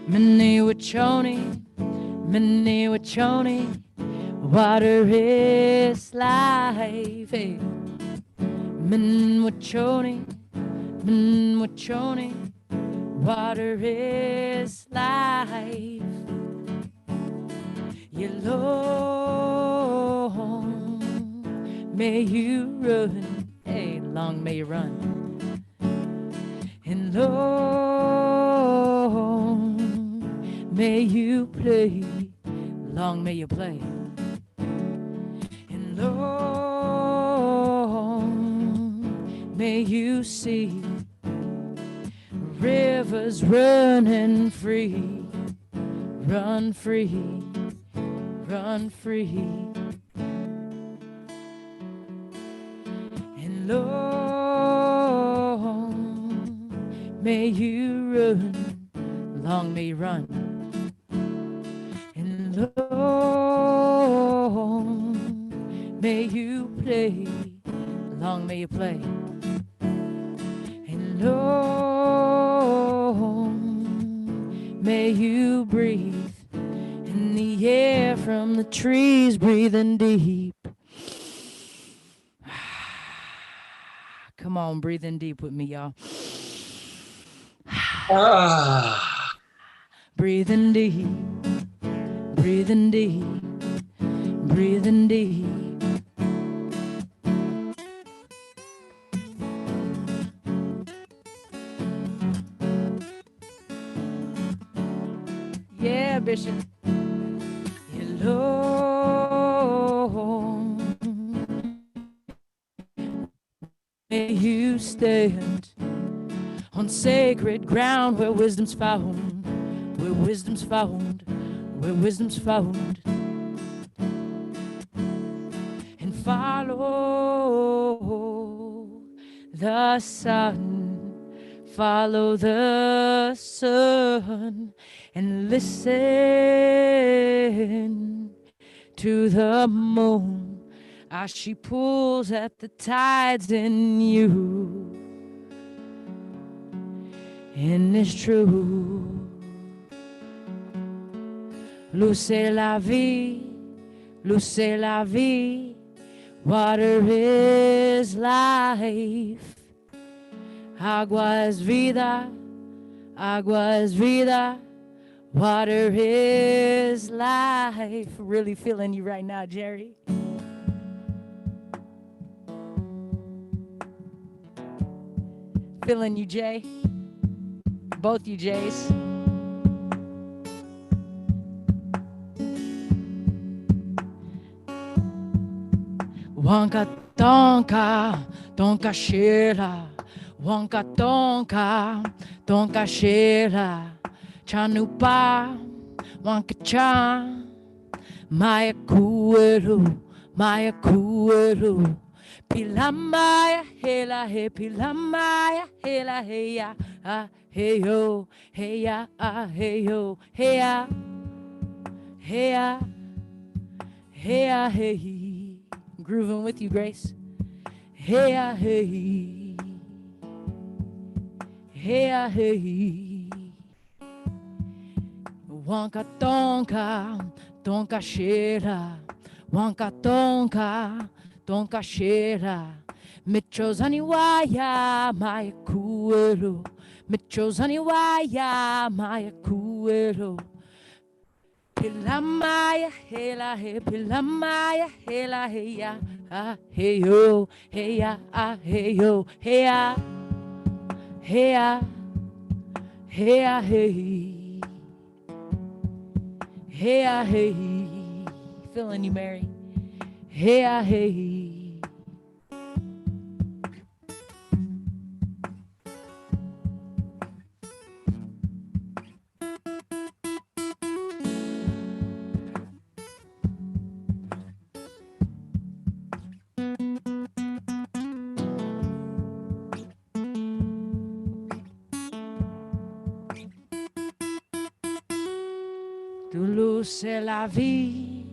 Mini wachoni, Water is life. Hey. Minwachoni, Minwachoni. Water is life. You long may you run, hey, long may you run, and long may you play, long may you play, and long may you see rivers running free, run free, run free. And long may you run, long may you run. And long may you play, long may you play. And long may you breathe in the air from the trees, breathing deep. Come on, breathing deep with me, y'all. Breathing deep, breathing deep, breathing deep. Yeah, Bishop. Hello. May you stand on sacred ground where wisdom's found, where wisdom's found, where wisdom's found. And follow the sun, follow the sun, and listen to the moon as she pulls at the tides in you. And it's true. L'eau c'est la vie, l'eau c'est la vie. Water is life. Agua es vida, agua es vida. Water is life. Really feeling you right now, Jerry. Feeling you, Jay. Both you, Jays. Wanka tonka, tonka shela. Wanka tonka, tonka shela. Chanupa, wanka cha. Maya kuelu, Maya kuelu. Pilamaya hela he, pilamaya hela he ya. Ah hey yo, hey ya, ah hey yo, hey ya. Hey ya, hey ya, hey. Grooving with you, Grace. Hey ya, hey. Hey ya, hey. Wanka tonka, tonka shela. Wanka tonka, tonka shela. Mitros aniwaya, maya kuero. Mitros aniwaya, maya kuero. Pilamaya hela he, pilamaya hela he ya. Ah hey yo, hey ya, ah hey yo, hey ya. Hey ya, hey ya, hey. Hey ya, hey. Feeling you, Mary. Hey ya, hey. L'eau c'est la vie,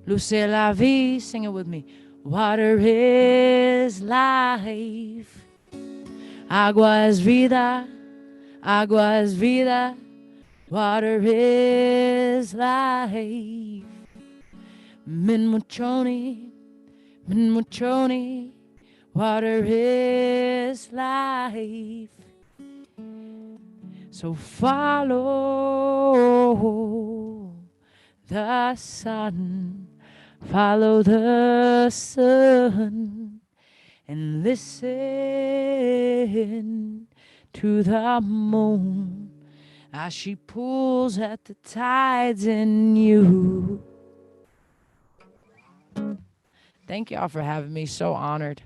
l'eau c'est la vie. Sing it with me. Water is life. Agua es vida, agua es vida. Water is life. Minmuchoni, Minmuchoni, water is life. So follow the sun, follow the sun, and listen to the moon as she pulls at the tides in you. Thank y'all for having me. So honored.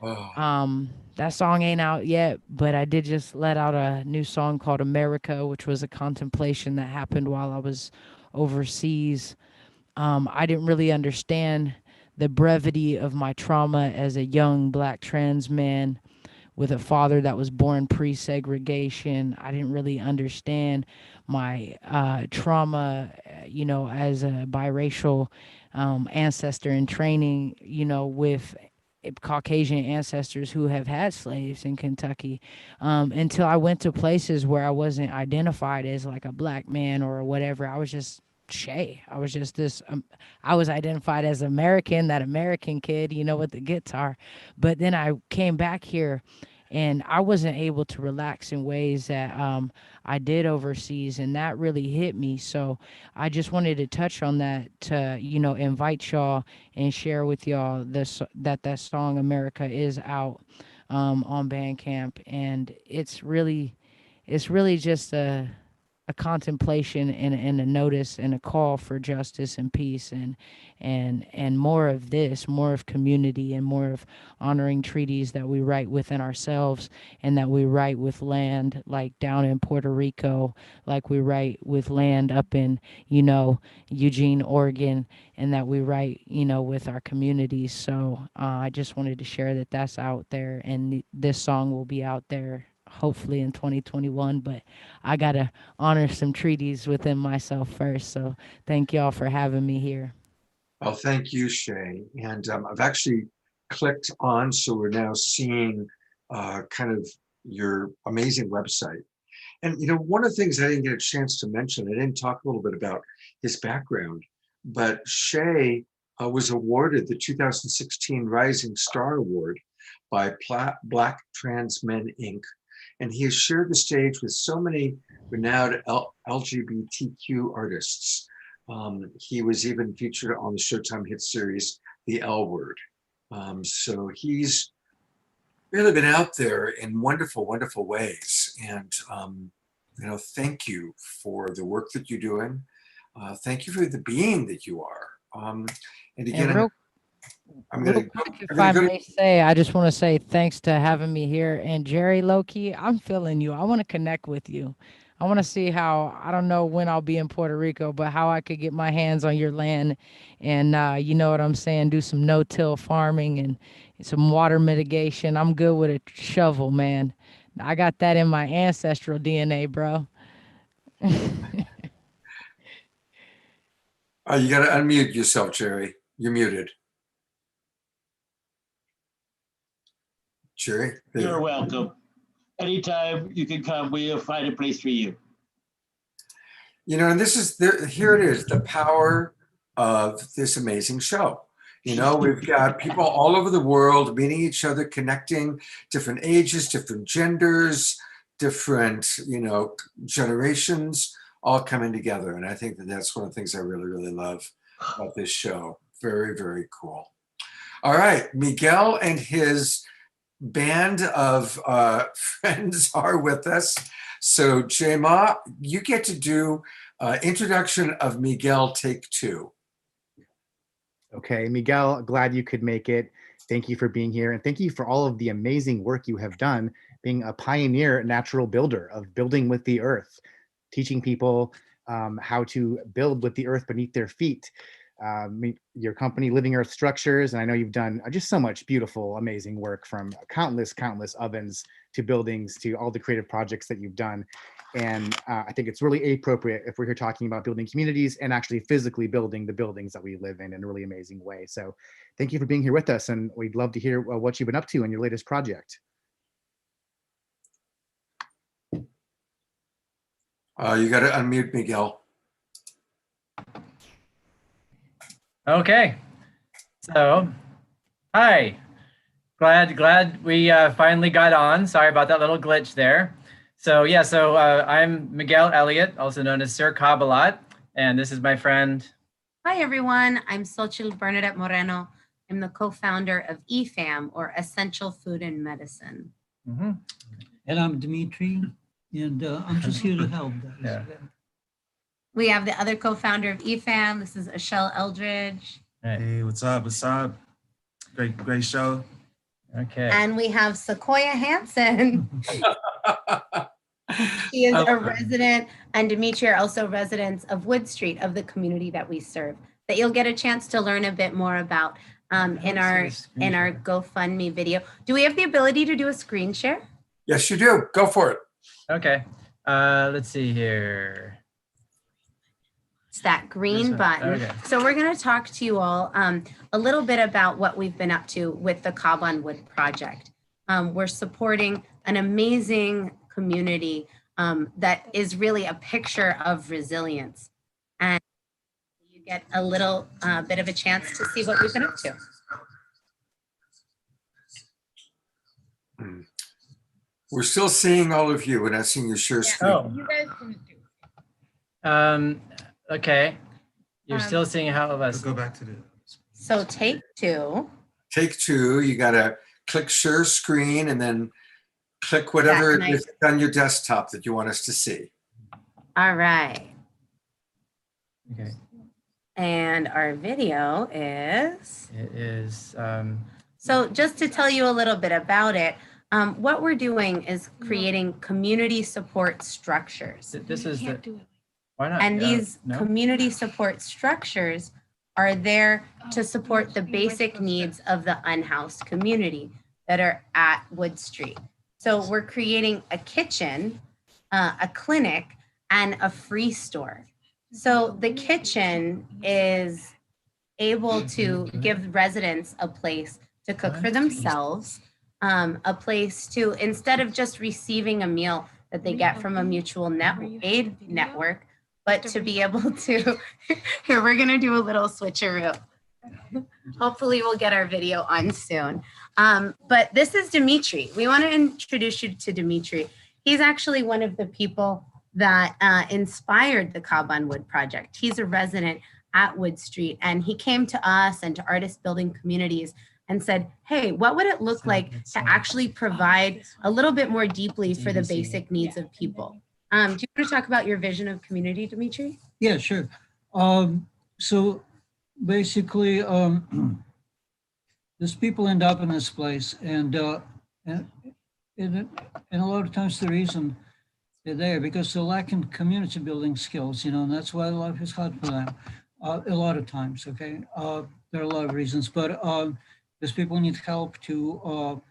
That song ain't out yet, but I did just let out a new song called America, which was a contemplation that happened while I was overseas. I didn't really understand the brevity of my trauma as a young Black trans man with a father that was born pre-segregation. I didn't really understand my trauma, as a biracial ancestor in training, with Caucasian ancestors who have had slaves in Kentucky, until I went to places where I wasn't identified as like a Black man or whatever. I was just Shea. I was just this, I was identified as American, that American kid, with the guitar. But then I came back here and I wasn't able to relax in ways that I did overseas, and that really hit me. So I just wanted to touch on that to, invite y'all and share with y'all that song America is out on Bandcamp, and it's really just a contemplation and a notice and a call for justice and peace and more of this, more of community and more of honoring treaties that we write within ourselves and that we write with land, like down in Puerto Rico, like we write with land up in, Eugene, Oregon, and that we write, with our communities. So I just wanted to share that that's out there, and this song will be out there hopefully in 2021, but I gotta honor some treaties within myself first. So thank y'all for having me here. Well, thank you, Shea. And I've actually clicked on, so we're now seeing kind of your amazing website. And, one of the things I didn't get a chance to mention, I didn't talk a little bit about his background, but Shea was awarded the 2016 Rising Star Award by Black Trans Men, Inc. And he has shared the stage with so many renowned LGBTQ artists. He was even featured on the Showtime hit series, The L Word. So he's really been out there in wonderful, wonderful ways. And, thank you for the work that you're doing. Thank you for the being that you are. And again, If I may say, I just want to say thanks to having me here. And Jerry, Loki, I'm feeling you. I want to connect with you. I want to see how, I don't know when I'll be in Puerto Rico, but how I could get my hands on your land and, you know what I'm saying, do some no-till farming and some water mitigation. I'm good with a shovel, man. I got that in my ancestral DNA, bro. you got to unmute yourself, Jerry. You're muted. Jerry? You're welcome. Anytime you can come, we'll find a place for you. And this is, here it is, the power of this amazing show. We've got people all over the world meeting each other, connecting, different ages, different genders, different, generations, all coming together. And I think that that's one of the things I really, really love about this show. Very, very cool. All right, Miguel and his band of friends are with us. So Jema, you get to do introduction of Miguel, take 2. Okay, Miguel, glad you could make it. Thank you for being here. And thank you for all of the amazing work you have done, being a pioneer natural builder of building with the earth, teaching people how to build with the earth beneath their feet. Your company, Living Earth Structures, and I know you've done just so much beautiful, amazing work, from countless ovens to buildings to all the creative projects that you've done. And I think it's really appropriate if we're here talking about building communities and actually physically building the buildings that we live in a really amazing way. So thank you for being here with us, and we'd love to hear what you've been up to in your latest project. You got to unmute Miguel. Okay, so hi, glad we finally got on. Sorry about that little glitch there. So yeah, I'm Miguel Elliott, also known as Sir Kabbalat, and this is my friend. Hi everyone, I'm Xochitl Bernadette Moreno. I'm the co-founder of EFAM, or Essential Food and Medicine. Mm-hmm. And I'm Dimitri, and I'm just here to help. Yeah. We have the other co-founder of EFAM. This is Ashel Eldridge. Hey, what's up? What's up? Great show. Okay. And we have Sequoia Hansen. She is a resident, and Dimitri are also residents of Wood Street, of the community that we serve, that you'll get a chance to learn a bit more about in our GoFundMe video. Do we have the ability to do a screen share? Yes, you do. Go for it. Okay. Let's see here. It's that green button. Okay. So we're going to talk to you all a little bit about what we've been up to with the Cob on Wood project. We're supporting an amazing community that is really a picture of resilience. And you get a little bit of a chance to see what we've been up to. We're still seeing all of you. We're not seeing your share screen. Oh. You guys can do. Okay. You're still seeing how of us. Let's go back to the. So take two. Take two. You got to click share screen and then click whatever That's nice. is on your desktop that you want us to see. All right. Okay. And our video is. It is. So just to tell you a little bit about it, what we're doing is creating community support structures. This is the. Why not? And these no? community support structures are there to support the basic needs of the unhoused community that are at Wood Street. So we're creating a kitchen, a clinic, and a free store. So the kitchen is able to give residents a place to cook for themselves, a place to, instead of just receiving a meal that they get from a mutual aid network, but to be able to, here, we're gonna do a little switcheroo. Hopefully we'll get our video on soon. But this is Dimitri. We wanna introduce you to Dimitri. He's actually one of the people that inspired the Cob on Wood project. He's a resident at Wood Street, and he came to us and to Artist Building Communities and said, hey, what would it look like to actually provide a little bit more deeply for the basic needs of people? Do you want to talk about your vision of community, Dimitri? Yeah, sure. So basically, these people end up in this place, and a lot of times the reason they're there because they're lacking community building skills, and that's why life is hard for them. A lot of times, okay? There are a lot of reasons, but these people need help to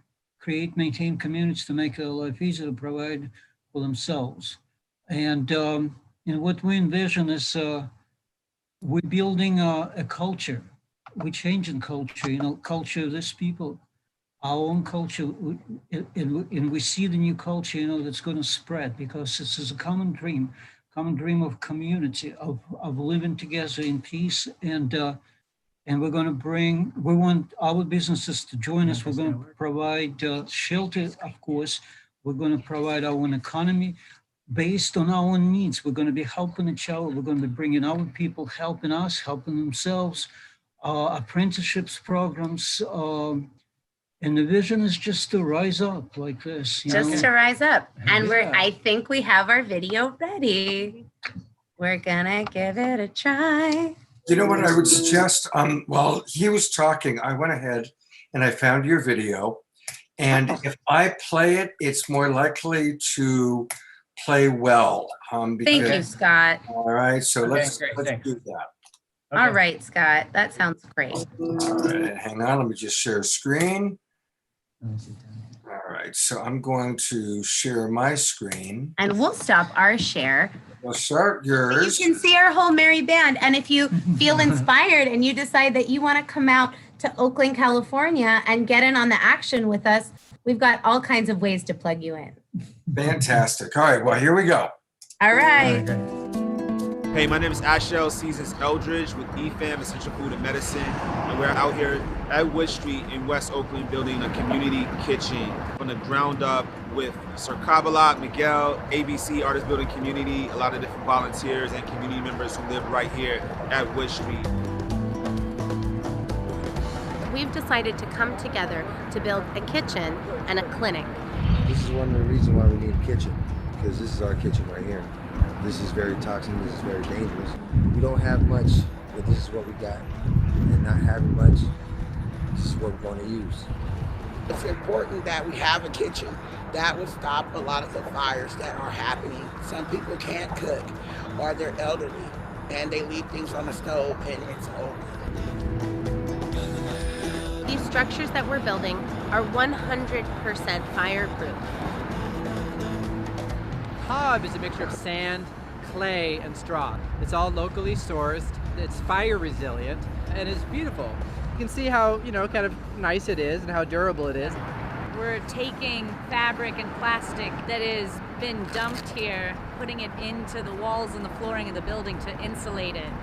maintain communities to make their life easier to provide for themselves. And what we envision is we're building a culture. We're changing culture, culture of these people, our own culture. And we see the new culture, that's going to spread because this is a common dream of community, of living together in peace. And we're going to we want our businesses to join us. We're going to provide shelter, of course. We're going to provide our own economy. Based on our own needs, we're going to be helping each other. We're going to be bringing our people, helping us, helping themselves, apprenticeships programs. And the vision is just to rise up like this. To rise up. And I think we have our video ready. We're gonna give it a try. You know what I would suggest? While he was talking, I went ahead and I found your video. And if I play it, it's more likely to play well. Thank you, Scott. All right, so let's do that. Okay. All right, Scott, that sounds great. All right, hang on, let me just share screen. All right, so I'm going to share my screen. And we'll stop our share. We'll start yours. You can see our whole merry band. And if you feel inspired and you decide that you want to come out to Oakland, California and get in on the action with us, we've got all kinds of ways to plug you in. Fantastic. All right, well, here we go. All right. Hey, my name is Ashel Seasons Eldridge with EFAM, Essential Food and Medicine, and we're out here at Wood Street in West Oakland building a community kitchen from the ground up with Sir Kabbalah, Miguel, ABC Artist Building Community, a lot of different volunteers and community members who live right here at Wood Street. We've decided to come together to build a kitchen and a clinic. This is one of the reasons why we need a kitchen, because this is our kitchen right here. This is very toxic, this is very dangerous. We don't have much, but this is what we got. And not having much, this is what we're going to use. It's important that we have a kitchen. That would stop a lot of the fires that are happening. Some people can't cook, or they're elderly, and they leave things on the stove and it's over. These structures that we're building are 100% fireproof. Hob is a mixture of sand, clay, and straw. It's all locally sourced, it's fire resilient, and it's beautiful. You can see how, kind of nice it is and how durable it is. We're taking fabric and plastic that has been dumped here, putting it into the walls and the flooring of the building to insulate it.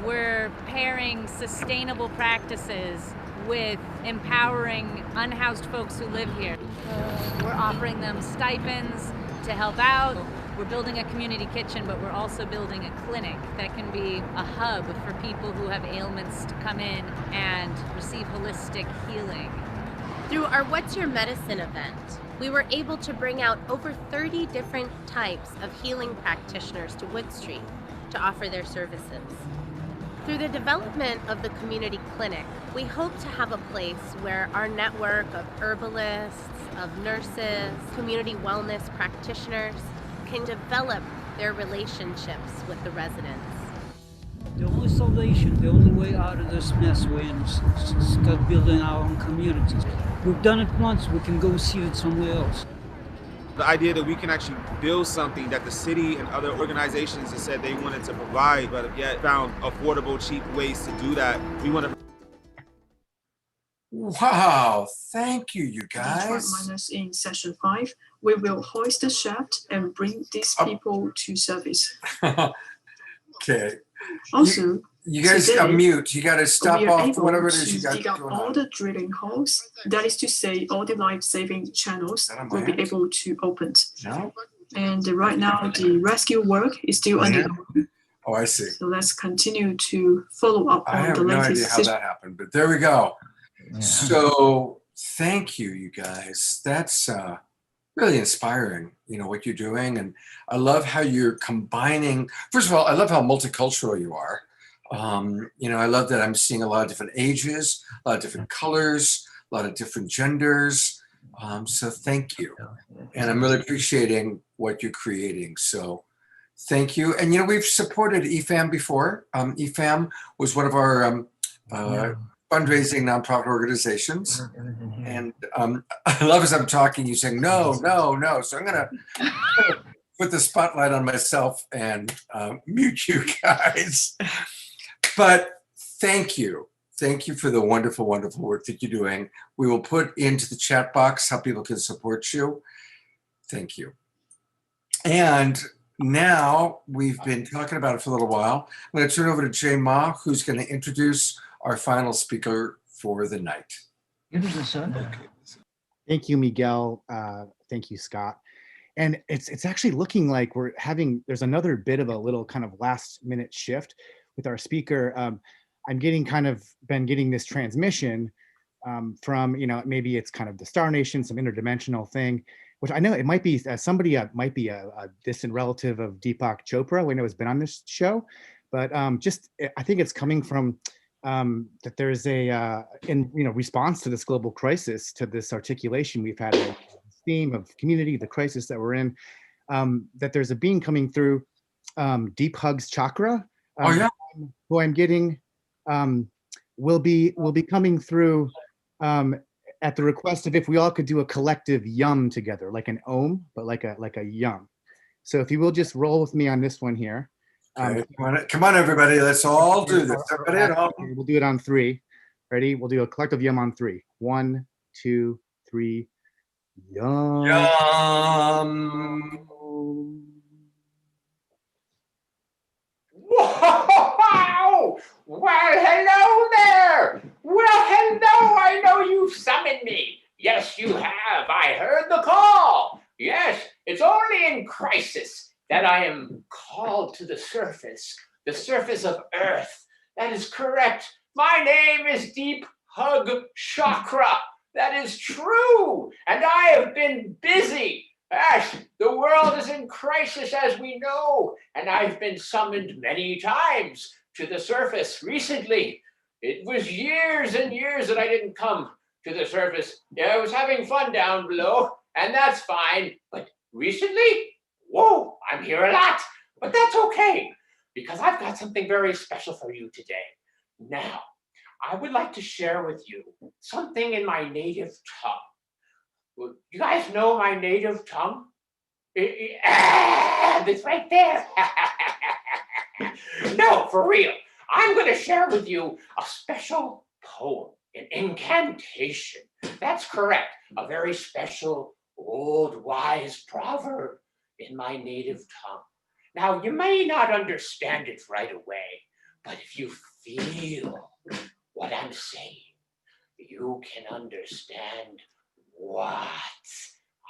We're pairing sustainable practices with empowering unhoused folks who live here. We're offering them stipends to help out. We're building a community kitchen, but we're also building a clinic that can be a hub for people who have ailments to come in and receive holistic healing. Through our What's Your Medicine event, we were able to bring out over 30 different types of healing practitioners to Wood Street to offer their services. Through the development of the community clinic, we hope to have a place where our network of herbalists, of nurses, community wellness practitioners can develop their relationships with the residents. The only salvation, the only way out of this mess we're in is start building our own communities. We've done it once, we can go see it somewhere else. The idea that we can actually build something that the city and other organizations have said they wanted to provide, but have yet found affordable, cheap ways to do that. We want to. Wow, thank you guys. Minus in session 5, we will hoist the shaft and bring these people to service. Okay. Also, you guys today, mute. You got to stop we are off able whatever it is to you got dig up going all on. the drilling holes. That is to say, all the life-saving channels will be able to open. No? And right now, the rescue work is still underway. Oh, I see. So let's continue to follow up I on have the no latest idea how that happened, but there we go. So thank you, you guys. That's really inspiring, what you're doing. And I love how you're combining. First of all, I love how multicultural you are. I love that I'm seeing a lot of different ages, a lot of different colors, a lot of different genders. So thank you. And I'm really appreciating what you're creating. So thank you. And, we've supported EFAM before. EFAM was one of our fundraising nonprofit organizations. And I love as I'm talking, you saying, no. So I'm going to put the spotlight on myself and mute you guys. But thank you. Thank you for the wonderful, wonderful work that you're doing. We will put into the chat box how people can support you. Thank you. And now we've been talking about it for a little while. I'm going to turn over to Jay Ma, who's going to introduce our final speaker for the night. Thank you, Miguel. Thank you, Scott. And it's actually looking like there's another bit of a little kind of last minute shift with our speaker. I'm been getting this transmission from, maybe it's kind of the Star Nation, some interdimensional thing, which I know it might be somebody might be a distant relative of Deepak Chopra. We know has been on this show, but I think it's coming from that there's in response to this global crisis, to this articulation we've had, this theme of community, the crisis that we're in, that there's a being coming through, Deep Hugs Chakra, who I'm getting will be coming through at the request of if we all could do a collective yum together, like an om, but like a yum. So if you will just roll with me on this one here. Okay. Come on, everybody. Let's all do this. We'll do it on 3. Ready? We'll do a collective yum on 3. 1, 2, 3. Yum. Yum. It's only in crisis that I am called to the surface of Earth. That is correct. My name is Deepak Chopra. That is true. And I have been busy. The world is in crisis, as we know, and I've been summoned many times to the surface recently. It was years and years that I didn't come to the surface. Yeah, I was having fun down below, and that's fine. But recently, whoa, I'm here a lot. But that's okay, because I've got something very special for you today. Now, I would like to share with you something in my native tongue. You guys know my native tongue? It's right there. No, for real. I'm going to share with you a special poem, an incantation. That's correct. A very special, old, wise proverb in my native tongue. Now, you may not understand it right away, but if you feel what I'm saying, you can understand what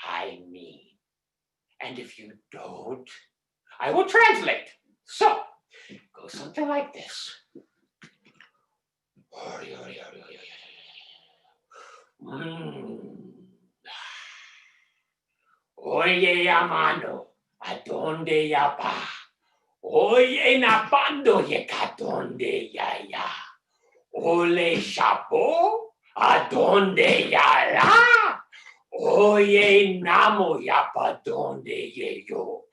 I mean. And if you don't, I will translate. So, it goes something like this. Oye, amano, ¿a dónde ya va? Oye, napando, ¿a dónde ya? Ole, chapo, ¿a dónde ya la? Oye, namo, ya pa dónde yo?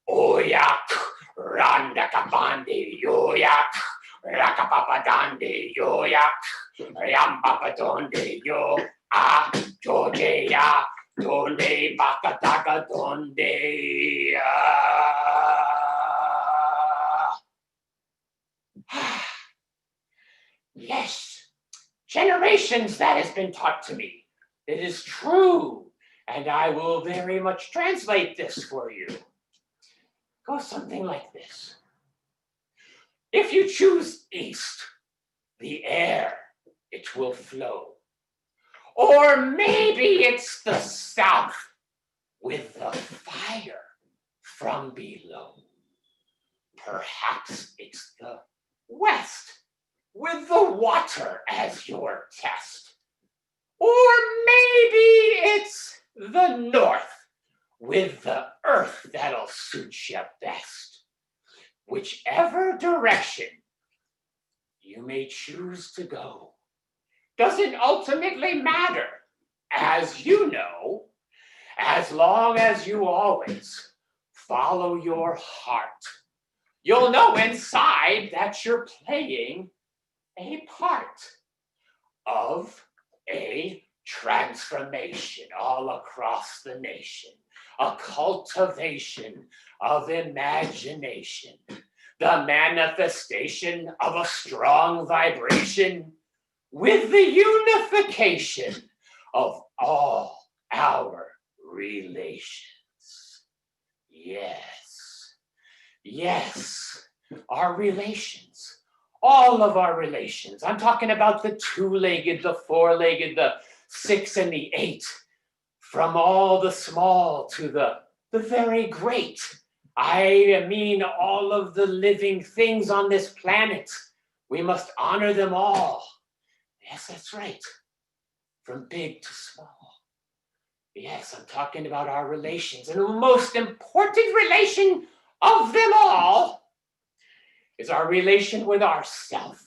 Oyak, randa kapande, yoyak, rakapapadande, yoyak, rampapadonde, yo, joje ya, donde, bakataka, donde, Yes, generations that has been taught to me. It is true, and I will very much translate this for you. Goes something like this. If you choose east, the air, it will flow. Or maybe it's the south with the fire from below. Perhaps it's the west with the water as your test. Or maybe it's the north with the earth that'll suit you best. Whichever direction you may choose to go doesn't ultimately matter, as you know, as long as you always follow your heart. You'll know inside that you're playing a part of a transformation all across the nation, a cultivation of imagination, the manifestation of a strong vibration with the unification of all our relations. Yes, our relations. All of our relations. I'm talking about the two-legged, the four-legged, the 6 and the 8. From all the small to the very great. I mean all of the living things on this planet. We must honor them all. Yes, that's right. From big to small. Yes, I'm talking about our relations. And the most important relation of them all is our relation with ourself.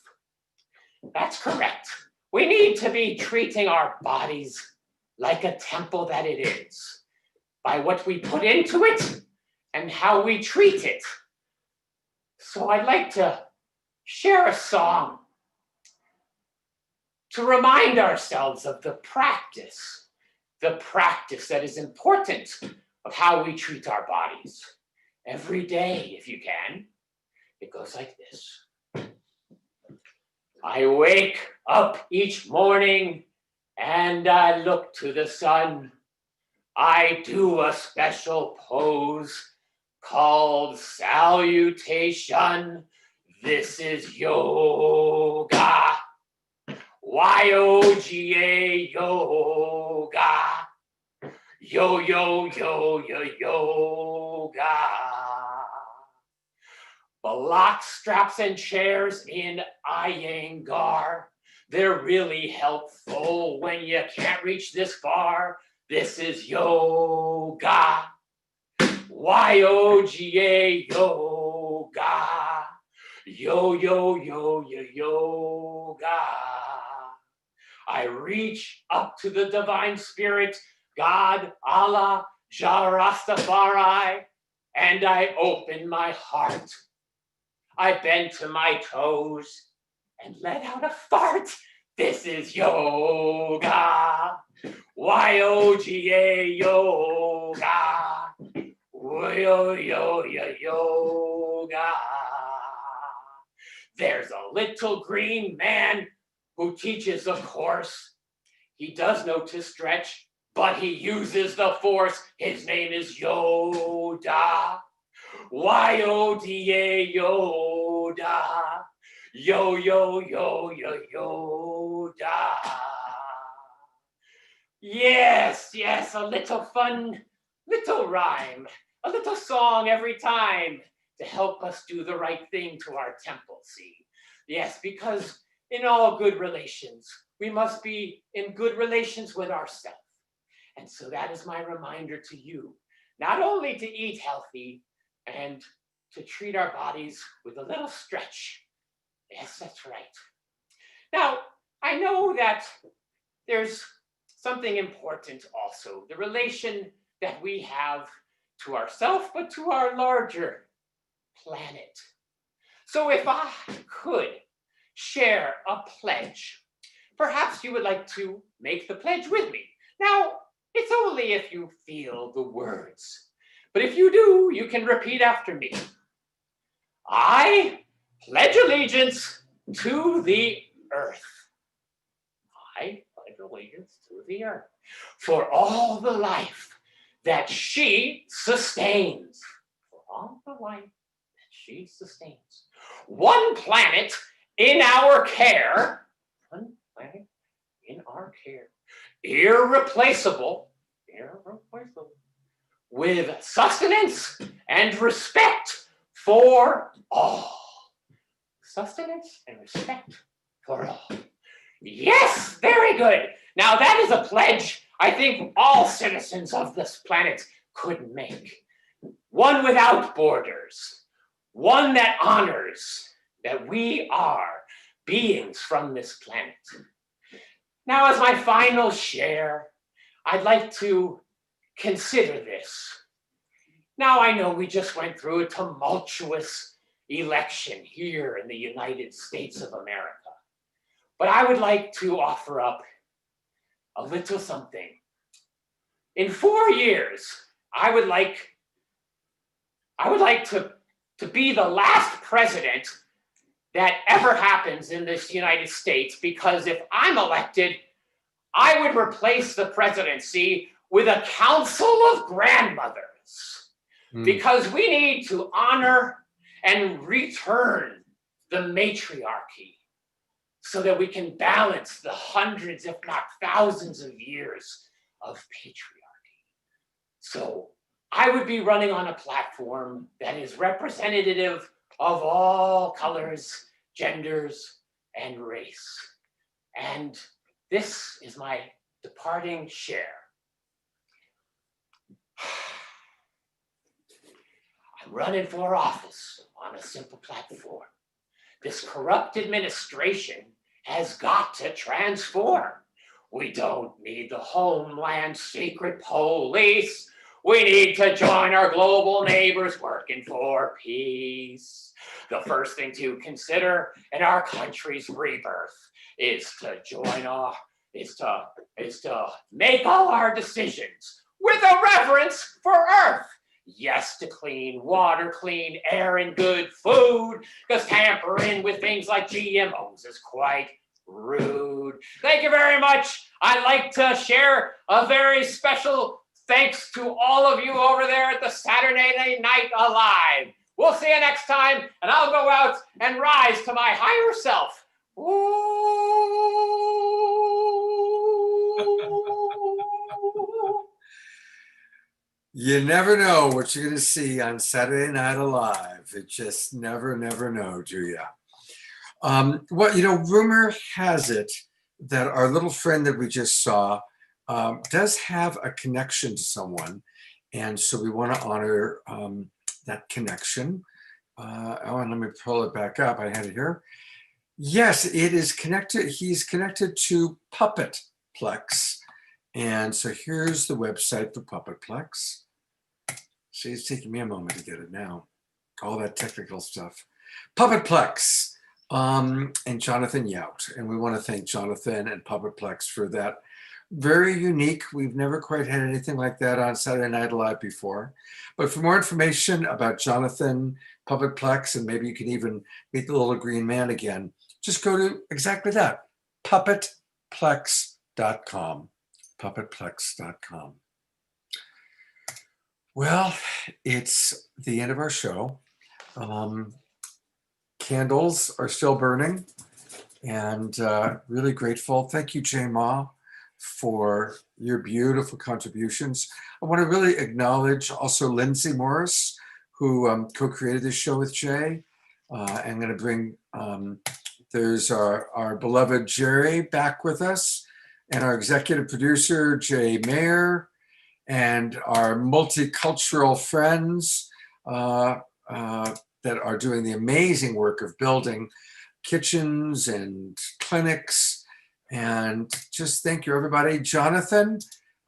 That's correct. We need to be treating our bodies like a temple that it is, by what we put into it and how we treat it. So I'd like to share a song to remind ourselves of the practice that is important of how we treat our bodies every day, if you can. It goes like this. I wake up each morning and I look to the sun. I do a special pose called salutation. This is yoga. Y-O-G-A, yoga. Yo, yo, yo, yo, yoga. Blocks, straps, and chairs in Iyengar. They're really helpful when you can't reach this far. This is yoga. Y-O-G-A, yoga. Yo, yo, yo, yo, yoga. I reach up to the divine spirit, God, Allah, Jah Rastafari, and I open my heart. I bend to my toes and let out a fart. This is yoga. Y-O-G-A, yoga. Yo, yo, yo, yoga. There's a little green man who teaches a course. He does know to stretch, but he uses the force. His name is Yoda. Y-O-D-A, Yoda. Yo, yo, yo, yo, Yoda. Yes, yes, a little fun, little rhyme, a little song every time to help us do the right thing to our temple, see? Yes, because in all good relations, we must be in good relations with ourselves. And so that is my reminder to you, not only to eat healthy and to treat our bodies with a little stretch. Yes, that's right. Now, I know that there's something important also, the relation that we have to ourselves, but to our larger planet. So if I could share a pledge, perhaps you would like to make the pledge with me. Now, it's only if you feel the words, but if you do, you can repeat after me. I pledge allegiance to the earth. I pledge allegiance to the earth for all the life that she sustains. For all the life that she sustains. One planet in our care. One planet in our care. Irreplaceable. Irreplaceable. With sustenance and respect for all. Sustenance and respect for all. Yes, very good. Now that is a pledge I think all citizens of this planet could make. One without borders. One that honors that we are beings from this planet. Now, as my final share, I'd like to consider this. Now, I know we just went through a tumultuous election here in the United States of America, but I would like to offer up a little something. In 4 years, I would like to be the last president that ever happens in this United States, because if I'm elected, I would replace the presidency with a council of grandmothers, because we need to honor and return the matriarchy so that we can balance the hundreds, if not thousands of years of patriarchy. So I would be running on a platform that is representative of all colors, genders, and race. And this is my departing share. I'm running for office on a simple platform. This corrupt administration has got to transform. We don't need the Homeland Secret Police. We need to join our global neighbors working for peace. The first thing to consider in our country's rebirth is to make all our decisions with a reverence for Earth. Yes to clean water, clean air, and good food, because tampering with things like GMOs is quite rude. Thank you very much. I'd like to share a very special thanks to all of you over there at the Saturday Night Alive. We'll see you next time, and I'll go out and rise to my higher self. Ooh. You never know what you're going to see on Saturday Night Alive. It just never know, do you? Well, rumor has it that our little friend that we just saw does have a connection to someone. And so we want to honor that connection. And let me pull it back up. I had it here. Yes, it is connected. He's connected to Puppet Plex. And so here's the website for Puppet Plex. See, it's taking me a moment to get it now. All that technical stuff. Puppet Plex and Jonathan Yout. And we want to thank Jonathan and Puppet Plex for that. Very unique. We've never quite had anything like that on Saturday Night Live before. But for more information about Jonathan, Puppet Plex, and maybe you can even meet the little green man again, just go to exactly that, puppetplex.com. Puppetplex.com. Well, it's the end of our show. Candles are still burning, and really grateful. Thank you, Jay Ma, for your beautiful contributions. I want to really acknowledge also Lindsay Morris, who co-created this show with Jay. I'm going to bring, there's our beloved Jerry back with us, and our executive producer, Jay Mayer, and our multicultural friends that are doing the amazing work of building kitchens and clinics. And just thank you, everybody. Jonathan,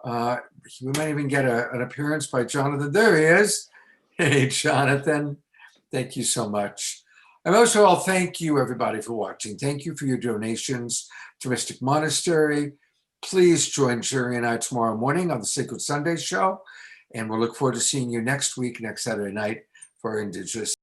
we might even get an appearance by Jonathan. There he is. Hey, Jonathan, thank you so much. And most of all, thank you, everybody, for watching. Thank you for your donations to Mystic Monastery. Please join Jerry and I tomorrow morning on the Sacred Sunday show. And we'll look forward to seeing you next week, next Saturday night, for our Indigenous